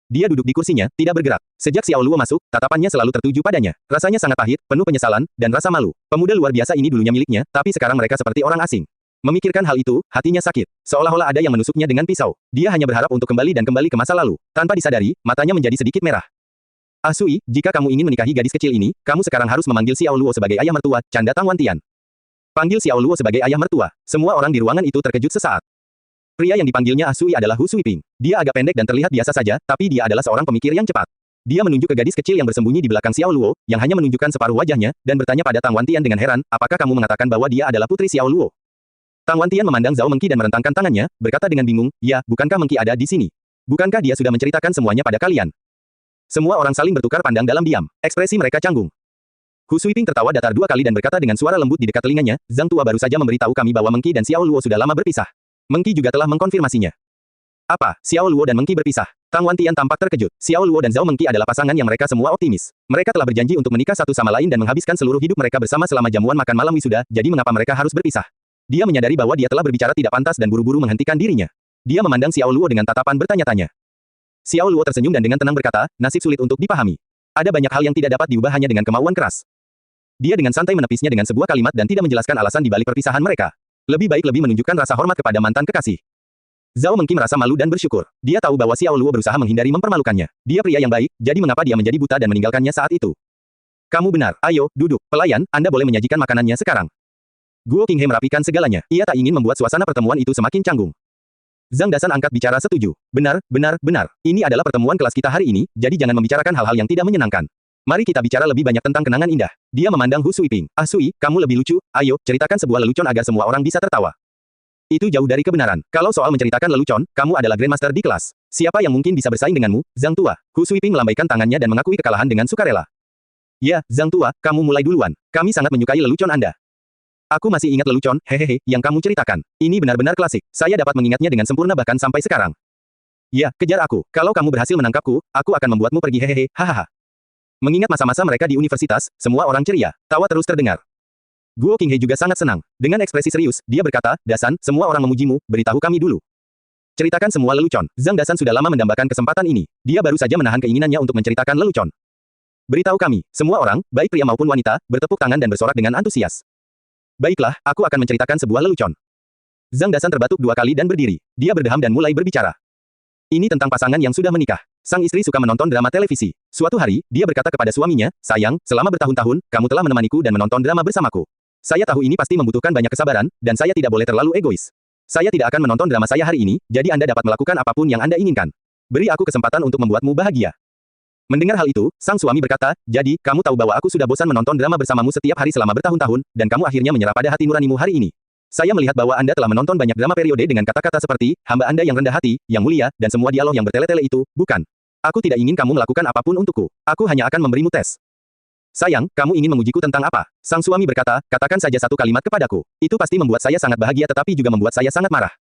Dia duduk di kursinya, tidak bergerak. Sejak Xiao Luo masuk, tatapannya selalu tertuju padanya. Rasanya sangat pahit, penuh penyesalan, dan rasa malu. Pemuda luar biasa ini dulunya miliknya, tapi sekarang mereka seperti orang asing. Memikirkan hal itu, hatinya sakit. Seolah-olah ada yang menusuknya dengan pisau. Dia hanya berharap untuk kembali ke masa lalu. Tanpa disadari, matanya menjadi sedikit merah. Sui, jika kamu ingin menikahi gadis kecil ini, kamu sekarang harus memanggil Xiao Luo sebagai ayah mertua, canda Tang Wantian. Panggil Xiao Luo sebagai ayah mertua. Semua orang di ruangan itu terkejut sesaat. Pria yang dipanggilnya Sui adalah Hu Suiping. Dia agak pendek dan terlihat biasa saja, tapi dia adalah seorang pemikir yang cepat. Dia menunjuk ke gadis kecil yang bersembunyi di belakang Xiao Luo, yang hanya menunjukkan separuh wajahnya, dan bertanya pada Tang Wantian dengan heran, apakah kamu mengatakan bahwa dia adalah putri Xiao Luo? Tang Wantian memandang Zhao Mengqi dan merentangkan tangannya, berkata dengan bingung, ya, bukankah Mengqi ada di sini? Bukankah dia sudah menceritakan semuanya pada kalian? Semua orang saling bertukar pandang dalam diam. Ekspresi mereka canggung. Hu Suiping tertawa datar 2 kali dan berkata dengan suara lembut di dekat telinganya, Zhang tua baru saja memberitahu kami bahwa Mengqi dan Xiao Luo sudah lama berpisah. Mengqi juga telah mengkonfirmasinya. Apa, Xiao Luo dan Mengqi berpisah? Tang Wantian tampak terkejut. Xiao Luo dan Zhao Mengqi adalah pasangan yang mereka semua optimis. Mereka telah berjanji untuk menikah satu sama lain dan menghabiskan seluruh hidup mereka bersama selama jamuan makan malam wisuda, jadi mengapa mereka harus berpisah? Dia menyadari bahwa dia telah berbicara tidak pantas dan buru-buru menghentikan dirinya. Dia memandang Xiao Luo dengan tatapan bertanya-tanya. Xiao Luo tersenyum dan dengan tenang berkata, nasib sulit untuk dipahami. Ada banyak hal yang tidak dapat diubah hanya dengan kemauan keras. Dia dengan santai menepisnya dengan sebuah kalimat dan tidak menjelaskan alasan di balik perpisahan mereka. Lebih baik menunjukkan rasa hormat kepada mantan kekasih. Zhao Mengqi merasa malu dan bersyukur. Dia tahu bahwa Xiao Luo berusaha menghindari mempermalukannya. Dia pria yang baik, jadi mengapa dia menjadi buta dan meninggalkannya saat itu? Kamu benar. Ayo, duduk. Pelayan, Anda boleh menyajikan makanannya sekarang. Guo Qinghe merapikan segalanya. Ia tak ingin membuat suasana pertemuan itu semakin canggung. Zhang Dasan angkat bicara setuju. Benar. Ini adalah pertemuan kelas kita hari ini, jadi jangan membicarakan hal-hal yang tidak menyenangkan. Mari kita bicara lebih banyak tentang kenangan indah. Dia memandang Hu Suiping. Ah Sui, kamu lebih lucu. Ayo, ceritakan sebuah lelucon agar semua orang bisa tertawa. Itu jauh dari kebenaran. Kalau soal menceritakan lelucon, kamu adalah Grandmaster di kelas. Siapa yang mungkin bisa bersaing denganmu, Zhang Tua? Hu Suiping melambaikan tangannya dan mengakui kekalahan dengan sukarela. Ya, Zhang Tua, kamu mulai duluan. Kami sangat menyukai lelucon Anda. Aku masih ingat lelucon, hehehe, yang kamu ceritakan. Ini benar-benar klasik. Saya dapat mengingatnya dengan sempurna bahkan sampai sekarang. Ya, kejar aku. Kalau kamu berhasil menangkapku, aku akan membuatmu pergi hehehe, hahaha. Mengingat masa-masa mereka di universitas, semua orang ceria. Tawa terus terdengar. Guo Qinghe juga sangat senang. Dengan ekspresi serius, dia berkata, Dasan, semua orang memujimu, beritahu kami dulu. Ceritakan semua lelucon. Zhang Dasan sudah lama mendambakan kesempatan ini. Dia baru saja menahan keinginannya untuk menceritakan lelucon. Beritahu kami, semua orang, baik pria maupun wanita, bertepuk tangan dan bersorak dengan antusias. Baiklah, aku akan menceritakan sebuah lelucon. Zhang Dasan terbatuk 2 kali dan berdiri. Dia berdeham dan mulai berbicara. Ini tentang pasangan yang sudah menikah. Sang istri suka menonton drama televisi. Suatu hari, dia berkata kepada suaminya, sayang, selama bertahun-tahun, kamu telah menemaniku dan menonton drama bersamaku. Saya tahu ini pasti membutuhkan banyak kesabaran, dan saya tidak boleh terlalu egois. Saya tidak akan menonton drama saya hari ini, jadi Anda dapat melakukan apapun yang Anda inginkan. Beri aku kesempatan untuk membuatmu bahagia. Mendengar hal itu, sang suami berkata, jadi, kamu tahu bahwa aku sudah bosan menonton drama bersamamu setiap hari selama bertahun-tahun, dan kamu akhirnya menyerah pada hati nuranimu hari ini. Saya melihat bahwa Anda telah menonton banyak drama periode dengan kata-kata seperti, hamba Anda yang rendah hati, yang mulia, dan semua dialog yang bertele-tele itu, bukan. Aku tidak ingin kamu melakukan apapun untukku. Aku hanya akan memberimu tes. Sayang, kamu ingin mengujiku tentang apa? Sang suami berkata, katakan saja satu kalimat kepadaku. Itu pasti membuat saya sangat bahagia tetapi juga membuat saya sangat marah.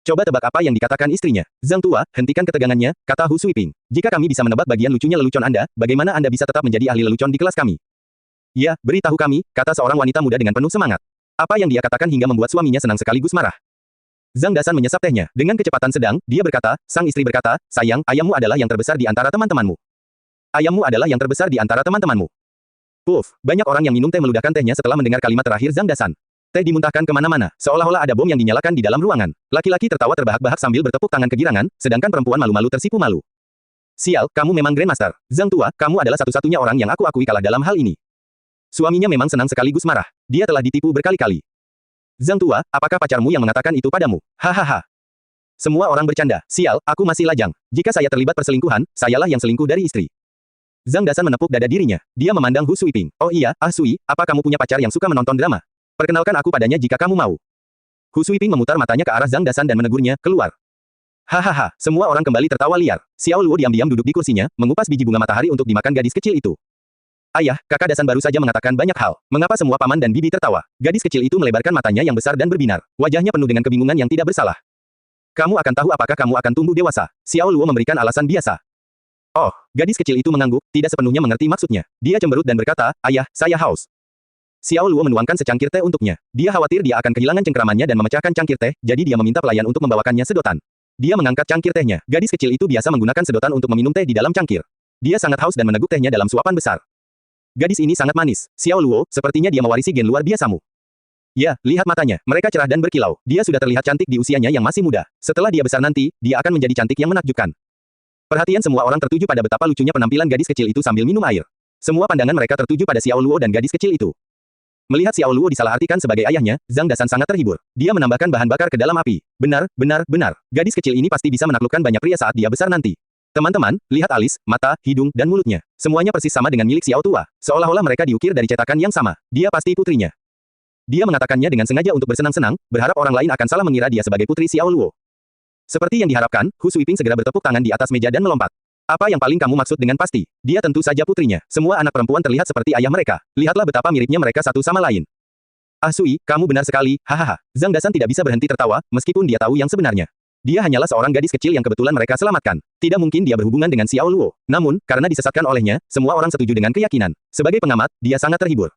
Coba tebak apa yang dikatakan istrinya. Zhang Tua, hentikan ketegangannya, kata Hu Suiping. Jika kami bisa menebak bagian lucunya lelucon Anda, bagaimana Anda bisa tetap menjadi ahli lelucon di kelas kami? Ya, beritahu kami, kata seorang wanita muda dengan penuh semangat. Apa yang dia katakan hingga membuat suaminya senang sekaligus marah. Zhang Dasan menyesap tehnya. Dengan kecepatan sedang, dia berkata, sang istri berkata, sayang, ayammu adalah yang terbesar di antara teman-temanmu. Ayammu adalah yang terbesar di antara teman-temanmu. Puff, banyak orang yang minum teh meludahkan tehnya setelah mendengar kalimat terakhir Zhang Dasan. Teh dimuntahkan kemana-mana, seolah-olah ada bom yang dinyalakan di dalam ruangan. Laki-laki tertawa terbahak-bahak sambil bertepuk tangan kegirangan, sedangkan perempuan malu-malu tersipu malu. Sial, kamu memang Grandmaster. Zhang Tua, kamu adalah satu-satunya orang yang aku akui kalah dalam hal ini. Suaminya memang senang sekaligus marah. Dia telah ditipu berkali-kali. Zhang Tua, apakah pacarmu yang mengatakan itu padamu? Hahaha. Semua orang bercanda. Sial, aku masih lajang. Jika saya terlibat perselingkuhan, sayalah yang selingkuh dari istri. Zhang Dasan menepuk dada dirinya. Dia memandang Hu Suiping. Oh iya, Ah Sui, apa kamu punya pacar yang suka menonton drama? Perkenalkan aku padanya jika kamu mau. Hu Suiping memutar matanya ke arah Zhang Dasan dan menegurnya, keluar. Hahaha, semua orang kembali tertawa liar. Xiao Luo diam-diam duduk di kursinya, mengupas biji bunga matahari untuk dimakan gadis kecil itu. Ayah, kakak Dasan baru saja mengatakan banyak hal. Mengapa semua paman dan bibi tertawa? Gadis kecil itu melebarkan matanya yang besar dan berbinar. Wajahnya penuh dengan kebingungan yang tidak bersalah. Kamu akan tahu apakah kamu akan tumbuh dewasa. Xiao Luo memberikan alasan biasa. Oh, gadis kecil itu mengangguk, tidak sepenuhnya mengerti maksudnya. Dia cemberut dan berkata, ayah, saya haus. Xiao Luo menuangkan secangkir teh untuknya. Dia khawatir dia akan kehilangan cengkeramannya dan memecahkan cangkir teh, jadi dia meminta pelayan untuk membawakannya sedotan. Dia mengangkat cangkir tehnya. Gadis kecil itu biasa menggunakan sedotan untuk meminum teh di dalam cangkir. Dia sangat haus dan meneguk tehnya dalam suapan besar. Gadis ini sangat manis. Xiao Luo, sepertinya dia mewarisi gen luar biasamu. Ya, lihat matanya. Mereka cerah dan berkilau. Dia sudah terlihat cantik di usianya yang masih muda. Setelah dia besar nanti, dia akan menjadi cantik yang menakjubkan. Perhatian semua orang tertuju pada betapa lucunya penampilan gadis kecil itu sambil minum air. Semua pandangan mereka tertuju pada Xiao Luo dan gadis kecil itu. Melihat Xiao Luo disalahartikan sebagai ayahnya, Zhang Dasan sangat terhibur. Dia menambahkan bahan bakar ke dalam api. Benar. Gadis kecil ini pasti bisa menaklukkan banyak pria saat dia besar nanti. Teman-teman, lihat alis, mata, hidung, dan mulutnya. Semuanya persis sama dengan milik Xiao Tua. Seolah-olah mereka diukir dari cetakan yang sama. Dia pasti putrinya. Dia mengatakannya dengan sengaja untuk bersenang-senang, berharap orang lain akan salah mengira dia sebagai putri Xiao Luo. Seperti yang diharapkan, Hu Suiping segera bertepuk tangan di atas meja dan melompat. Apa yang paling kamu maksud dengan pasti? Dia tentu saja putrinya. Semua anak perempuan terlihat seperti ayah mereka. Lihatlah betapa miripnya mereka satu sama lain. Ah Sui, kamu benar sekali, hahaha. Zhang Dasan tidak bisa berhenti tertawa, meskipun dia tahu yang sebenarnya. Dia hanyalah seorang gadis kecil yang kebetulan mereka selamatkan. Tidak mungkin dia berhubungan dengan Xiao Luo. Namun, karena disesatkan olehnya, semua orang setuju dengan keyakinan. Sebagai pengamat, dia sangat terhibur.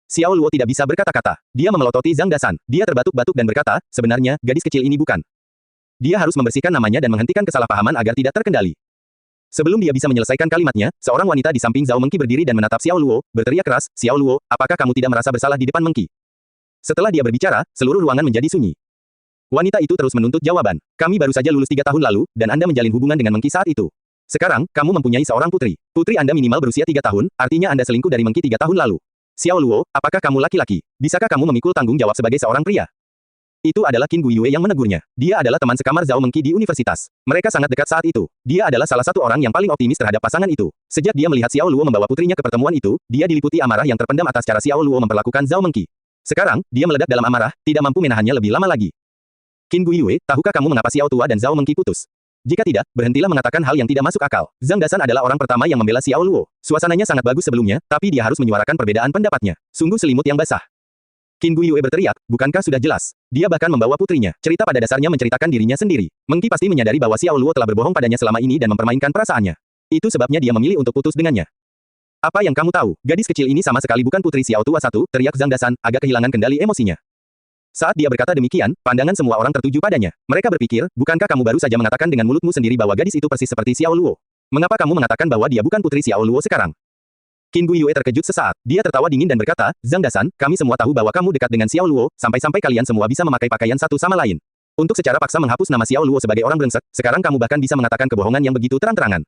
Xiao Luo tidak bisa berkata-kata. Dia memelototi Zhang Dasan. Dia terbatuk-batuk dan berkata, sebenarnya, gadis kecil ini bukan. Dia harus membersihkan namanya dan menghentikan kesalahpahaman agar tidak terkendali. Sebelum dia bisa menyelesaikan kalimatnya, seorang wanita di samping Zhao Mengqi berdiri dan menatap Xiao Luo, berteriak keras, Xiao Luo, apakah kamu tidak merasa bersalah di depan Mengqi? Setelah dia berbicara, seluruh ruangan menjadi sunyi. Wanita itu terus menuntut jawaban. Kami baru saja lulus 3 tahun lalu, dan Anda menjalin hubungan dengan Mengqi saat itu. Sekarang, kamu mempunyai seorang putri. Putri Anda minimal berusia 3 tahun, artinya Anda selingkuh dari Mengqi 3 tahun lalu. Xiao Luo, apakah kamu laki-laki? Bisakah kamu memikul tanggung jawab sebagai seorang pria? Itu adalah Qin Guiyue yang menegurnya. Dia adalah teman sekamar Zhao Mengqi di universitas. Mereka sangat dekat saat itu. Dia adalah salah satu orang yang paling optimis terhadap pasangan itu. Sejak dia melihat Xiao Luo membawa putrinya ke pertemuan itu, dia diliputi amarah yang terpendam atas cara Xiao Luo memperlakukan Zhao Mengqi. Sekarang, dia meledak dalam amarah, tidak mampu menahannya lebih lama lagi. Qin Guiyue, tahukah kamu mengapa Xiao Tua dan Zhao Mengqi putus? Jika tidak, berhentilah mengatakan hal yang tidak masuk akal. Zhang Dasan adalah orang pertama yang membela Xiao Luo. Suasananya sangat bagus sebelumnya, tapi dia harus menyuarakan perbedaan pendapatnya. Sungguh selimut yang basah. Qin Guiyue berteriak, bukankah sudah jelas? Dia bahkan membawa putrinya. Cerita pada dasarnya menceritakan dirinya sendiri. Mengqi pasti menyadari bahwa Xiao Luo telah berbohong padanya selama ini dan mempermainkan perasaannya. Itu sebabnya dia memilih untuk putus dengannya. Apa yang kamu tahu? Gadis kecil ini sama sekali bukan putri Xiao Tua satu, teriak Zhang Dasan, agak kehilangan kendali emosinya. Saat dia berkata demikian, pandangan semua orang tertuju padanya. Mereka berpikir, bukankah kamu baru saja mengatakan dengan mulutmu sendiri bahwa gadis itu persis seperti Xiao Luo? Mengapa kamu mengatakan bahwa dia bukan putri Xiao Luo sekarang? Qin Guiyue terkejut sesaat. Dia tertawa dingin dan berkata, Zhang Dasan, kami semua tahu bahwa kamu dekat dengan Xiao Luo, sampai-sampai kalian semua bisa memakai pakaian satu sama lain. Untuk secara paksa menghapus nama Xiao Luo sebagai orang brengsek, sekarang kamu bahkan bisa mengatakan kebohongan yang begitu terang-terangan.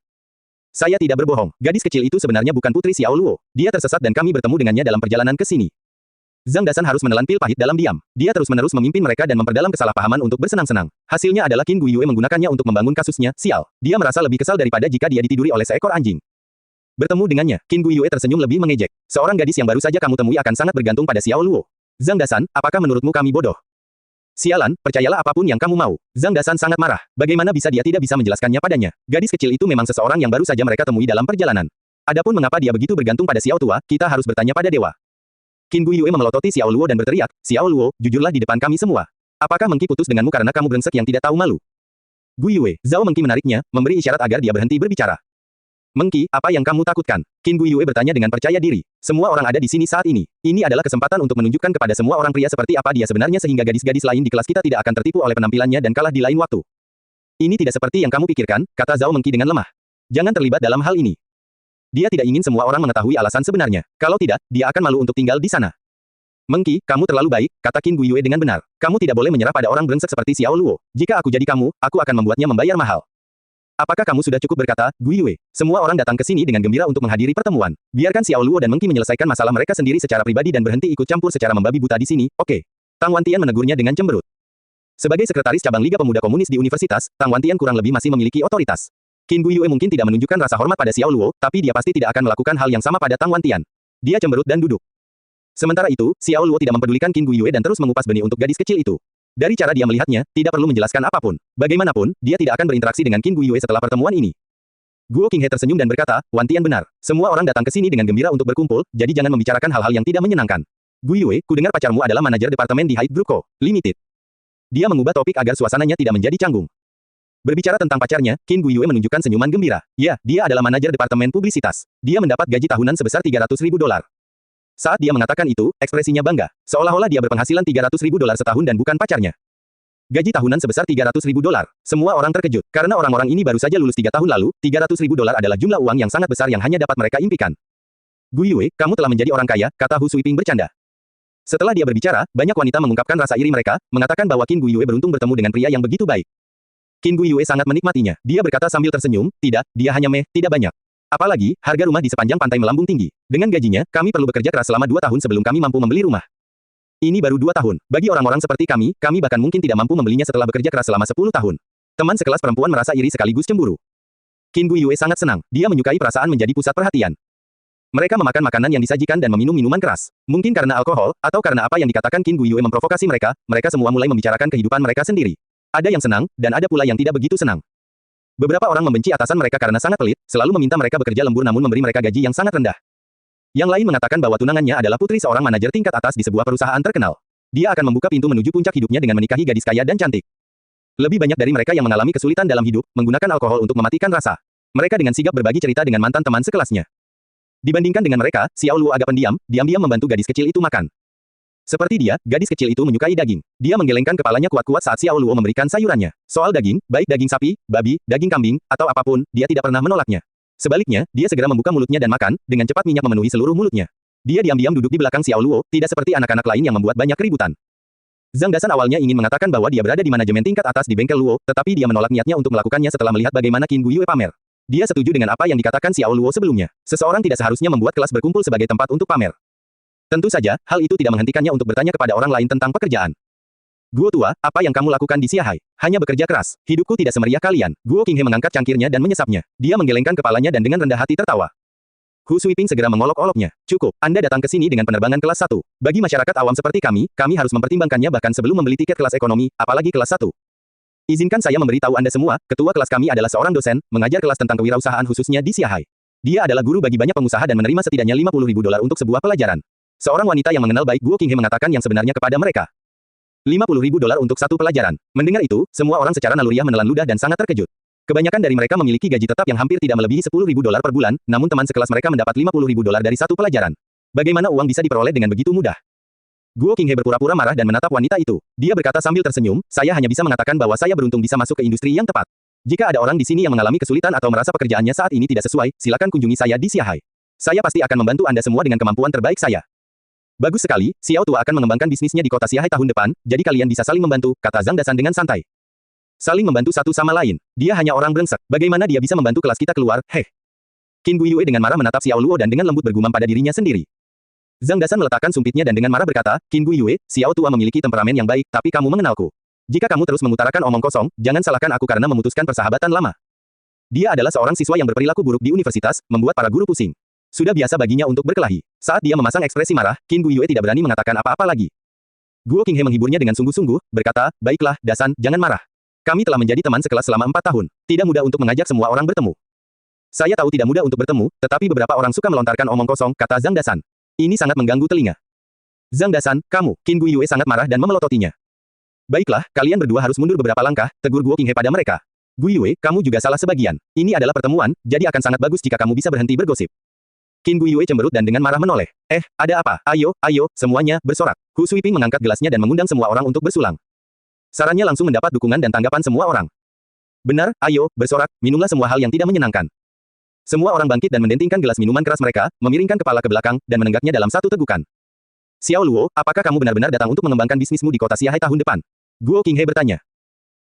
Saya tidak berbohong. Gadis kecil itu sebenarnya bukan putri Xiao Luo. Dia tersesat dan kami bertemu dengannya dalam perjalanan ke sini. Zhang Dasan harus menelan pil pahit dalam diam. Dia terus-menerus memimpin mereka dan memperdalam kesalahpahaman untuk bersenang-senang. Hasilnya adalah Qin Guiyue menggunakannya untuk membangun kasusnya, sial. Dia merasa lebih kesal daripada jika dia ditiduri oleh seekor anjing. Bertemu dengannya, Qin Guiyue tersenyum lebih mengejek. Seorang gadis yang baru saja kamu temui akan sangat bergantung pada Xiao Luo. Zhang Dasan, apakah menurutmu kami bodoh? Sialan, percayalah apapun yang kamu mau. Zhang Dasan sangat marah. Bagaimana bisa dia tidak bisa menjelaskannya padanya? Gadis kecil itu memang seseorang yang baru saja mereka temui dalam perjalanan. Adapun mengapa dia begitu bergantung pada Xiao Tua, kita harus bertanya pada dewa. Qin Guiyue memelototi Xiao Luo dan berteriak, Xiao Luo, jujurlah di depan kami semua. Apakah Mengqi putus denganmu karena kamu brengsek yang tidak tahu malu? Guiyue, Zhao Mengqi menariknya, memberi isyarat agar dia berhenti berbicara. Mengqi, apa yang kamu takutkan? Qin Guiyue bertanya dengan percaya diri. Semua orang ada di sini saat ini. Ini adalah kesempatan untuk menunjukkan kepada semua orang pria seperti apa dia sebenarnya sehingga gadis-gadis lain di kelas kita tidak akan tertipu oleh penampilannya dan kalah di lain waktu. Ini tidak seperti yang kamu pikirkan, kata Zhao Mengqi dengan lemah. Jangan terlibat dalam hal ini. Dia tidak ingin semua orang mengetahui alasan sebenarnya. Kalau tidak, dia akan malu untuk tinggal di sana. Mengqi, kamu terlalu baik, kata Qin Guiyue dengan benar. Kamu tidak boleh menyerah pada orang brengsek seperti Xiao Luo. Jika aku jadi kamu, aku akan membuatnya membayar mahal. Apakah kamu sudah cukup berkata, Guiyue? Semua orang datang ke sini dengan gembira untuk menghadiri pertemuan. Biarkan Xiao Luo dan Mengqi menyelesaikan masalah mereka sendiri secara pribadi dan berhenti ikut campur secara membabi buta di sini, oke? Tang Wantian menegurnya dengan cemberut. Sebagai sekretaris cabang Liga Pemuda Komunis di universitas, Tang Wantian kurang lebih masih memiliki otoritas. Qin Guiyue mungkin tidak menunjukkan rasa hormat pada Xiao Luo, tapi dia pasti tidak akan melakukan hal yang sama pada Tang Wantian. Dia cemberut dan duduk. Sementara itu, Xiao Luo tidak mempedulikan Qin Guiyue dan terus mengupas benih untuk gadis kecil itu. Dari cara dia melihatnya, tidak perlu menjelaskan apapun. Bagaimanapun, dia tidak akan berinteraksi dengan Qin Guiyue setelah pertemuan ini. Guo Qinghe tersenyum dan berkata, Wantian benar. Semua orang datang ke sini dengan gembira untuk berkumpul, jadi jangan membicarakan hal-hal yang tidak menyenangkan. Guiyue, kudengar pacarmu adalah manajer departemen di Hyde Group Co. Limited. Dia mengubah topik agar suasananya tidak menjadi canggung. Berbicara tentang pacarnya, Qin Guiyue menunjukkan senyuman gembira. Ya, dia adalah manajer departemen publisitas. Dia mendapat gaji tahunan sebesar $300.000. Saat dia mengatakan itu, ekspresinya bangga. Seolah-olah dia berpenghasilan $300.000 setahun dan bukan pacarnya. Gaji tahunan sebesar $300.000. Semua orang terkejut. Karena orang-orang ini baru saja lulus 3 tahun lalu, $300.000 adalah jumlah uang yang sangat besar yang hanya dapat mereka impikan. Guiyue, kamu telah menjadi orang kaya, kata Hu Suiping bercanda. Setelah dia berbicara, banyak wanita mengungkapkan rasa iri mereka, mengatakan bahwa Qin Guiyue beruntung bertemu dengan pria yang begitu baik. Qin Guiyue sangat menikmatinya. Dia berkata sambil tersenyum, tidak, dia hanya tidak banyak. Apalagi, harga rumah di sepanjang pantai melambung tinggi. Dengan gajinya, kami perlu bekerja keras selama 2 tahun sebelum kami mampu membeli rumah. Ini baru 2 tahun. Bagi orang-orang seperti kami bahkan mungkin tidak mampu membelinya setelah bekerja keras selama 10 tahun. Teman sekelas perempuan merasa iri sekaligus cemburu. Qin Guiyue sangat senang. Dia menyukai perasaan menjadi pusat perhatian. Mereka memakan makanan yang disajikan dan meminum minuman keras. Mungkin karena alkohol, atau karena apa yang dikatakan Qin Guiyue memprovokasi mereka, mereka semua mulai membicarakan kehidupan mereka sendiri. Ada yang senang, dan ada pula yang tidak begitu senang. Beberapa orang membenci atasan mereka karena sangat pelit, selalu meminta mereka bekerja lembur namun memberi mereka gaji yang sangat rendah. Yang lain mengatakan bahwa tunangannya adalah putri seorang manajer tingkat atas di sebuah perusahaan terkenal. Dia akan membuka pintu menuju puncak hidupnya dengan menikahi gadis kaya dan cantik. Lebih banyak dari mereka yang mengalami kesulitan dalam hidup, menggunakan alkohol untuk mematikan rasa. Mereka dengan sigap berbagi cerita dengan mantan teman sekelasnya. Dibandingkan dengan mereka, Xiao Luo agak pendiam, diam-diam membantu gadis kecil itu makan. Seperti dia, gadis kecil itu menyukai daging. Dia menggelengkan kepalanya kuat-kuat saat Xiao Luo memberikan sayurannya. Soal daging, baik daging sapi, babi, daging kambing, atau apapun, dia tidak pernah menolaknya. Sebaliknya, dia segera membuka mulutnya dan makan, dengan cepat minyak memenuhi seluruh mulutnya. Dia diam-diam duduk di belakang Xiao Luo, tidak seperti anak-anak lain yang membuat banyak keributan. Zhang Dasan awalnya ingin mengatakan bahwa dia berada di manajemen tingkat atas di bengkel Luo, tetapi dia menolak niatnya untuk melakukannya setelah melihat bagaimana Qin Guiyue pamer. Dia setuju dengan apa yang dikatakan Xiao Luo sebelumnya. Seseorang tidak seharusnya membuat kelas berkumpul sebagai tempat untuk pamer. Tentu saja, hal itu tidak menghentikannya untuk bertanya kepada orang lain tentang pekerjaan. Guo tua, apa yang kamu lakukan di Xiahai? Hanya bekerja keras. Hidupku tidak semeriah kalian. Guo Qinghe mengangkat cangkirnya dan menyesapnya. Dia menggelengkan kepalanya dan dengan rendah hati tertawa. Hu Suiping segera mengolok-oloknya. Cukup, Anda datang ke sini dengan penerbangan kelas 1. Bagi masyarakat awam seperti kami harus mempertimbangkannya bahkan sebelum membeli tiket kelas ekonomi, apalagi kelas 1. Izinkan saya memberitahu Anda semua, ketua kelas kami adalah seorang dosen, mengajar kelas tentang kewirausahaan khususnya di Xiahai. Dia adalah guru bagi banyak pengusaha dan menerima setidaknya $50.000 untuk sebuah pelajaran. Seorang wanita yang mengenal baik Guo Qinghe mengatakan yang sebenarnya kepada mereka. $50.000 untuk satu pelajaran. Mendengar itu, semua orang secara naluriah menelan ludah dan sangat terkejut. Kebanyakan dari mereka memiliki gaji tetap yang hampir tidak melebihi $10.000 per bulan, namun teman sekelas mereka mendapat $50.000 dari satu pelajaran. Bagaimana uang bisa diperoleh dengan begitu mudah? Guo Qinghe berpura-pura marah dan menatap wanita itu. Dia berkata sambil tersenyum, saya hanya bisa mengatakan bahwa saya beruntung bisa masuk ke industri yang tepat. Jika ada orang di sini yang mengalami kesulitan atau merasa pekerjaannya saat ini tidak sesuai, silakan kunjungi saya di Xiahai. Saya pasti akan membantu Anda semua dengan kemampuan terbaik saya. Bagus sekali, Xiao Tua akan mengembangkan bisnisnya di kota Xiahai tahun depan, jadi kalian bisa saling membantu, kata Zhang Dasan dengan santai. Saling membantu satu sama lain. Dia hanya orang brengsek. Bagaimana dia bisa membantu kelas kita keluar? Heh. Qin Guiyue dengan marah menatap Xiao Luo dan dengan lembut bergumam pada dirinya sendiri. Zhang Dasan meletakkan sumpitnya dan dengan marah berkata, Qin Guiyue, Xiao Tua memiliki temperamen yang baik, tapi kamu mengenalku. Jika kamu terus mengutarakan omong kosong, jangan salahkan aku karena memutuskan persahabatan lama. Dia adalah seorang siswa yang berperilaku buruk di universitas, membuat para guru pusing. Sudah biasa baginya untuk berkelahi. Saat dia memasang ekspresi marah, Qin Guiyue tidak berani mengatakan apa-apa lagi. Guo Qinghe menghiburnya dengan sungguh-sungguh, berkata, baiklah, Dasan, jangan marah. Kami telah menjadi teman sekelas selama 4 tahun. Tidak mudah untuk mengajak semua orang bertemu. Saya tahu tidak mudah untuk bertemu, tetapi beberapa orang suka melontarkan omong kosong, kata Zhang Dasan. Ini sangat mengganggu telinga. Zhang Dasan, kamu, Qin Guiyue sangat marah dan memelototinya. Baiklah, kalian berdua harus mundur beberapa langkah, tegur Guo Qinghe pada mereka. Guiyue, kamu juga salah sebagian. Ini adalah pertemuan, jadi akan sangat bagus jika kamu bisa berhenti bergosip. Qin Guiyue cemberut dan dengan marah menoleh. Ada apa? Ayo, semuanya, bersorak. Hu Suiping mengangkat gelasnya dan mengundang semua orang untuk bersulang. Sarannya langsung mendapat dukungan dan tanggapan semua orang. Benar, ayo, bersorak, minumlah semua hal yang tidak menyenangkan. Semua orang bangkit dan mendentingkan gelas minuman keras mereka, memiringkan kepala ke belakang, dan menenggaknya dalam satu tegukan. Xiao Luo, apakah kamu benar-benar datang untuk mengembangkan bisnismu di kota Xiahai tahun depan? Guo Qinghe bertanya.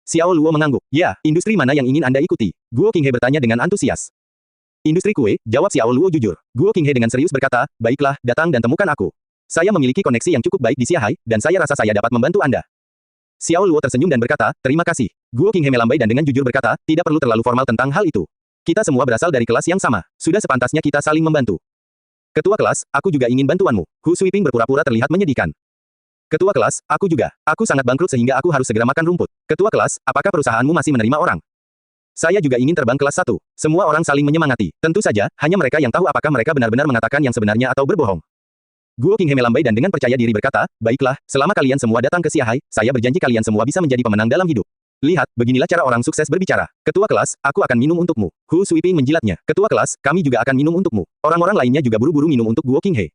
Xiao Luo mengangguk. Ya, industri mana yang ingin Anda ikuti? Guo Qinghe bertanya dengan antusias. Industri kue, jawab Xiao Luo jujur. Guo Qinghe dengan serius berkata, baiklah, datang dan temukan aku. Saya memiliki koneksi yang cukup baik di Xiahai, dan saya rasa saya dapat membantu Anda. Xiao Luo tersenyum dan berkata, terima kasih. Guo Qinghe melambai dan dengan jujur berkata, tidak perlu terlalu formal tentang hal itu. Kita semua berasal dari kelas yang sama. Sudah sepantasnya kita saling membantu. Ketua kelas, aku juga ingin bantuanmu. Hu Suiping berpura-pura terlihat menyedihkan. Ketua kelas, aku juga. Aku sangat bangkrut sehingga aku harus segera makan rumput. Ketua kelas, apakah perusahaanmu masih menerima orang? Saya juga ingin terbang kelas 1. Semua orang saling menyemangati. Tentu saja, hanya mereka yang tahu apakah mereka benar-benar mengatakan yang sebenarnya atau berbohong. Guo Qinghe melambai dan dengan percaya diri berkata, baiklah, selama kalian semua datang ke Xiahai, saya berjanji kalian semua bisa menjadi pemenang dalam hidup. Lihat, beginilah cara orang sukses berbicara. Ketua kelas, aku akan minum untukmu. Hu Suiping menjilatnya. Ketua kelas, kami juga akan minum untukmu. Orang-orang lainnya juga buru-buru minum untuk Guo Qinghe.